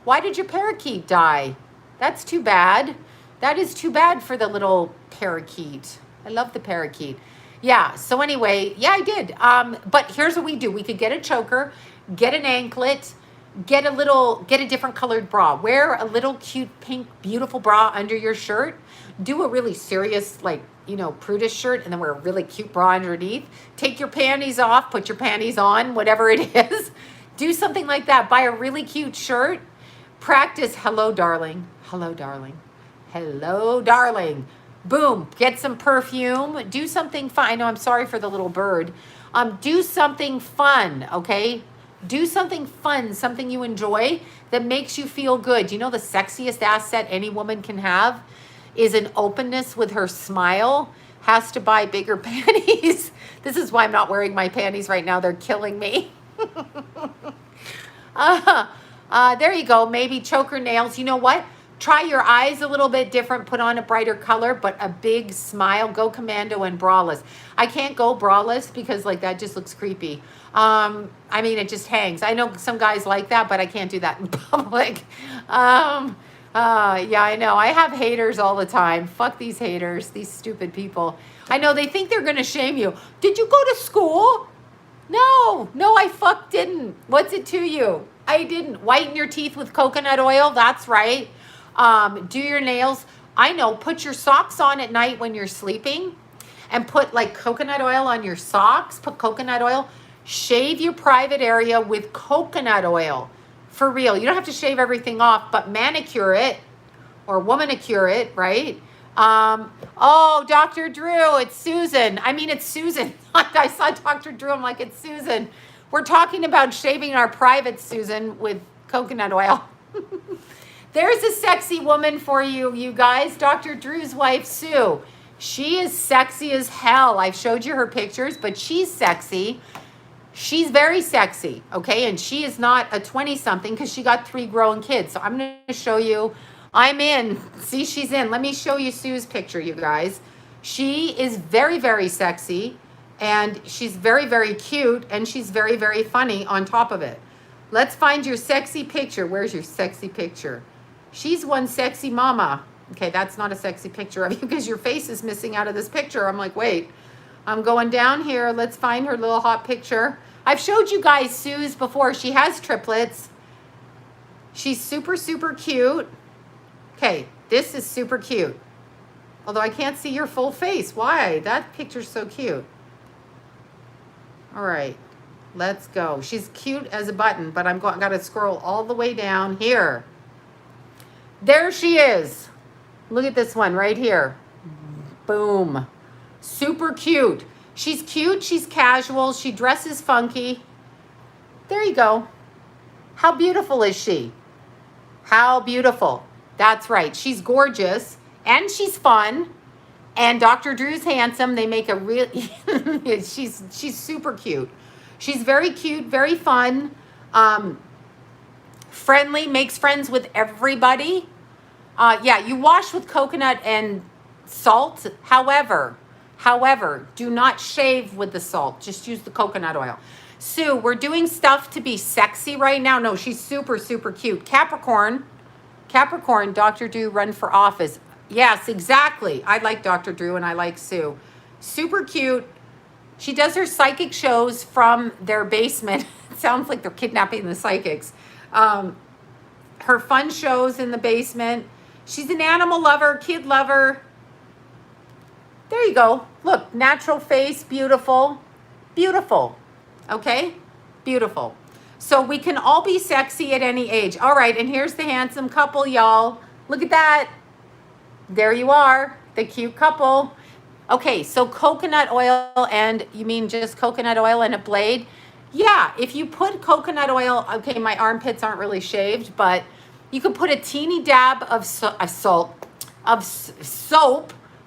Why did your parakeet die? That's too bad. That is too bad for the little parakeet. I love the parakeet. Yeah. So anyway, yeah, I did. But here's what we do. We could get a choker, get an anklet, get a different colored bra. Wear a little cute pink, beautiful bra under your shirt. Do a really serious, like, prudish shirt, and then wear a really cute bra underneath. Take your panties off, put your panties on, whatever it is. Do something like that. Buy a really cute shirt. Practice hello, darling. Hello, darling. Hello, darling. Boom. Get some perfume. Do something fun. I know, I'm sorry for the little bird. Do something fun, okay? Do something fun, something you enjoy that makes you feel good. You know, the sexiest asset any woman can have is an openness with her smile. Has to buy bigger panties. This is why I'm not wearing my panties right now. They're killing me. There you go. Maybe choker nails. You know what? Try your eyes a little bit different. Put on a brighter color, but a big smile. Go commando and braless. I can't go braless because like that just looks creepy. I mean, it just hangs. I know some guys like that, but I can't do that in public. Yeah, I know. I have haters all the time. Fuck these haters, these stupid people. I know they think they're going to shame you. Did you go to school? No, I didn't. What's it to you? I didn't. Whiten your teeth with coconut oil. That's right. Do your nails. I know. Put your socks on at night when you're sleeping and put like coconut oil on your socks. Put coconut oil. Shave your private area with coconut oil. For real. You don't have to shave everything off, but manicure it or womanicure it, right? Oh, Dr. Drew, it's Susan. I mean, it's Susan. I saw Dr. Drew. I'm like, it's Susan. We're talking about shaving our private, Susan, with coconut oil. There's a sexy woman for you, you guys. Dr. Drew's wife, Sue. She is sexy as hell. I've showed you her pictures, but she's sexy. She's very sexy, okay? And she is not a 20-something because she got 3 grown kids. So I'm going to show you. I'm in. See, she's in. Let me show you Sue's picture, you guys. She is very, very sexy, and she's very, very cute, and she's very, very funny on top of it. Let's find your sexy picture. Where's your sexy picture? She's one sexy mama. Okay, that's not a sexy picture of you because your face is missing out of this picture. I'm like, wait. I'm going down here. Let's find her little hot picture. I've showed you guys Sue's before. She has triplets. She's super, super cute. Okay, this is super cute. Although I can't see your full face. Why? That picture's so cute. All right, let's go. She's cute as a button, but I've got to scroll all the way down here. There she is. Look at this one right here. Boom. Super cute. She's cute. She's casual. She dresses funky. There you go. How beautiful is she? How beautiful. That's right. She's gorgeous and she's fun. And Dr. Drew's handsome. They make a real, she's super cute. She's very cute, very fun, friendly, makes friends with everybody. Yeah, you wash with coconut and salt. However, do not shave with the salt. Just use the coconut oil. Sue, we're doing stuff to be sexy right now. No, she's super, super cute. Capricorn, Dr. Drew run for office. Yes, exactly. I like Dr. Drew and I like Sue. Super cute. She does her psychic shows from their basement. It sounds like they're kidnapping the psychics. Her fun shows in the basement. She's an animal lover, kid lover. There you go. Look, natural face, beautiful. Beautiful. Okay? Beautiful. So we can all be sexy at any age. All right, and here's the handsome couple, y'all. Look at that. There you are, the cute couple. Okay, so coconut oil, and you mean just coconut oil and a blade? Yeah, if you put coconut oil, okay, my armpits aren't really shaved, but you could put a teeny dab of soap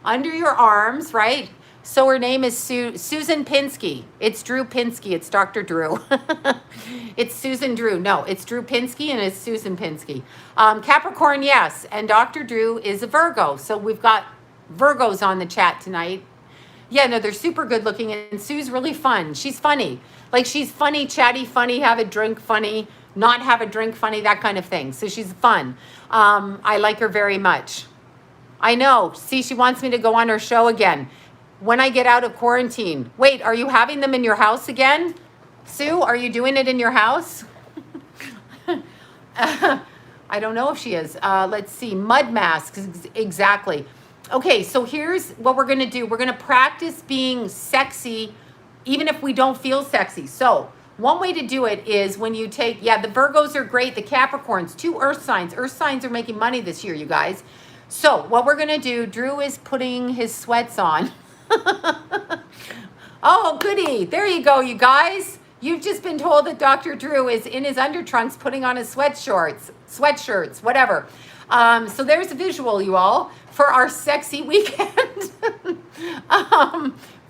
under your arms, right? So her name is Susan Pinsky. It's Drew Pinsky. It's Dr. Drew. It's Susan Drew. No, it's Drew Pinsky and it's Susan Pinsky. Capricorn, yes. And Dr. Drew is a Virgo. So we've got Virgos on the chat tonight. Yeah, no, they're super good looking. And Sue's really fun. She's funny. Like she's funny, chatty, funny, have a drink funny, not have a drink funny, that kind of thing. So she's fun. I like her very much. I know. See, she wants me to go on her show again. when I get out of quarantine. Wait, are you having them in your house again? Sue, are you doing it in your house? I don't know if she is. Let's see, mud masks, exactly. Okay, so here's what we're gonna do. We're gonna practice being sexy, even if we don't feel sexy. So one way to do it is when you take, yeah, the Virgos are great, the Capricorns, 2 earth signs. Earth signs are making money this year, you guys. So what we're gonna do, Drew is putting his sweats on. Oh, goody. There you go, you guys. You've just been told that Dr. Drew is in his undertrunks putting on his sweatshirts, whatever. So there's a visual, you all, for our sexy weekend.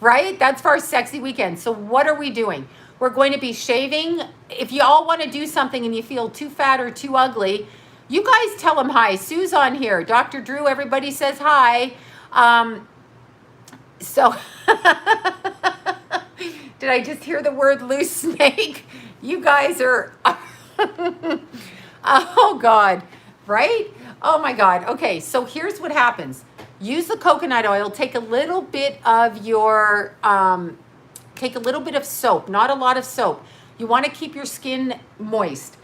Right? That's for our sexy weekend. So what are we doing? We're going to be shaving. If you all want to do something and you feel too fat or too ugly, you guys tell them hi. Sue's on here. Dr. Drew, everybody says hi. So... Did I just hear the word loose snake? You guys are, oh God, right? Oh my God. Okay, so here's what happens. Use the coconut oil, take a little bit of your, take a little bit of soap, not a lot of soap. You wanna keep your skin moist.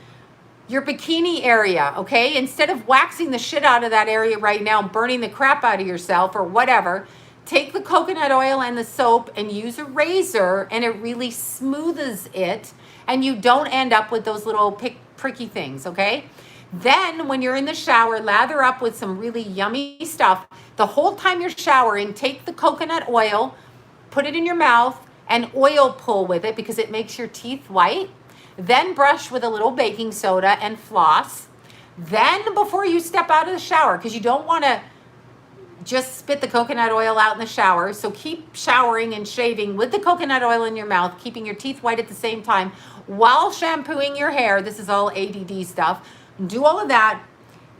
Your bikini area, okay? Instead of waxing the shit out of that area right now, burning the crap out of yourself or whatever, take the coconut oil and the soap and use a razor, and it really smoothes it, and you don't end up with those little pricky things, okay? Then when you're in the shower, lather up with some really yummy stuff. The whole time you're showering, take the coconut oil, put it in your mouth, and oil pull with it because it makes your teeth white. Then brush with a little baking soda and floss. Then before you step out of the shower, because you don't want to just spit the coconut oil out in the shower. So keep showering and shaving with the coconut oil in your mouth, keeping your teeth white at the same time while shampooing your hair. This is all ADD stuff. Do all of that.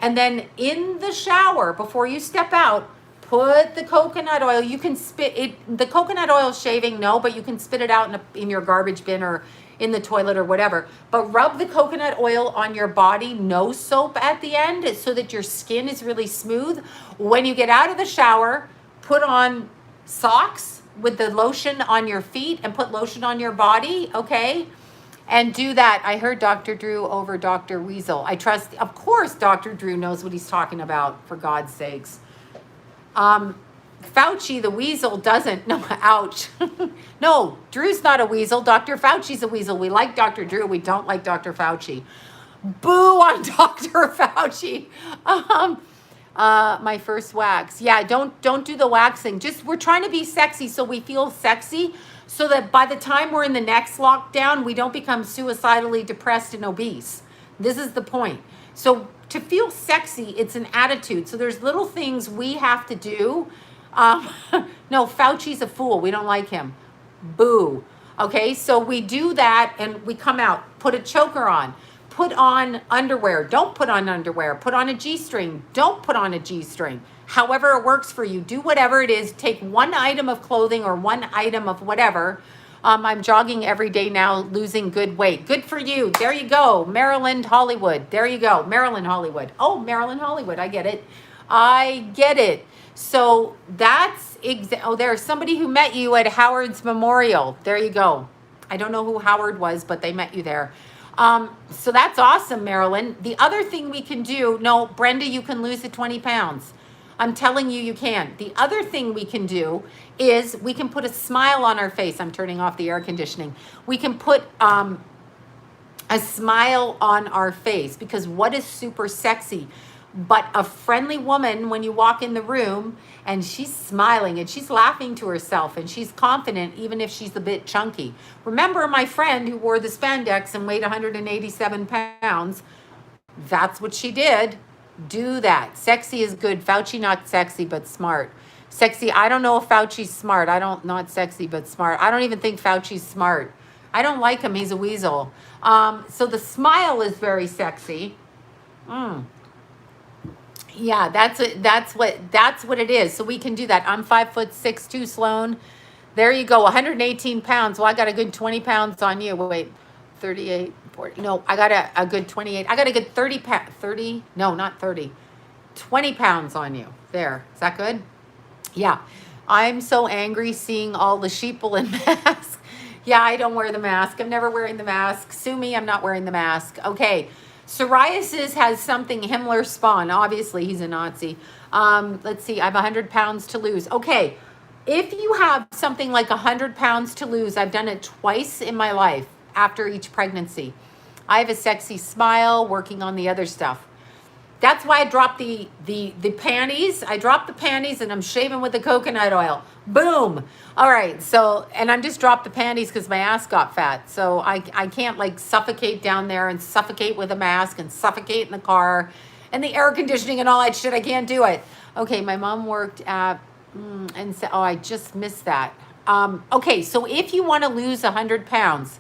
And then in the shower, before you step out, put the coconut oil. You can spit it, the coconut oil shaving, no, but you can spit it out in your garbage bin or in the toilet or whatever. But rub the coconut oil on your body, no soap at the end, so that your skin is really smooth. When you get out of the shower, put on socks with the lotion on your feet and put lotion on your body, okay? And do that. I heard Dr. Drew over Dr. Weasel. I trust, of course, Dr. Drew knows what he's talking about, for God's sakes. Fauci, the weasel, doesn't. No, ouch. No, Drew's not a weasel. Dr. Fauci's a weasel. We like Dr. Drew. We don't like Dr. Fauci. Boo on Dr. Fauci. My first wax. Yeah, don't do the waxing. Just, we're trying to be sexy so we feel sexy so that by the time we're in the next lockdown, we don't become suicidally depressed and obese. This is the point. So to feel sexy, it's an attitude. So there's little things we have to do. No, Fauci's a fool. We don't like him. Boo. Okay, so we do that and we come out. Put a choker on. Put on underwear. Don't put on underwear. Put on a G-string. Don't put on a G-string. However it works for you. Do whatever it is. Take one item of clothing or one item of whatever. I'm jogging every day now, losing good weight. Good for you. There you go. Maryland, Hollywood. There you go. Maryland, Hollywood. Oh, Maryland, Hollywood. I get it. I get it. So that's, there's somebody who met you at Howard's Memorial. There you go. I don't know who Howard was, but they met you there. So that's awesome, Marilyn. The other thing we can do, no, Brenda, you can lose the 20 pounds. I'm telling you, you can. The other thing we can do is we can put a smile on our face. I'm turning off the air conditioning. We can put a smile on our face, because what is super sexy but a friendly woman when you walk in the room and she's smiling and she's laughing to herself and she's confident even if she's a bit chunky. Remember my friend who wore the spandex and weighed 187 pounds? That's what she did. Do that. Sexy is good. Fauci, not sexy, but smart. Sexy, I don't know if Fauci's smart. Not sexy, but smart. I don't even think Fauci's smart. I don't like him. He's a weasel. So the smile is very sexy. Yeah, that's what it is. So we can do that. I'm 5'6" Sloan. There you go. 118 pounds. Well, I got a good 20 pounds on you. Wait, 38, 40. No, I got a good 28. I got a good 30, no, not 30. 20 pounds on you. There. Is that good? Yeah. I'm so angry seeing all the sheeple in masks. Yeah, I don't wear the mask. I'm never wearing the mask. Sue me, I'm not wearing the mask. Okay. Psoriasis has something Himmler spawn. Obviously, he's a Nazi. Let's see. I have 100 pounds to lose. Okay. If you have something like 100 pounds to lose, I've done it twice in my life after each pregnancy. I have a sexy smile, working on the other stuff. That's why I dropped the panties. I dropped the panties and I'm shaving with the coconut oil. Boom. All right. So, and I'm just dropped the panties because my ass got fat. So I can't like suffocate down there and suffocate with a mask and suffocate in the car and the air conditioning and all that shit. I can't do it. Okay. My mom worked at, and so, oh, I just missed that. Okay. So if you want to lose 100 pounds,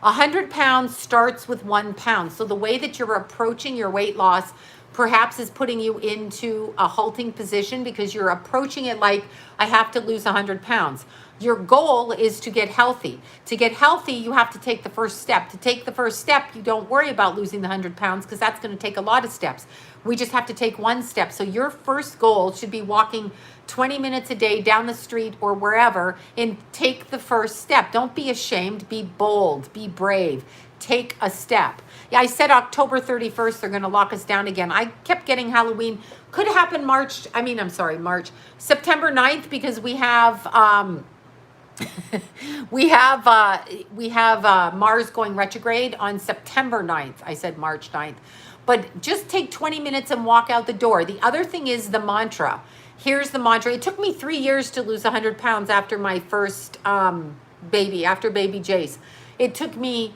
100 pounds starts with 1 pound. So the way that you're approaching your weight loss perhaps is putting you into a halting position because you're approaching it like, I have to lose 100 pounds. Your goal is to get healthy. To get healthy, you have to take the first step. To take the first step, you don't worry about losing the 100 pounds because that's going to take a lot of steps. We just have to take one step. So your first goal should be walking 20 minutes a day down the street or wherever and take the first step. Don't be ashamed. Be bold. Be brave. Take a step. Yeah, I said October 31st, they're going to lock us down again. I kept getting Halloween. Could happen March, September 9th because we have, we have Mars going retrograde on September 9th. I said March 9th. But just take 20 minutes and walk out the door. The other thing is the mantra. Here's the mantra. It took me 3 years to lose 100 pounds after my first baby, after baby Jace. It took me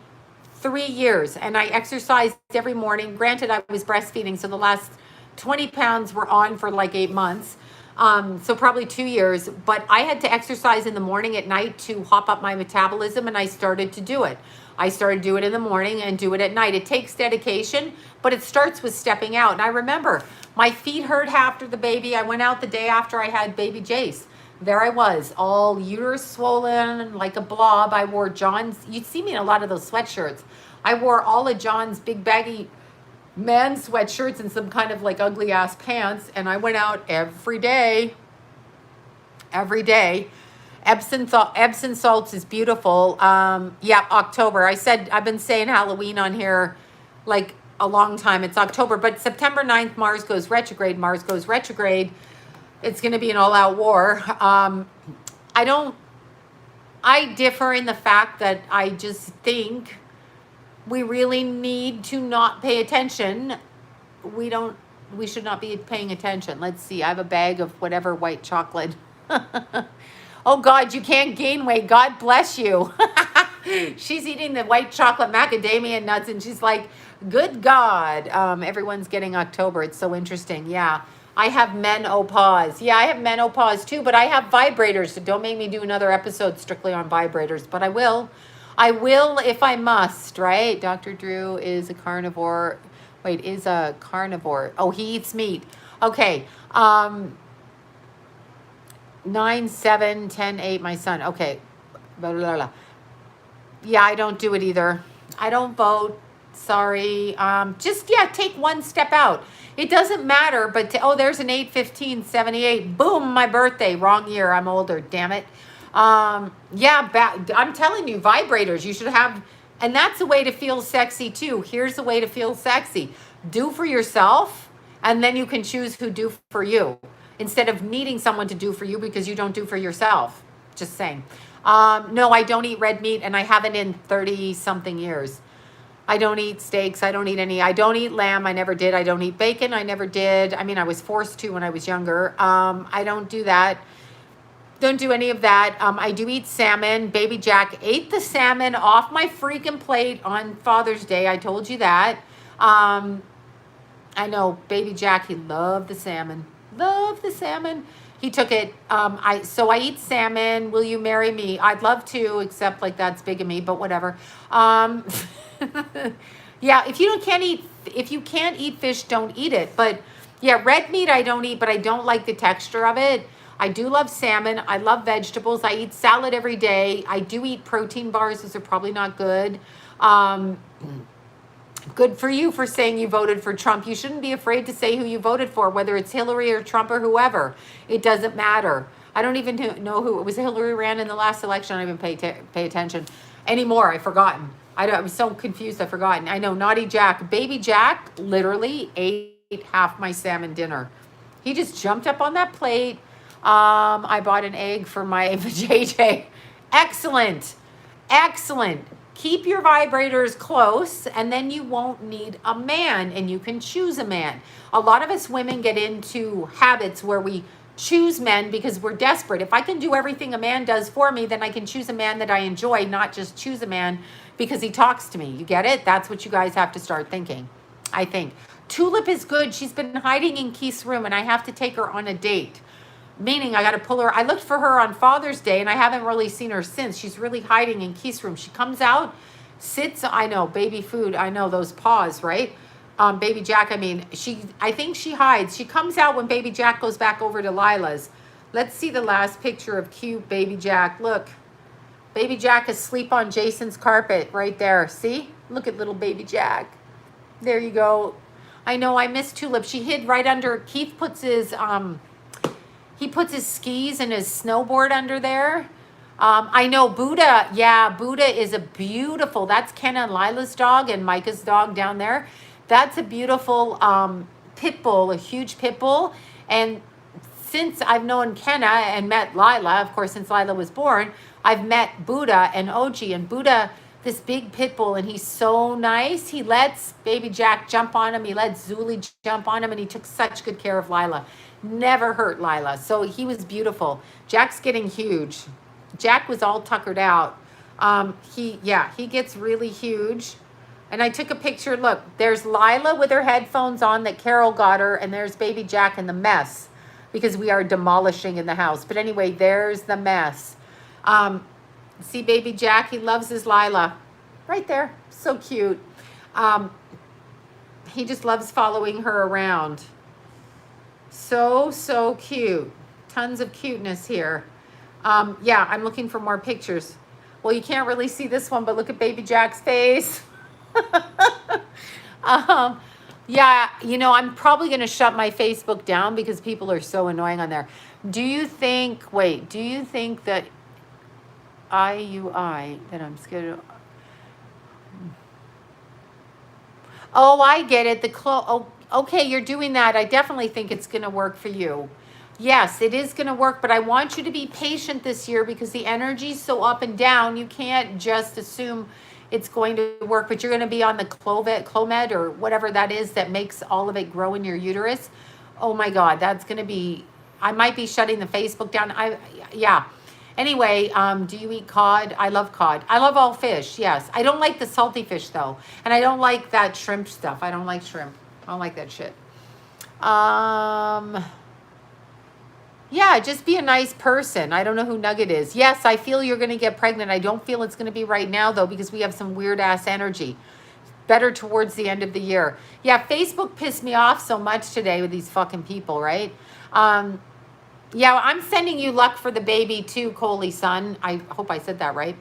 3 years and I exercised every morning. Granted, I was breastfeeding, so the last 20 pounds were on for like 8 months. So probably 2 years, but I had to exercise in the morning at night to hop up my metabolism and I started to do it. I started to do it in the morning and do it at night. It takes dedication, but it starts with stepping out. And I remember my feet hurt after the baby. I went out the day after I had baby Jace. There I was, all uterus swollen, like a blob. I wore John's, you'd see me in a lot of those sweatshirts. I wore all of John's big baggy man sweatshirts and some kind of like ugly ass pants. And I went out every day. Epsom salts is beautiful. Yeah, October. I've been saying Halloween on here like a long time. It's October, but September 9th, Mars goes retrograde. It's going to be an all-out war. I differ in the fact that I just think we really need to not pay attention. We should not be paying attention. Let's see. I have a bag of whatever white chocolate. Oh God, you can't gain weight. God bless you. She's eating the white chocolate macadamia nuts and she's like, good God. Everyone's getting October. It's so interesting. Yeah. I have menopause. Yeah, I have menopause too, but I have vibrators. So don't make me do another episode strictly on vibrators, but I will. I will if I must, right? Dr. Drew is a carnivore. Wait, is a carnivore. Oh, he eats meat. Okay. 9, 7, 10, 8, my son. Okay. Blah, blah, blah. Yeah, I don't do it either. I don't vote. Sorry. Take one step out. It doesn't matter, but there's an 8/15/78. Boom, my birthday. Wrong year. I'm older. Damn it. I'm telling you, vibrators. You should have, and that's a way to feel sexy too. Here's a way to feel sexy. Do for yourself, and then you can choose who do for you instead of needing someone to do for you because you don't do for yourself. Just saying. No, I don't eat red meat, and I haven't in 30-something years. I don't eat steaks. I don't eat any. I don't eat lamb. I never did. I don't eat bacon. I never did. I mean, I was forced to when I was younger. I don't do that. Don't do any of that. I do eat salmon. Baby Jack ate the salmon off my freaking plate on Father's Day. I told you that. I know, Baby Jack, he loved the salmon. Loved the salmon. He took it. So I eat salmon. Will you marry me? I'd love to, except like that's bigamy, but whatever. Yeah, if you can't eat fish, don't eat it. But yeah, red meat I don't eat, but I don't like the texture of it. I do love salmon. I love vegetables. I eat salad every day. I do eat protein bars. Those are probably not good. Good for you for saying you voted for Trump. You shouldn't be afraid to say who you voted for, whether it's Hillary or Trump or whoever. It doesn't matter. I don't even know who it was. Hillary ran in the last election. I don't even pay attention anymore. I've forgotten. I was so confused. I've forgotten. I know Naughty Jack, baby Jack, literally ate half my salmon dinner. He just jumped up on that plate. I bought an egg for my JJ. Excellent, excellent. Keep your vibrators close, and then you won't need a man, and you can choose a man. A lot of us women get into habits where we choose men because we're desperate. If I can do everything a man does for me, then I can choose a man that I enjoy, not just choose a man because he talks to me. You get it? That's what you guys have to start thinking, I think. Tulip is good. She's been hiding in Keith's room, and I have to take her on a date. Meaning I got to pull her. I looked for her on Father's Day, and I haven't really seen her since. She's really hiding in Keith's room. She comes out, sits. I know, baby food. I know, those paws, right? Baby Jack, I think she hides. She comes out when baby Jack goes back over to Lila's. Let's see the last picture of cute baby Jack. Look, baby Jack is asleep on Jason's carpet right there. See? Look at little baby Jack. There you go. I know, I miss Tulip. She hid right under, Keith puts his, he puts his skis and his snowboard under there. I know Buddha. Yeah, Buddha is a beautiful, that's Kenna and Lila's dog and Micah's dog down there. That's a beautiful pit bull, a huge pit bull. And since I've known Kenna and met Lila, of course, since Lila was born, I've met Buddha and Oji. And Buddha, this big pit bull, and he's so nice. He lets baby Jack jump on him. He lets Zuli jump on him, and he took such good care of Lila. Never hurt Lila. So he was beautiful. Jack's getting huge. Jack was all tuckered out. He gets really huge. And I took a picture. Look, there's Lila with her headphones on that Carol got her, and there's baby Jack in the mess because we are demolishing in the house. But anyway, there's the mess. See baby Jack, he loves his Lila. Right there. So cute. He just loves following her around. So cute. Tons of cuteness here. Yeah, I'm looking for more pictures. Well, you can't really see this one, but look at baby Jack's face. Yeah, I'm probably going to shut my Facebook down because people are so annoying on there. Do you think that IUI, that I'm scared of? Oh, I get it. Okay, you're doing that. I definitely think it's going to work for you. Yes, it is going to work, but I want you to be patient this year because the energy's so up and down. You can't just assume it's going to work, but you're going to be on the Clomed or whatever that is that makes all of it grow in your uterus. Oh my God, that's going to be, I might be shutting the Facebook down. Yeah. Anyway, do you eat cod? I love cod. I love all fish, yes. I don't like the salty fish though. And I don't like that shrimp stuff. I don't like shrimp. I don't like that shit. Yeah, just be a nice person. I don't know who Nugget is. Yes, I feel you're going to get pregnant. I don't feel it's going to be right now, though, because we have some weird-ass energy. Better towards the end of the year. Yeah, Facebook pissed me off so much today with these fucking people, right? Yeah, I'm sending you luck for the baby, too, Coley, son. I hope I said that right.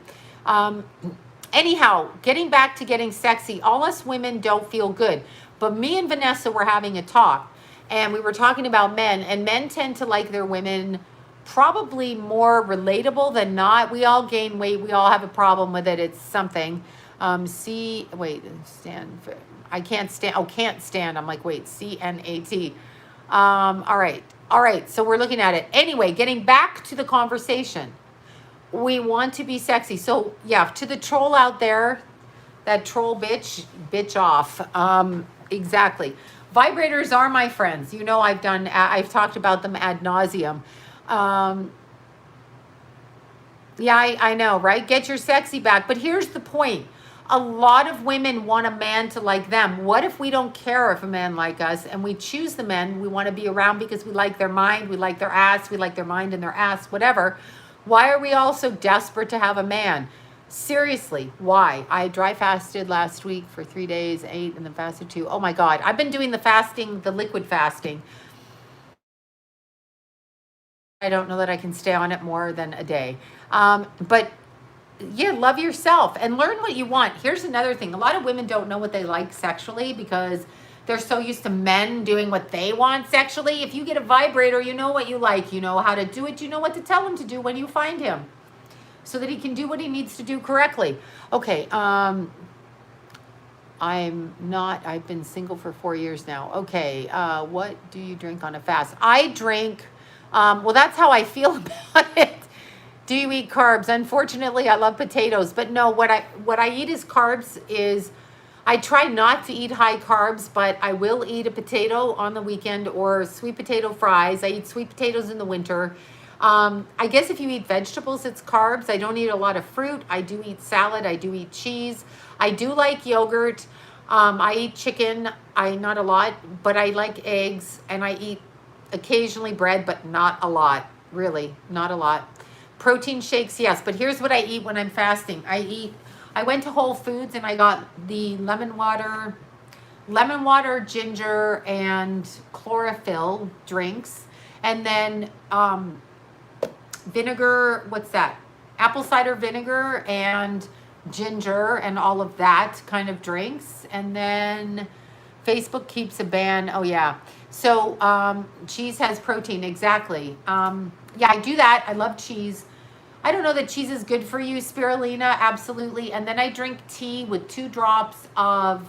Anyhow, getting back to getting sexy. All us women don't feel good. But me and Vanessa were having a talk. And we were talking about men, and men tend to like their women probably more relatable than not. We all gain weight. We all have a problem with it. It's something. Stand. I can't stand. Oh, can't stand. I'm like, wait, CNAT. All right. So we're looking at it. Anyway, getting back to the conversation. We want to be sexy. So yeah, to the troll out there, that troll bitch off. Exactly. Vibrators are my friends. I've talked about them ad nauseum. Yeah, I know, right? Get your sexy back. But here's the point. A lot of women want a man to like them. What if we don't care if a man like us and we choose the men we want to be around because we like their mind, we like their ass, we like their mind and their ass, whatever. Why are we all so desperate to have a man? Seriously, why? I dry fasted last week for 3 days, ate, and then fasted 2. Oh my God. I've been doing the fasting, the liquid fasting. I don't know that I can stay on it more than a day. But yeah, love yourself and learn what you want. Here's another thing. A lot of women don't know what they like sexually because They're so used to men doing what they want sexually. If you get a vibrator, you know what you like. You know how to do it. You know what to tell him to do when you find him, so that he can do what he needs to do correctly. Okay, I've been single for 4 years now. Okay, what do you drink on a fast? I drink, well, that's how I feel about it. Do you eat carbs? Unfortunately, I love potatoes, but no, what I eat is carbs is, I try not to eat high carbs, but I will eat a potato on the weekend or sweet potato fries. I eat sweet potatoes in the winter. I guess if you eat vegetables, it's carbs. I don't eat a lot of fruit. I do eat salad. I do eat cheese. I do like yogurt. I eat chicken. Not a lot, but I like eggs, and I eat occasionally bread, but not a lot. Really, not a lot. Protein shakes, yes, but here's what I eat when I'm fasting. I went to Whole Foods and I got the lemon water, ginger, and chlorophyll drinks. And then vinegar, what's that? Apple cider vinegar and ginger and all of that kind of drinks. And then Facebook keeps a ban. Oh, yeah. So cheese has protein, exactly. Yeah, I do that. I love cheese. I don't know that cheese is good for you. Spirulina, absolutely. And then I drink tea with 2 drops of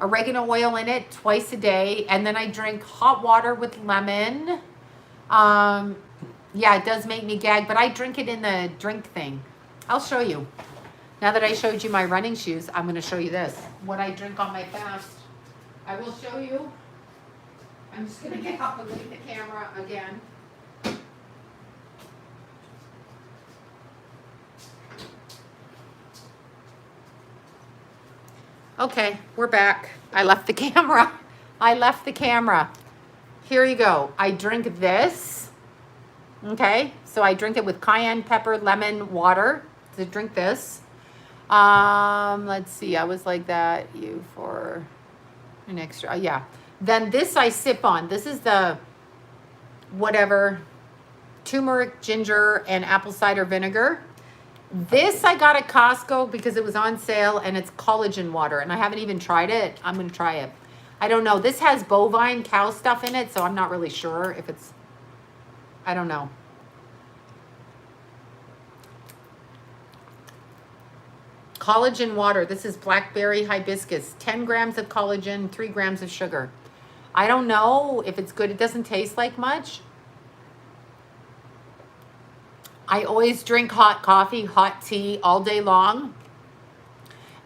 oregano oil in it twice a day. And then I drink hot water with lemon. Yeah, it does make me gag, but I drink it in the drink thing. I'll show you. Now that I showed you my running shoes, I'm going to show you this. What I drink on my fast. I will show you. I'm just going to get up and look at the camera again. Okay, we're back. I left the camera. Here you go. I drink this. Okay, so I drink it with cayenne pepper, lemon, water. To drink this. Let's see. I was like that. You for an extra. Yeah. Then this I sip on. This is the whatever turmeric, ginger, and apple cider vinegar. This I got at Costco because it was on sale, and it's collagen water, and I haven't even tried it. I'm going to try it. I don't know. This has bovine cow stuff in it, so I'm not really sure if it's, I don't know. Collagen water. This is blackberry hibiscus. 10 grams of collagen, 3 grams of sugar. I don't know if it's good. It doesn't taste like much. I always drink hot coffee, hot tea all day long.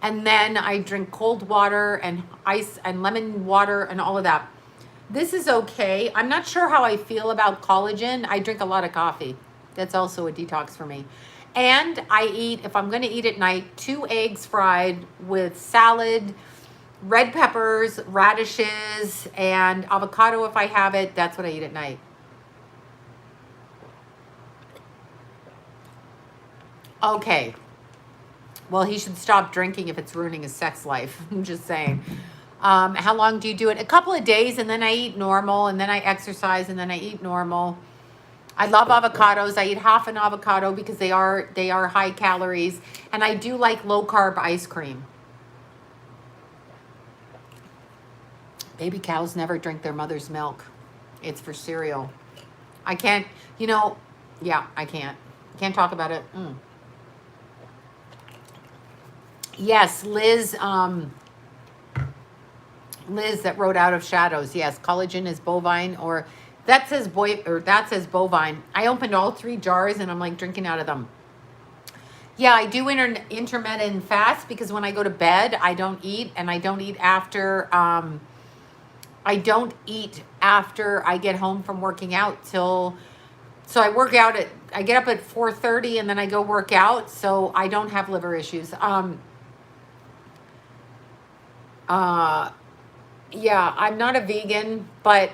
And then I drink cold water and ice and lemon water and all of that. This is okay. I'm not sure how I feel about collagen. I drink a lot of coffee. That's also a detox for me. And I eat, if I'm going to eat at night, 2 eggs fried with salad, red peppers, radishes, and avocado if I have it. That's what I eat at night. Okay. Well, he should stop drinking if it's ruining his sex life. I'm just saying. How long do you do it? A couple of days, and then I eat normal, and then I exercise, and then I eat normal. I love avocados. I eat half an avocado because they are high calories, and I do like low carb ice cream. Baby cows never drink their mother's milk. It's for cereal. I can't, yeah, I can't. Can't talk about it. Yes, Liz that wrote Out of Shadows. Yes, collagen is bovine, or that says bovine. I opened all 3 jars and I'm like drinking out of them. Yeah, I do intermittent fast because when I go to bed, I don't eat, and I don't eat after I get home from working out so I work out I get up at 4:30 and then I go work out, so I don't have liver issues. Yeah, I'm not a vegan, but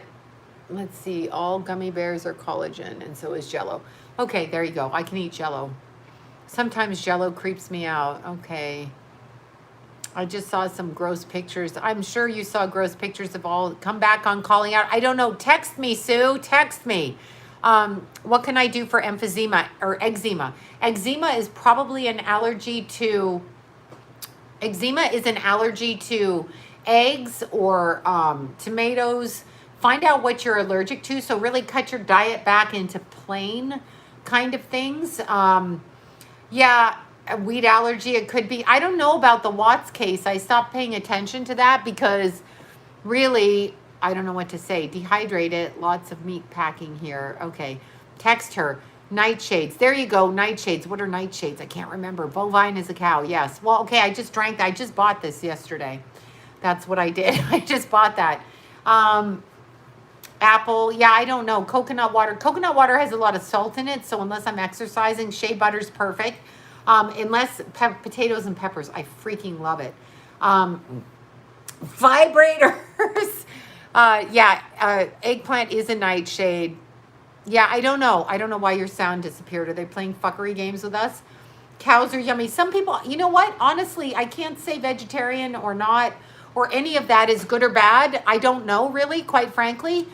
let's see, all gummy bears are collagen, and so is Jell-O. Okay, there you go. I can eat Jell-O. Sometimes Jell-O creeps me out. Okay. I just saw some gross pictures. I'm sure you saw gross pictures of all. Come back on calling out. I don't know. Text me, Sue. Text me. What can I do for emphysema or eczema? Eczema is probably an allergy to eggs or tomatoes. Find out what you're allergic to. So really cut your diet back into plain kind of things. Yeah, a wheat allergy, it could be. I don't know about the Watts case. I stopped paying attention to that because really, I don't know what to say. Dehydrated, lots of meat packing here. Okay, text her. Nightshades. There you go, nightshades. What are nightshades? I can't remember. Bovine is a cow, yes. Well, okay, I just bought this yesterday. That's what I did. I just bought that. Apple, yeah, I don't know. Coconut water. Coconut water has a lot of salt in it, so unless I'm exercising, shea butter's perfect. Unless potatoes and peppers, I freaking love it. Vibrators. Eggplant is a nightshade. Yeah, I don't know. I don't know why your sound disappeared. Are they playing fuckery games with us? Cows are yummy. Some people, you know what? Honestly, I can't say vegetarian or not, or any of that is good or bad. I don't know really, quite frankly,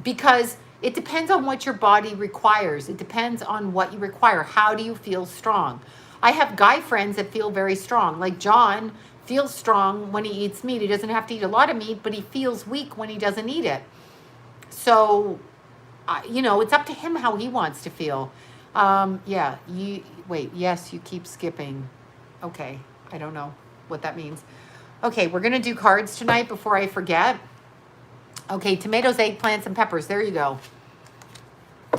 because it depends on what your body requires. It depends on what you require. How do you feel strong? I have guy friends that feel very strong. Like John feels strong when he eats meat. He doesn't have to eat a lot of meat, but he feels weak when he doesn't eat it. So, it's up to him how he wants to feel. Yes, you keep skipping. Okay, I don't know what that means. Okay, we're going to do cards tonight before I forget. Okay, tomatoes, eggplants, and peppers. There you go.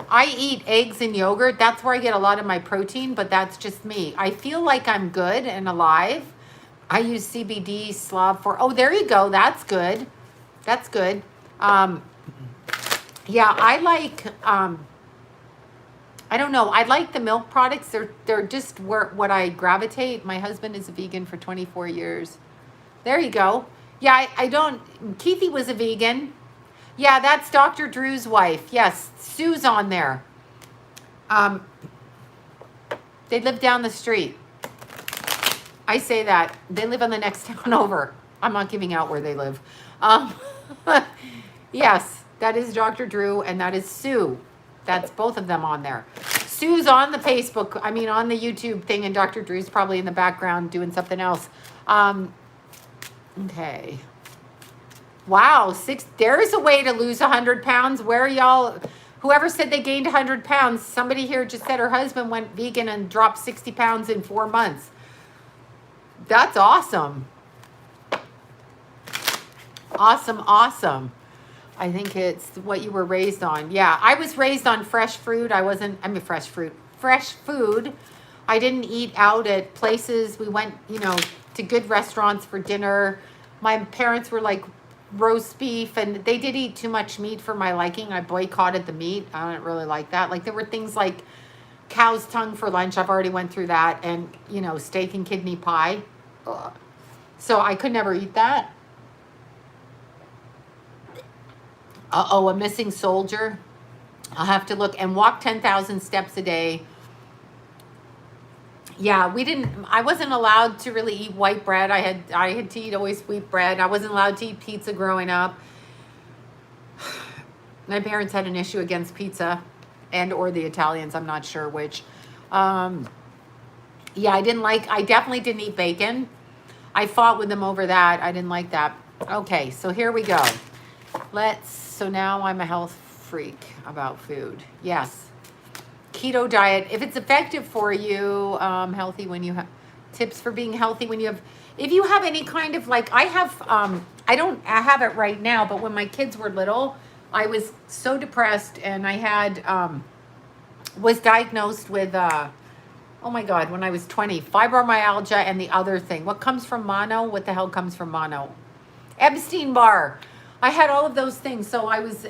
I eat eggs and yogurt. That's where I get a lot of my protein, but that's just me. I feel like I'm good and alive. I use CBD Slav for, there you go. That's good. That's good. Yeah, I like, I don't know. I like the milk products. They're just what I gravitate. My husband is a vegan for 24 years. There you go. Yeah, I don't, Keithy was a vegan. Yeah, that's Dr. Drew's wife. Yes, Sue's on there. They live down the street. I say that. They live on the next town over. I'm not giving out where they live. Yes. That is Dr. Drew, and that is Sue. That's both of them on there. Sue's on the on the YouTube thing, and Dr. Drew's probably in the background doing something else. Okay. Wow, there's a way to lose 100 pounds. Where are y'all? Whoever said they gained 100 pounds, somebody here just said her husband went vegan and dropped 60 pounds in 4 months. That's awesome. Awesome. I think it's what you were raised on. Yeah, I was raised on fresh food. Fresh food. I didn't eat out at places. We went, to good restaurants for dinner. My parents were like roast beef, and they did eat too much meat for my liking. I boycotted the meat. I don't really like that. Like there were things like cow's tongue for lunch. I've already went through that. And, steak and kidney pie. Ugh. So I could never eat that. A missing soldier. I'll have to look. And walk 10,000 steps a day. Yeah, I wasn't allowed to really eat white bread. I had to eat always wheat bread. I wasn't allowed to eat pizza growing up. My parents had an issue against pizza or the Italians. I'm not sure which. I definitely didn't eat bacon. I fought with them over that. I didn't like that. Okay, so here we go. So now I'm a health freak about food. Yes. Keto diet. If it's effective for you, healthy when you have tips for being healthy when you have, if you have any kind of I have it right now, but when my kids were little, I was so depressed and I had, was diagnosed with, oh my God, when I was 20, fibromyalgia and the other thing. What comes from mono? What the hell comes from mono? Epstein-Barr. I had all of those things. So I was,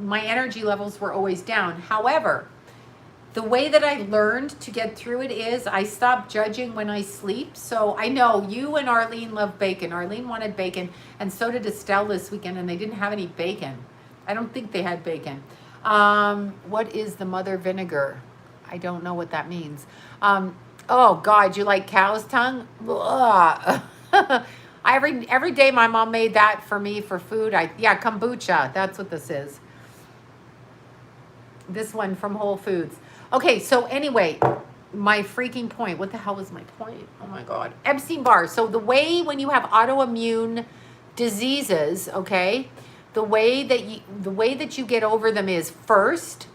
my energy levels were always down. However, the way that I learned to get through it is I stopped judging when I sleep. So I know you and Arlene love bacon. Arlene wanted bacon, and so did Estelle this weekend, and they didn't have any bacon. I don't think they had bacon. What is the mother vinegar? I don't know what that means. Oh God, you like cow's tongue? Every day my mom made that for me for food. Kombucha. That's what this is. This one from Whole Foods. Okay, so anyway, my freaking point. What the hell was my point? Oh my God. Epstein-Barr. So the way when you have autoimmune diseases, okay, the way that you get over them is first,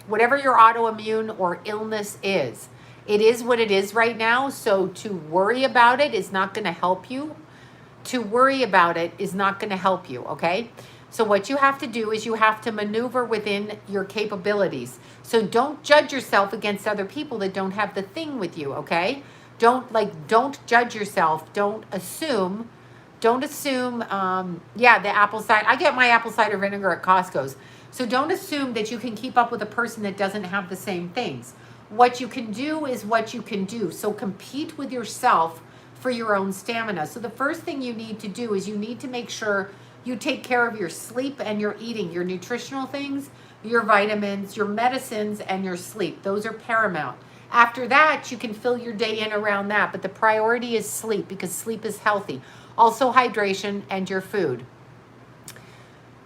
whatever your autoimmune or illness is, it is what it is right now. So to worry about it is not going to help you. To worry about it is not going to help you, okay? So what you have to do is you have to maneuver within your capabilities. So don't judge yourself against other people that don't have the thing with you, okay? Don't judge yourself. Don't assume, yeah, the apple cider. I get my apple cider vinegar at Costco's. So don't assume that you can keep up with a person that doesn't have the same things. What you can do is what you can do. So compete with yourself for your own stamina. So the first thing you need to do is you need to make sure you take care of your sleep and your eating, your nutritional things, your vitamins, your medicines, and your sleep. Those are paramount. After that, you can fill your day in around that, but the priority is sleep because sleep is healthy. Also hydration and your food.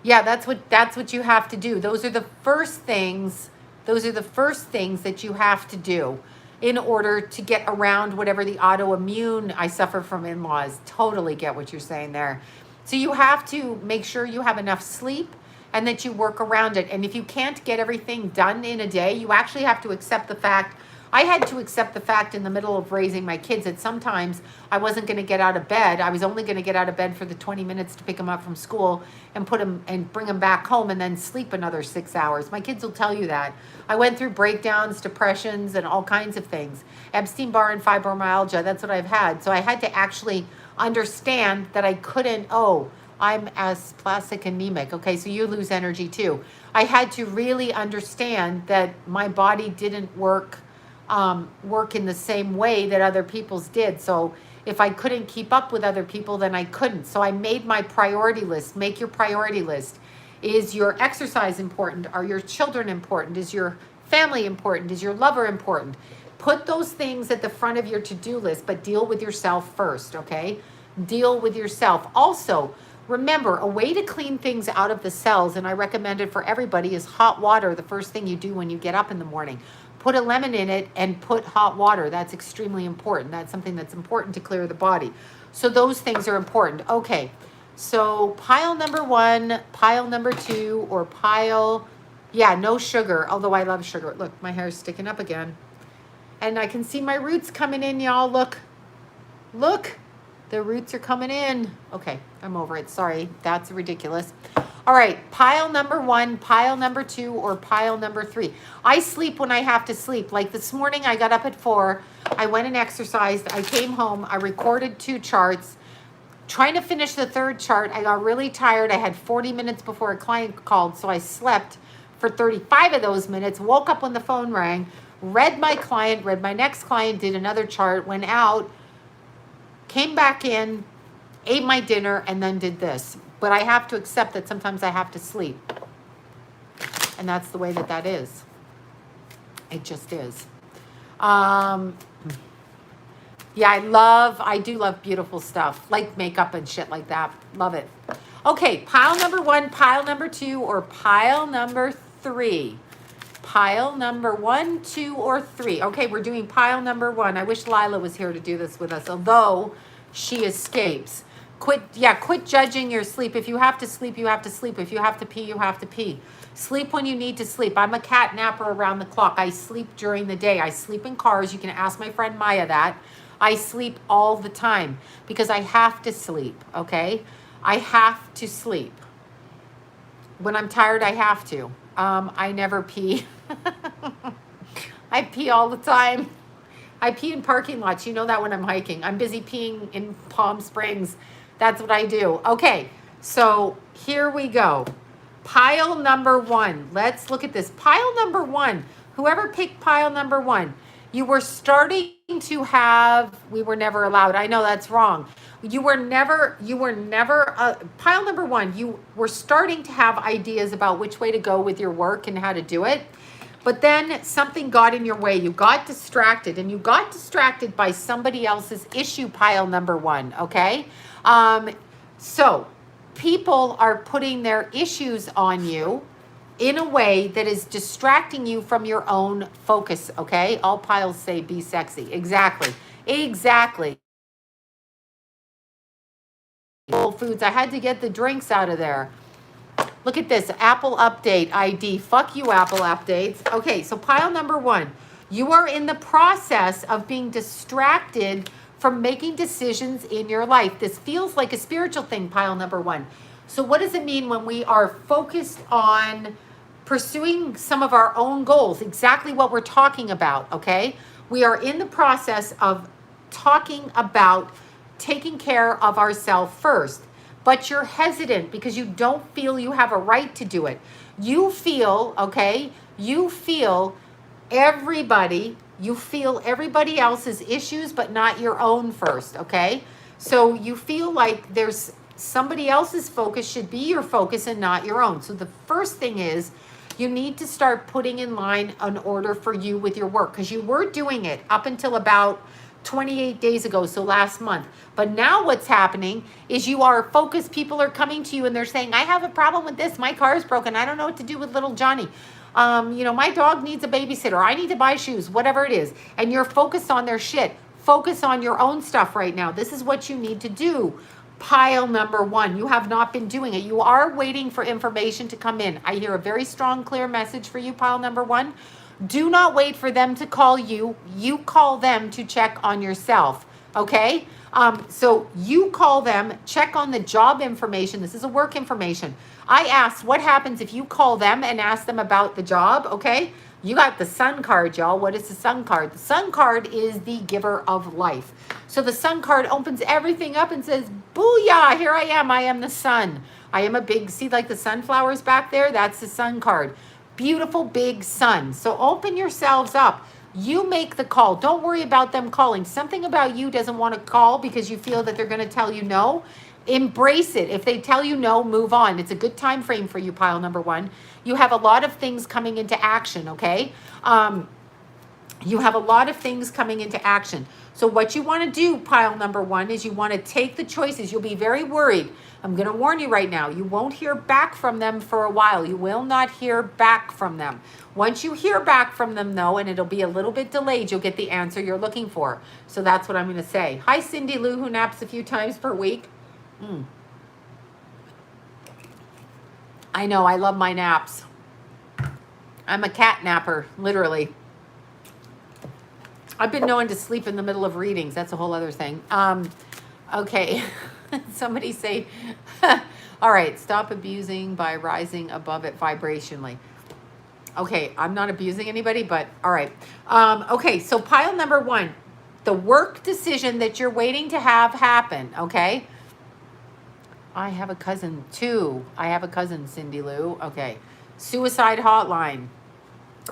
Yeah, that's what you have to do. Those are the first things that you have to do in order to get around whatever the autoimmune. I suffer from in-laws. Totally get what you're saying there. So you have to make sure you have enough sleep and that you work around it. And if you can't get everything done in a day, you actually have to accept the fact. I had to accept the fact in the middle of raising my kids that sometimes I wasn't going to get out of bed. I was only going to get out of bed for the 20 minutes to pick them up from school and put them and bring them back home and then sleep another 6 hours. My kids will tell you that. I went through breakdowns, depressions, and all kinds of things. Epstein-Barr and fibromyalgia, that's what I've had. So I had to actually understand that I couldn't, I'm asplastic anemic. Okay, so you lose energy too. I had to really understand that my body didn't work in the same way that other people's did. So if I couldn't keep up with other people, then I couldn't. So I made my priority list. Make your priority list. Is your exercise important? Are your children important? Is your family important? Is your lover important? Put those things at the front of your to-do list, but deal with yourself first, okay? Deal with yourself. Also, remember, a way to clean things out of the cells, and I recommend it for everybody, is hot water the first thing you do when you get up in the morning. Put a lemon in it and put hot water. That's extremely important. That's something that's important to clear the body. So those things are important. Okay, so pile number 1, pile number 2, or pile, yeah, no sugar, although I love sugar. Look, my hair's sticking up again. And I can see my roots coming in, y'all. Look, the roots are coming in. Okay, I'm over it. Sorry, that's ridiculous. All right, pile number 1, pile number 2, or pile number 3. I sleep when I have to sleep. Like this morning, I got up at 4. I went and exercised. I came home. I recorded 2 charts. Trying to finish the 3rd chart, I got really tired. I had 40 minutes before a client called, so I slept for 35 of those minutes, woke up when the phone rang, read my client, read my next client, did another chart, went out, came back in, ate my dinner, and then did this. But I have to accept that sometimes I have to sleep. And that's the way that is. It just is. Yeah, I do love beautiful stuff, like makeup and shit like that. Love it. Okay, pile number 1, pile number 2, or pile number 3. Pile number 1, 2, or 3. Okay, we're doing pile number 1. I wish Lila was here to do this with us, although she escapes. Quit judging your sleep. If you have to sleep, you have to sleep. If you have to pee, you have to pee. Sleep when you need to sleep. I'm a cat napper around the clock. I sleep during the day. I sleep in cars. You can ask my friend Maya that. I sleep all the time because I have to sleep, okay? I have to sleep. When I'm tired, I have to. I never pee. I pee all the time. I pee in parking lots. You know that when I'm hiking. I'm busy peeing in Palm Springs. That's what I do. Okay, so here we go. Pile number 1. Let's look at this. Pile number 1. Whoever picked pile number 1, you were starting to have, we were never allowed. I know that's wrong. You were never, pile number 1, you were starting to have ideas about which way to go with your work and how to do it. But then something got in your way. You got distracted, and you got distracted by somebody else's issue, pile number 1, okay? So people are putting their issues on you, in a way that is distracting you from your own focus, okay? All piles say be sexy. Exactly. Exactly. Whole Foods. I had to get the drinks out of there. Look at this. Apple Update ID. Fuck you, Apple Updates. Okay, so pile number 1. You are in the process of being distracted from making decisions in your life. This feels like a spiritual thing, pile number 1. So what does it mean when we are focused on pursuing some of our own goals? Exactly what we're talking about, okay? We are in the process of talking about taking care of ourselves first, but you're hesitant because you don't feel you have a right to do it. You feel, okay, you feel everybody else's issues, but not your own first, okay? So you feel like there's somebody else's focus should be your focus and not your own. So the first thing is you need to start putting in line an order for you with your work, because you were doing it up until about 28 days ago, so last month. But now what's happening is you are focused. People are coming to you and they're saying, I have a problem with this. My car is broken. I don't know what to do with little Johnny. My dog needs a babysitter. I need to buy shoes, whatever it is. And you're focused on their shit. Focus on your own stuff right now. This is what you need to do. Pile number 1. You have not been doing it. You are waiting for information to come in. I hear a very strong, clear message for you, pile number 1. Do not wait for them to call you. You call them to check on yourself, okay? So you call them, check on the job information. This is a work information. I asked, what happens if you call them and ask them about the job, okay? You got the sun card, y'all. What is the sun card? The sun card is the giver of life. So the sun card opens everything up and says, booyah, here I am the sun. I am a big, see like the sunflowers back there? That's the sun card. Beautiful big sun. So open yourselves up. You make the call. Don't worry about them calling. Something about you doesn't want to call because you feel that they're going to tell you no. Embrace it. If they tell you no, move on. It's a good time frame for you, pile number 1. You have a lot of things coming into action, okay? You have a lot of things coming into action. So what you want to do, pile number 1, is you want to take the choices. You'll be very worried. I'm going to warn you right now. You won't hear back from them for a while. You will not hear back from them. Once you hear back from them, though, and it'll be a little bit delayed, you'll get the answer you're looking for. So that's what I'm going to say. Hi, Cindy Lou, who naps a few times per week. I know, I love my naps. I'm a cat napper, literally. I've been known to sleep in the middle of readings. That's a whole other thing. Okay. Somebody say, all right, stop abusing by rising above it vibrationally. Okay, I'm not abusing anybody, but all right. Okay, so pile number 1, the work decision that you're waiting to have happen, okay? I have a cousin too. I have a cousin, Cindy Lou. Okay. Suicide hotline.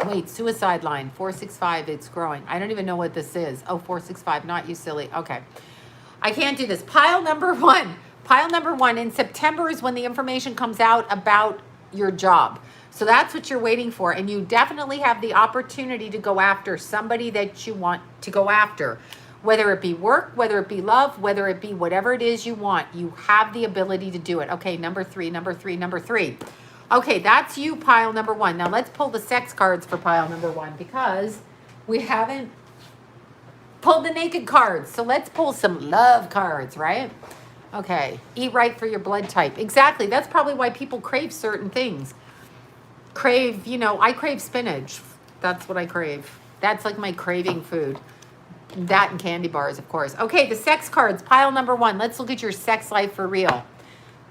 Wait, suicide line, 465, it's growing. I don't even know what this is. Oh, 465, not you silly. Okay. I can't do this. Pile number 1. Pile number 1, in September is when the information comes out about your job. So that's what you're waiting for. And you definitely have the opportunity to go after somebody that you want to go after. Whether it be work, whether it be love, whether it be whatever it is you want, you have the ability to do it. Okay, number 3. Okay, that's you, pile number 1. Now let's pull the sex cards for pile number 1 because we haven't pulled the naked cards. So let's pull some love cards, right? Okay, eat right for your blood type. Exactly, that's probably why people crave certain things. I crave spinach. That's what I crave. That's like my craving food. That and candy bars, of course. Okay, the sex cards, pile number 1. Let's look at your sex life for real.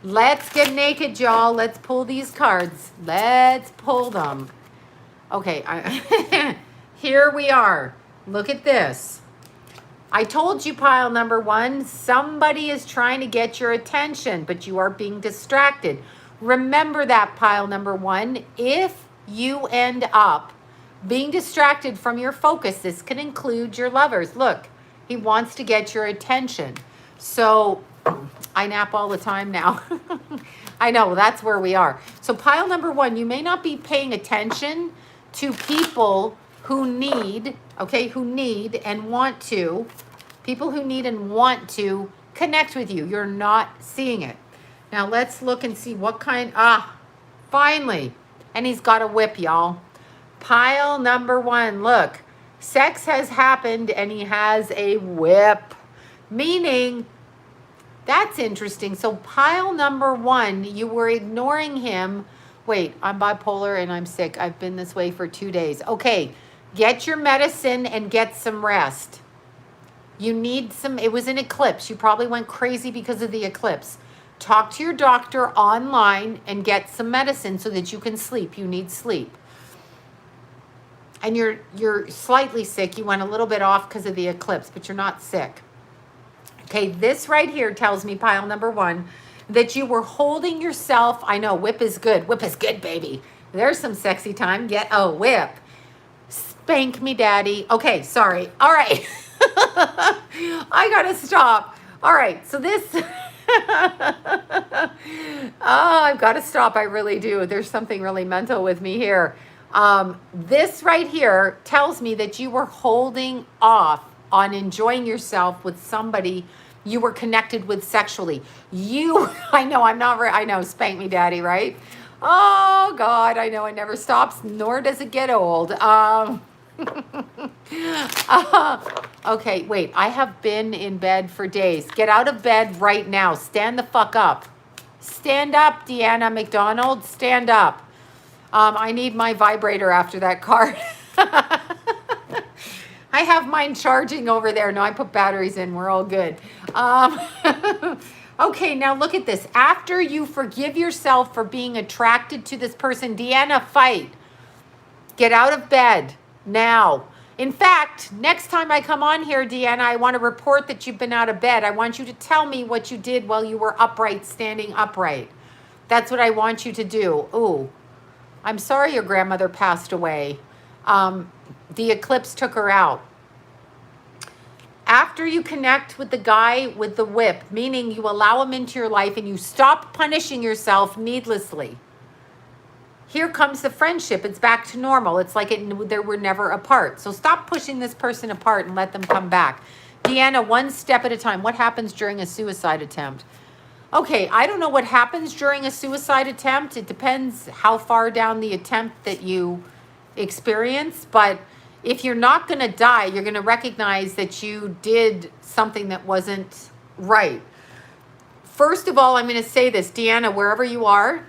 Let's get naked, y'all. Let's pull these cards. Let's pull them. Okay, here we are. Look at this. I told you, pile number 1, somebody is trying to get your attention, but you are being distracted. Remember that, pile number 1. If you end up being distracted from your focus, this can include your lovers. Look, he wants to get your attention. So I nap all the time now. I know, that's where we are. So pile number 1, you may not be paying attention to people who need, and want to, people who need and want to connect with you. You're not seeing it. Now let's look and see what kind, finally, And he's got a whip, y'all. Pile number 1, look. Sex has happened and he has a whip. Meaning, that's interesting. So pile number 1, you were ignoring him. Wait, I'm bipolar and I'm sick. I've been this way for 2 days. Okay, get your medicine and get some rest. You need some, it was an eclipse. You probably went crazy because of the eclipse. Talk to your doctor online and get some medicine so that you can sleep. You need sleep. And you're slightly sick. You went a little bit off because of the eclipse, but you're not sick. Okay, this right here tells me, pile number 1, that you were holding yourself. I know, whip is good. Whip is good, baby. There's some sexy time. Get a whip. Spank me, daddy. Okay, sorry. All right. I gotta stop. All right, so this, oh, I've got to stop. I really do. There's something really mental with me here. This right here tells me that you were holding off on enjoying yourself with somebody you were connected with sexually. I know, I know, spank me, daddy, right? Oh, God, I know it never stops, nor does it get old. Okay, wait, I have been in bed for days. Get out of bed right now. Stand the fuck up. Stand up, Deanna McDonald. Stand up. I need my vibrator after that card. I have mine charging over there. No, I put batteries in. We're all good. Okay, now look at this. After you forgive yourself for being attracted to this person, Deanna, fight. Get out of bed now. In fact, next time I come on here, Deanna, I want to report that you've been out of bed. I want you to tell me what you did while you were upright, standing upright. That's what I want you to do. Ooh, I'm sorry your grandmother passed away. The eclipse took her out. After you connect with the guy with the whip, meaning you allow him into your life and you stop punishing yourself needlessly, here comes the friendship. It's back to normal. It's like they were never apart. So stop pushing this person apart and let them come back. Deanna, one step at a time. What happens during a suicide attempt? Okay, I don't know what happens during a suicide attempt. It depends how far down the attempt that you experience. But if you're not going to die, you're going to recognize that you did something that wasn't right. First of all, I'm going to say this, Deanna, wherever you are,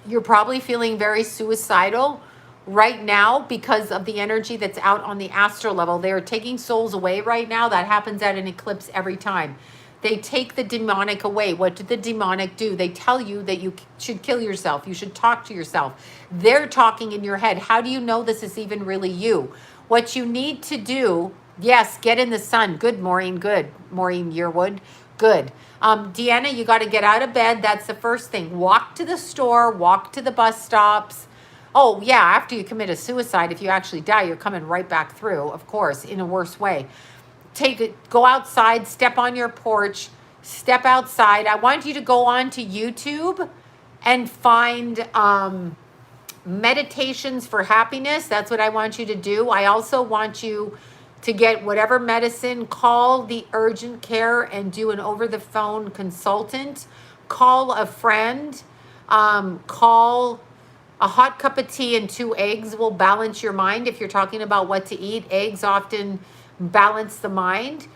you're probably feeling very suicidal right now because of the energy that's out on the astral level. They are taking souls away right now. That happens at an eclipse every time. They take the demonic away. What did the demonic do? They tell you that you should kill yourself. You should talk to yourself. They're talking in your head. How do you know this is even really you? What you need to do, yes, get in the sun. Good, Maureen. Good. Maureen Yearwood. Good. Deanna, you got to get out of bed. That's the first thing. Walk to the store. Walk to the bus stops. Oh, yeah, after you commit a suicide, if you actually die, you're coming right back through, of course, in a worse way. Go outside, step on your porch, step outside. I want you to go on to YouTube and find meditations for happiness. That's what I want you to do. I also want you to get whatever medicine, call the urgent care and do an over-the-phone consultant. Call a friend. Call a hot cup of tea and 2 eggs will balance your mind. If you're talking about what to eat, eggs often balance the mind.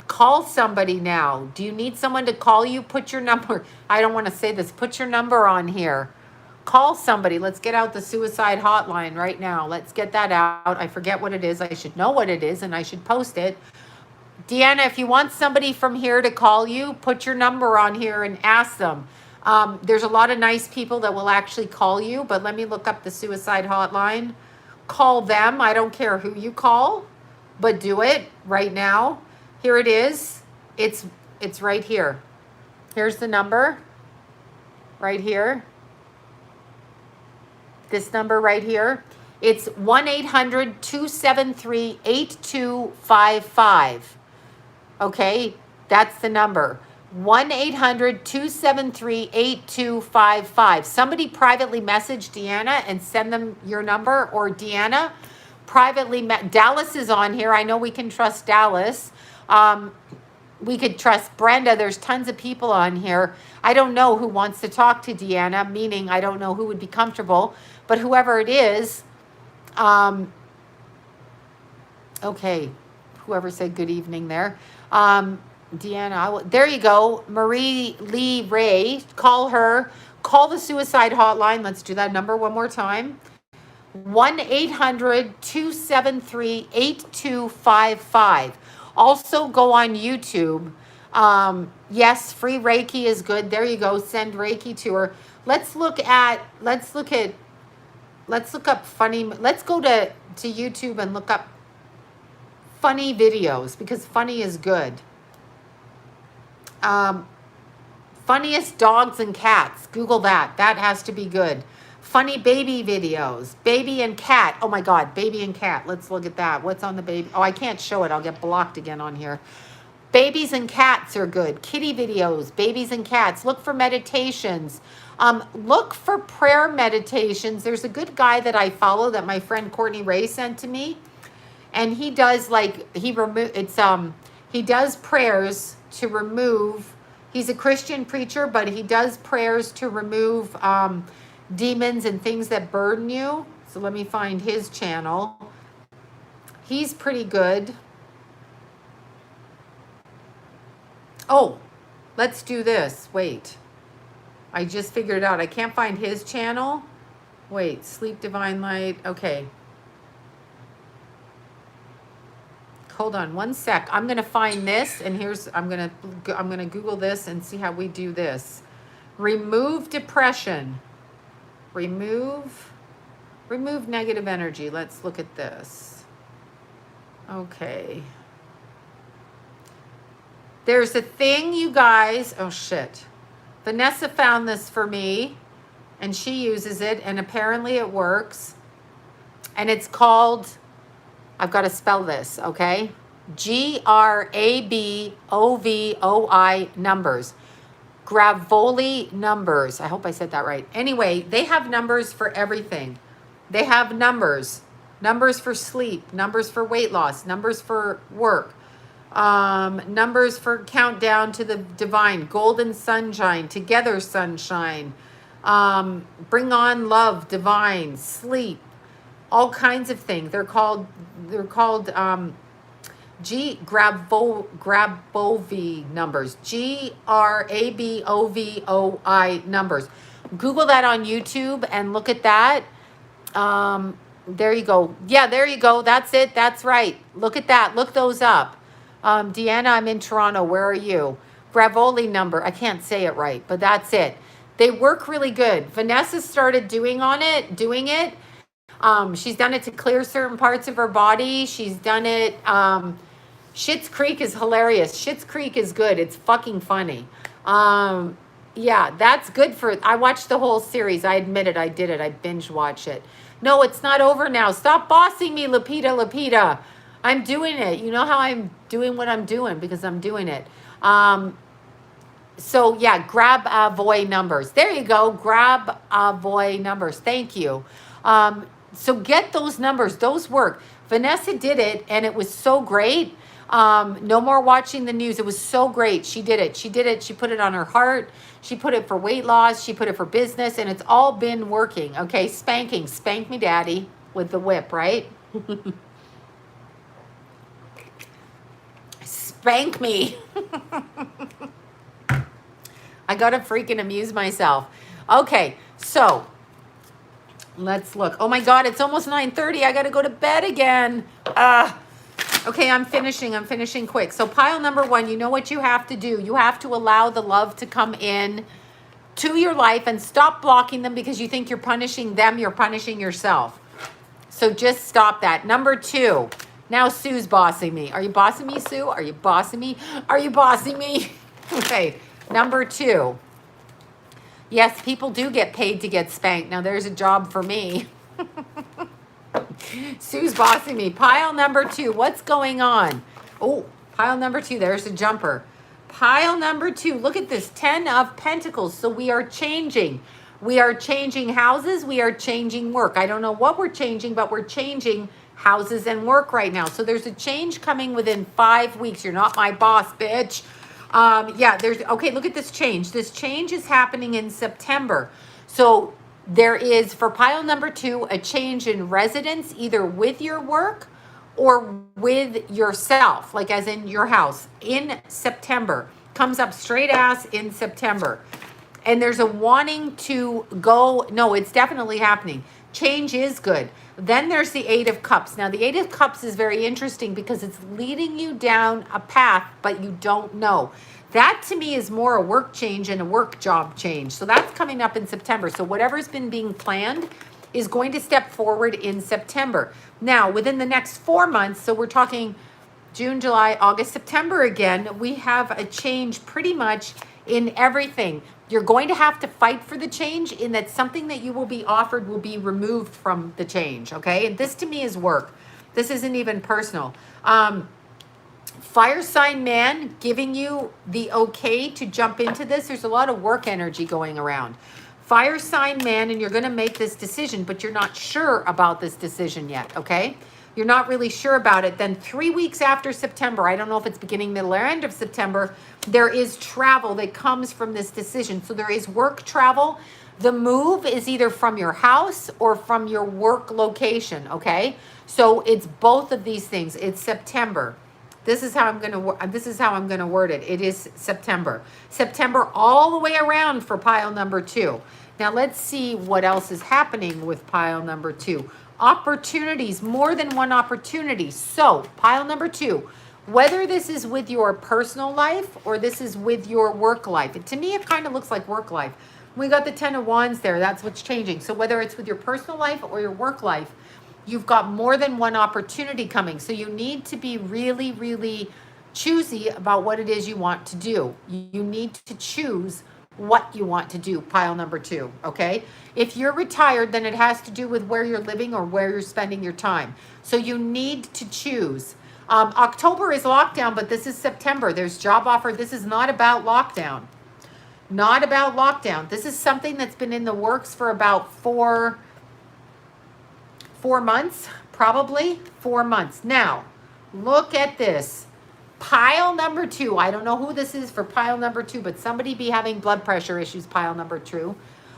Call somebody now. Do you need someone to call you? Put your number. I don't want to say this. Put your number on here. Call somebody. Let's get out the suicide hotline right now. Let's get that out. I forget what it is. I should know what it is and I should post it. Deanna, if you want somebody from here to call you, put your number on here and ask them. There's a lot of nice people that will actually call you, but let me look up the suicide hotline. Call them. I don't care who you call, but do it right now. Here it is. It's right here. Here's the number right here. This number right here. It's 1-800-273-8255. Okay, that's the number. 1-800-273-8255. Somebody privately message Deanna and send them your number, or Deanna privately. Dallas is on here. I know we can trust Dallas. we could trust Brenda. There's tons of people on here. I don't know who wants to talk to Deanna, meaning I don't know who would be comfortable, but whoever it is, okay, whoever said good evening there. Deanna, there you go. Marie Lee Ray, call her. Call the suicide hotline. Let's do that number one more time. 1-800-273-8255. Also go on YouTube. Yes, free Reiki is good. There you go. Send Reiki to her. Let's look up funny. Let's go to YouTube and look up funny videos because funny is good. Funniest dogs and cats. Google that. That has to be good. Funny baby videos. Baby and cat. Oh my God, baby and cat. Let's look at that. What's on the baby? Oh, I can't show it. I'll get blocked again on here. Babies and cats are good. Kitty videos, babies and cats. Look for meditations. Look for prayer meditations. There's a good guy that I follow that my friend Courtney Ray sent to me. And he does he does prayers to remove, he's a Christian preacher, but he does prayers to remove demons and things that burden you. So let me find his channel. He's pretty good. Oh, let's do this. Wait. I just figured it out. I can't find his channel. Wait, Sleep Divine Light. Okay. Hold on one sec. I'm going to find this and I'm going to Google this and see how we do this. Remove depression. Remove negative energy. Let's look at this. Okay. There's a thing, you guys. Oh, shit. Vanessa found this for me, and she uses it, and apparently it works. And it's called, I've got to spell this, okay? GRABOVOI numbers. Gravoli numbers. I hope I said that right. Anyway, they have numbers for everything. They have numbers. Numbers for sleep. Numbers for weight loss. Numbers for work. Numbers for countdown to the divine. Golden sunshine. Together sunshine. Bring on love. Divine. Sleep. All kinds of things. They're called Grabovoi numbers. GRABOVOI numbers. Google that on YouTube and look at that. There you go. Yeah, there you go. That's it. That's right. Look at that. Look those up. Deanna, I'm in Toronto. Where are you? Gravoli number. I can't say it right, but that's it. They work really good. Vanessa started doing it. She's done it to clear certain parts of her body. She's done it. Schitt's Creek is hilarious. Schitt's Creek is good. It's fucking funny. Yeah, that's good for, I watched the whole series. I admit it. I did it. I binge watch it. No, it's not over now. Stop bossing me, Lupita. I'm doing it. You know how I'm doing what I'm doing because I'm doing it. So yeah, Grabovoi numbers. There you go. Grabovoi numbers. Thank you. So get those numbers. Those work. Vanessa did it and it was so great. No more watching the news. It was so great. She did it. She put it on her heart. She put it for weight loss. She put it for business and it's all been working. Okay. Spanking. Spank me daddy with the whip, right? Spank me. I gotta freaking amuse myself. Okay. So let's look. Oh my God, it's almost 9:30. I gotta go to bed again. Okay, I'm finishing quick. So pile number one, you know what you have to do. You have to allow the love to come in to your life and stop blocking them because you think you're punishing them, you're punishing yourself. So just stop that. Number two, now Sue's bossing me. Are you bossing me, Sue? Are you bossing me? Are you bossing me? Okay, number two. Yes, people do get paid to get spanked. Now there's a job for me. Sue's bossing me. Pile number two. What's going on? Oh, pile number two. There's a jumper. Pile number two. Look at this. 10 of Pentacles. So we are changing. We are changing houses. We are changing work. I don't know what we're changing, but we're changing houses and work right now. So there's a change coming within 5 weeks. You're not my boss, bitch. Yeah, there's, okay, look at this change. This change is happening in September. So there is, for pile number 2, a change in residence, either with your work or with yourself, like as in your house, in September. Comes up straight ass in September. And there's a wanting to go, no, it's definitely happening. Change is good. Then there's the 8 of Cups. Now, the 8 of Cups is very interesting because it's leading you down a path, but you don't know. That to me is more a work change and a work job change. So that's coming up in September. So whatever's been being planned is going to step forward in September. Now, within the next 4 months, so we're talking June, July, August, September again, we have a change pretty much in everything. You're going to have to fight for the change in that something that you will be offered will be removed from the change, okay? And this to me is work. This isn't even personal. Fire sign man giving you the okay to jump into this. There's a lot of work energy going around. Fire sign man, and you're going to make this decision, but you're not sure about this decision yet, okay? You're not really sure about it. Then 3 weeks after September, I don't know if it's beginning, middle, or end of September, there is travel that comes from this decision. So there is work travel. The move is either from your house or from your work location, okay? So it's both of these things. It's September. This is how I'm going to word it. It is September. September all the way around for pile number 2. Now let's see what else is happening with pile number 2. Opportunities, more than one opportunity. So pile number 2, whether this is with your personal life or this is with your work life. To me, it kind of looks like work life. We got the 10 of Wands there. That's what's changing. So whether it's with your personal life or your work life, you've got more than one opportunity coming. So you need to be really, really choosy about what it is you want to do. You need to choose what you want to do, pile number 2, okay? If you're retired, then it has to do with where you're living or where you're spending your time. So you need to choose. October is lockdown, but this is September. There's job offer. This is not about lockdown. Not about lockdown. This is something that's been in the works for about four months, probably 4 months. Now, look at this. Pile number 2. I don't know who this is for pile number 2, but somebody be having blood pressure issues, pile number 2.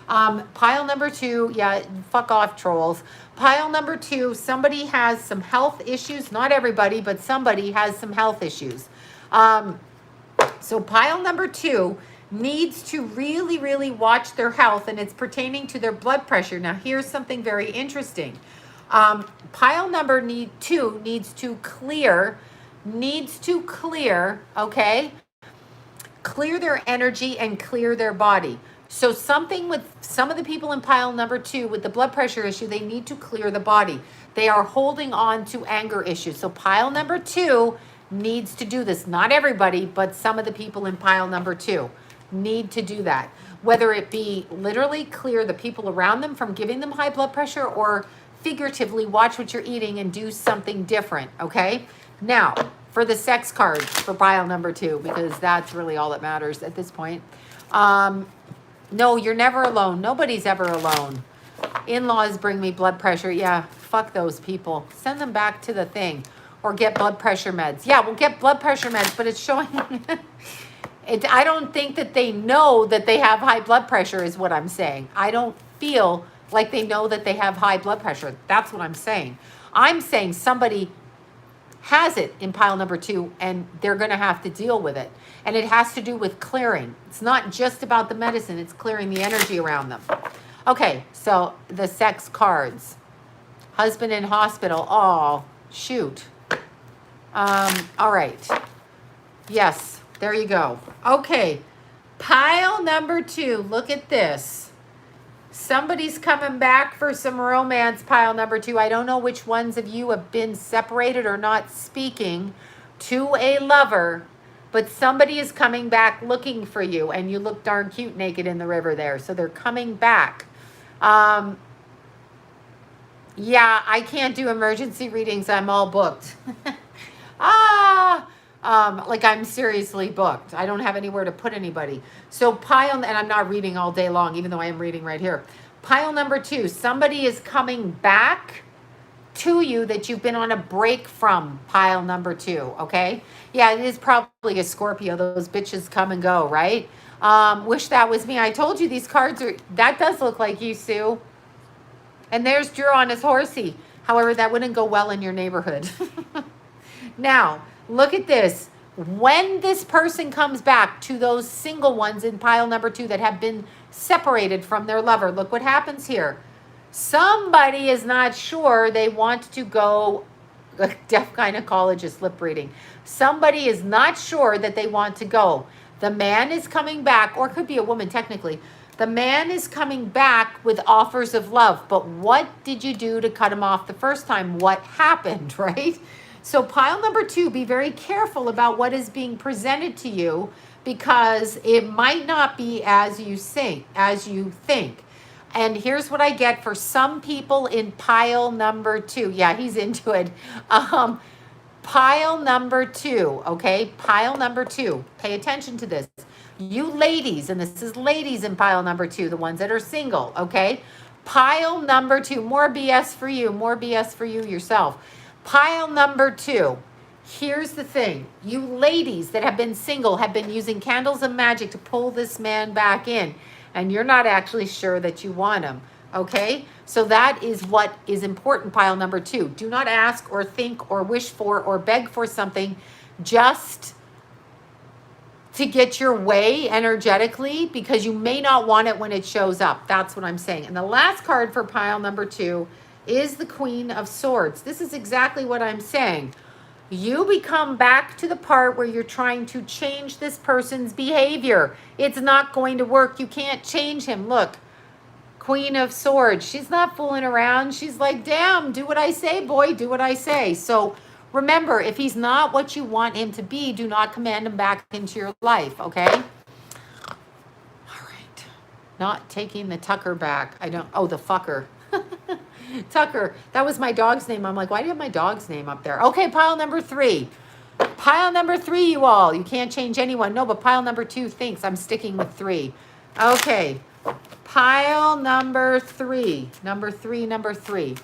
Pile number 2, yeah, fuck off, trolls. Pile number 2, somebody has some health issues. Not everybody, but somebody has some health issues. So pile number 2 needs to really, really watch their health, and it's pertaining to their blood pressure. Now, here's something very interesting. Pile number 2 needs to clear, okay? Clear their energy and clear their body. So something with some of the people in pile number 2 with the blood pressure issue, they need to clear the body. They are holding on to anger issues. So pile number 2 needs to do this. Not everybody, but some of the people in pile number 2 need to do that. Whether it be literally clear the people around them from giving them high blood pressure, or figuratively watch what you're eating and do something different, okay? Now, for the sex cards for pile number 2, because that's really all that matters at this point. No, you're never alone. Nobody's ever alone. In-laws bring me blood pressure. Yeah, fuck those people. Send them back to the thing. Or get blood pressure meds. Yeah, we'll get blood pressure meds, but it's showing... I don't think that they know that they have high blood pressure is what I'm saying. I don't feel like they know that they have high blood pressure. That's what I'm saying. I'm saying somebody has it in pile number 2, and they're going to have to deal with it. And it has to do with clearing. It's not just about the medicine. It's clearing the energy around them. Okay, so the sex cards. Husband in hospital. Oh, shoot. All right. Yes, there you go. Okay, pile number 2. Look at this. Somebody's coming back for some romance, pile number 2. I don't know which ones of you have been separated or not speaking to a lover, but somebody is coming back looking for you, and you look darn cute naked in the river there. So they're coming back. Yeah, I can't do emergency readings. I'm all booked. Like I'm seriously booked. I don't have anywhere to put anybody. So pile, and I'm not reading all day long, even though I am reading right here. Pile number 2, somebody is coming back to you that you've been on a break from, pile number 2, okay? Yeah, it is probably a Scorpio. Those bitches come and go, right? Wish that was me. I told you these cards are, that does look like you, Sue. And there's Drew on his horsey. However, that wouldn't go well in your neighborhood. Now, look at this. When this person comes back to those single ones in pile number 2 that have been separated from their lover, look what happens here. Somebody is not sure they want to go, a deaf gynecologist lip reading. Somebody is not sure that they want to go. The man is coming back, or it could be a woman technically. The man is coming back with offers of love. But what did you do to cut him off the first time? What happened, right? So pile number 2, be very careful about what is being presented to you, because it might not be as you think. And here's what I get for some people in pile number 2. Yeah, he's into it. Pile number 2, okay? Pile number 2. Pay attention to this. You ladies, and this is ladies in pile number 2, the ones that are single, okay? Pile number 2, more BS for you, more BS for you yourself. Pile number 2, here's the thing. You ladies that have been single have been using candles and magic to pull this man back in, and you're not actually sure that you want him, okay? So that is what is important, pile number 2. Do not ask or think or wish for or beg for something just to get your way energetically, because you may not want it when it shows up. That's what I'm saying. And the last card for pile number 2 is the Queen of Swords. This is exactly what I'm saying. You become back to the part where you're trying to change this person's behavior. It's not going to work. You can't change him. Look, Queen of Swords. She's not fooling around. She's like, damn, do what I say, boy, do what I say. So remember, if he's not what you want him to be, do not command him back into your life, okay? All right. Not taking the Tucker back. The fucker. Tucker, that was my dog's name. I'm like, why do you have my dog's name up there? Okay, pile number 3. Pile number 3, you all. You can't change anyone. No, but pile number 2 thinks I'm sticking with 3. Okay, pile number 3. Number 3.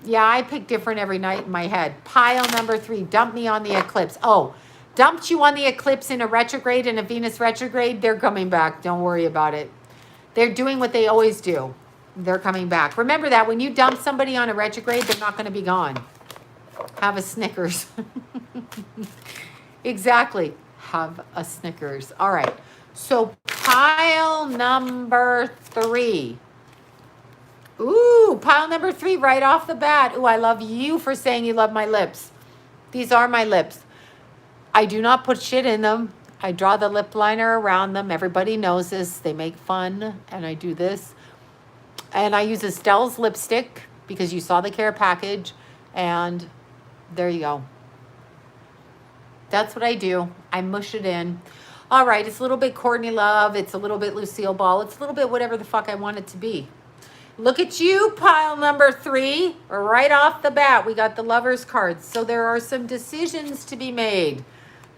Yeah, I pick different every night in my head. Pile number 3, dump me on the eclipse. Oh, dumped you on the eclipse in a retrograde and a Venus retrograde. They're coming back. Don't worry about it. They're doing what they always do. They're coming back. Remember that when you dump somebody on a retrograde, they're not going to be gone. Have a Snickers. Exactly. Have a Snickers. All right. So pile number 3. Ooh, pile number 3 right off the bat. Ooh, I love you for saying you love my lips. These are my lips. I do not put shit in them. I draw the lip liner around them. Everybody knows this. They make fun, and I do this. And I use Estelle's lipstick because you saw the care package, and there you go. That's what I do. I mush it in. All right, it's a little bit Courtney Love. It's a little bit Lucille Ball. It's a little bit whatever the fuck I want it to be. Look at you, pile number 3. Right off the bat, we got the Lovers cards. So there are some decisions to be made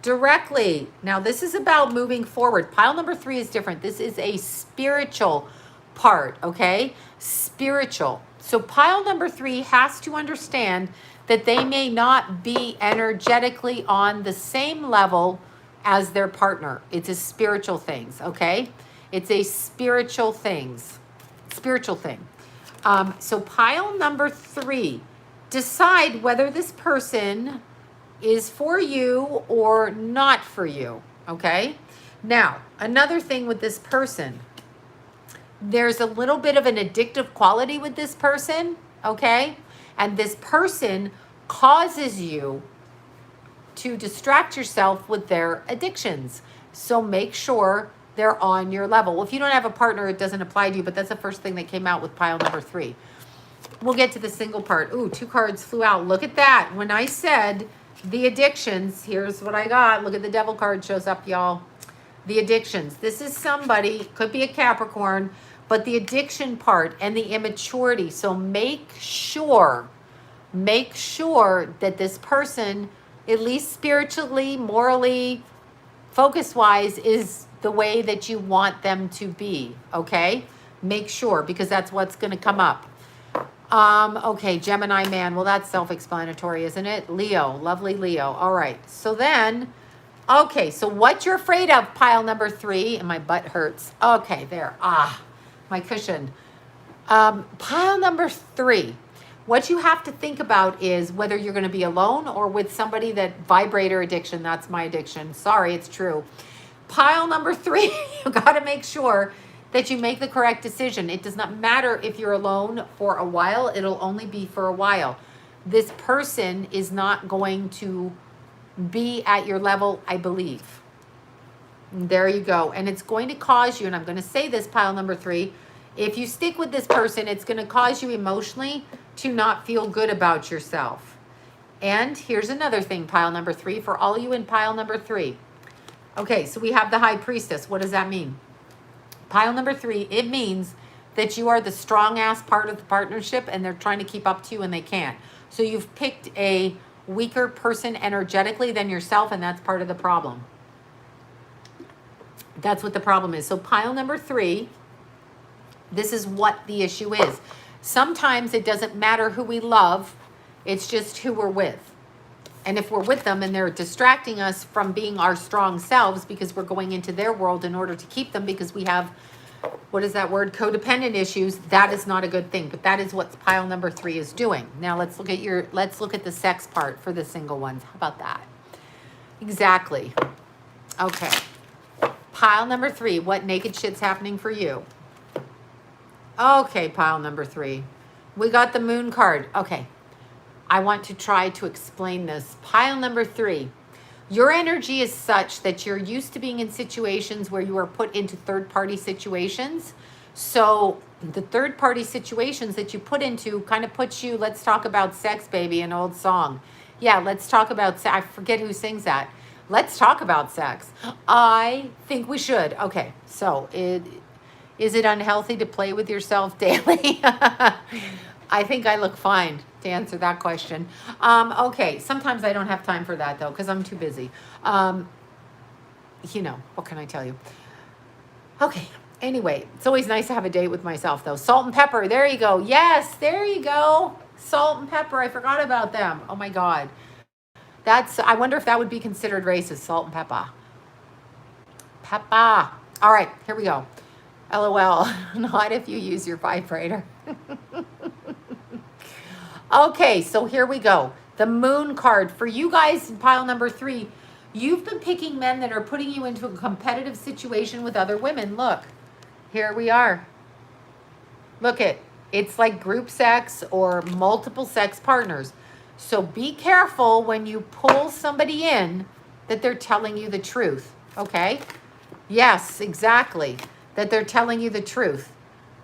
directly. Now, this is about moving forward. Pile number 3 is different. This is a spiritual part, okay? Spiritual. So pile number 3 has to understand that they may not be energetically on the same level as their partner. It's a spiritual things, okay? It's a spiritual thing. So pile number 3, decide whether this person is for you or not for you, okay? Now, another thing with this person, there's a little bit of an addictive quality with this person, okay? And this person causes you to distract yourself with their addictions. So make sure they're on your level. Well, if you don't have a partner, it doesn't apply to you, but that's the first thing that came out with pile number 3. We'll get to the single part. Ooh, 2 cards flew out. Look at that. When I said the addictions, here's what I got. Look at the devil card shows up, y'all. The addictions. This is somebody, could be a Capricorn, but the addiction part and the immaturity. So make sure that this person, at least spiritually, morally, focus-wise, is the way that you want them to be, okay? Make sure, because that's what's going to come up. Okay, Gemini man. Well, that's self-explanatory, isn't it? Leo, lovely Leo. All right. So then, okay, so what you're afraid of, pile number 3, and my butt hurts. Okay, there. My cushion. Pile number 3. What you have to think about is whether you're going to be alone or with somebody that vibrator addiction. That's my addiction. Sorry, it's true. Pile number 3, you got to make sure that you make the correct decision. It does not matter if you're alone for a while. It'll only be for a while. This person is not going to be at your level, I believe. And there you go. And it's going to cause you, and I'm going to say this, pile number 3, if you stick with this person, it's going to cause you emotionally to not feel good about yourself. And here's another thing, pile number 3, for all of you in pile number 3. Okay, so we have the high priestess. What does that mean? Pile number 3, it means that you are the strong ass part of the partnership and they're trying to keep up to you and they can't. So you've picked a weaker person energetically than yourself, and that's part of the problem. That's what the problem is. So pile number 3, this is what the issue is. Sometimes it doesn't matter who we love, it's just who we're with. And if we're with them and they're distracting us from being our strong selves because we're going into their world in order to keep them because we have, what is that word, codependent issues, that is not a good thing. But that is what pile number 3 is doing. Now let's look at the sex part for the single ones. How about that? Exactly. Okay. Pile number 3, what naked shit's happening for you? Okay, pile number 3. We got the moon card. Okay. I want to try to explain this. Pile number 3. Your energy is such that you're used to being in situations where you are put into third-party situations. So the third-party situations that you put into kind of puts you, let's talk about sex, baby, an old song. Yeah, let's talk about sex. I forget who sings that. Let's talk about sex. I think we should. Okay, so is it unhealthy to play with yourself daily? I think I look fine to answer that question. Okay, sometimes I don't have time for that though, because I'm too busy. You know, what can I tell you? Okay, anyway, it's always nice to have a date with myself though. Salt and pepper, there you go. Yes, there you go. Salt and pepper, I forgot about them. Oh my God. I wonder if that would be considered racist, salt and pepper. Pepper. All right, here we go. LOL, not if you use your vibrator. Okay, so here we go. The moon card. For you guys in pile number 3, you've been picking men that are putting you into a competitive situation with other women. Look, here we are. Look it's like group sex or multiple sex partners. So be careful when you pull somebody in that they're telling you the truth, okay? Yes, exactly, that they're telling you the truth.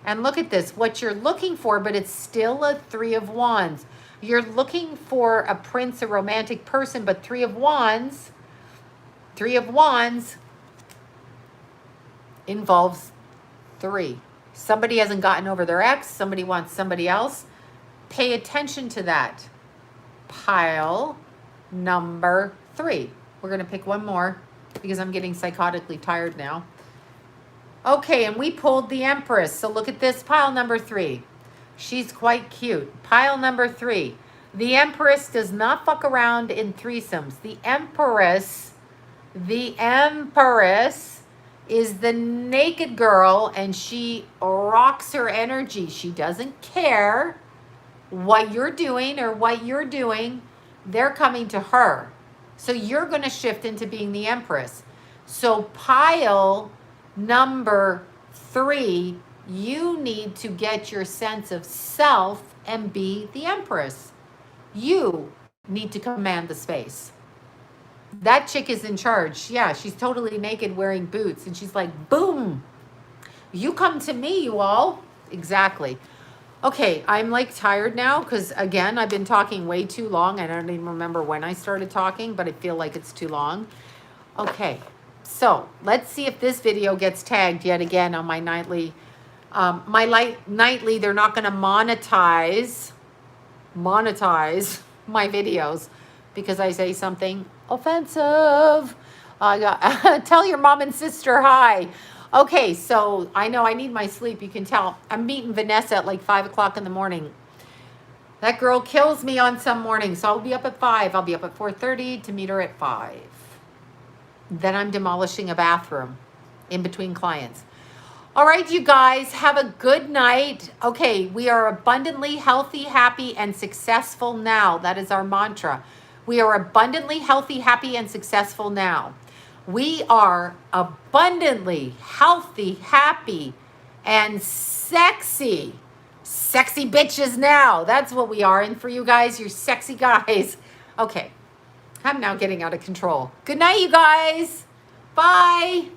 And look at this, what you're looking for, but it's still a 3 of Wands. You're looking for a prince, a romantic person, but 3 of Wands involves 3. Somebody hasn't gotten over their ex, somebody wants somebody else. Pay attention to that. Pile number 3. We're gonna pick one more because I'm getting psychotically tired now. Okay, and we pulled the Empress. So look at this, pile number 3. She's quite cute. Pile number 3. The Empress does not fuck around in threesomes. The Empress is the naked girl and she rocks her energy. She doesn't care what you're doing or what you're doing. They're coming to her. So you're going to shift into being the Empress. So pile number 3, you need to get your sense of self and be the Empress. You need to command the space. That chick is in charge. Yeah, she's totally naked wearing boots. And she's like, boom, you come to me, you all. Exactly. Okay, I'm like tired now because, again, I've been talking way too long. I don't even remember when I started talking, but I feel like it's too long. Okay. So let's see if this video gets tagged yet again on my nightly. Nightly, they're not going to monetize my videos because I say something offensive. Tell your mom and sister hi. Okay, so I know I need my sleep. You can tell I'm meeting Vanessa at like 5 o'clock in the morning. That girl kills me on some mornings, so I'll be up at 5. I'll be up at 4:30 to meet her at 5. Then I'm demolishing a bathroom in between clients. All right, you guys, have a good night. Okay, we are abundantly healthy, happy, and successful now. That is our mantra. We are abundantly healthy, happy, and successful now. We are abundantly healthy, happy, and sexy. Sexy bitches now. That's what we are. And for you guys, you're sexy guys. Okay, I'm now getting out of control. Good night, you guys. Bye.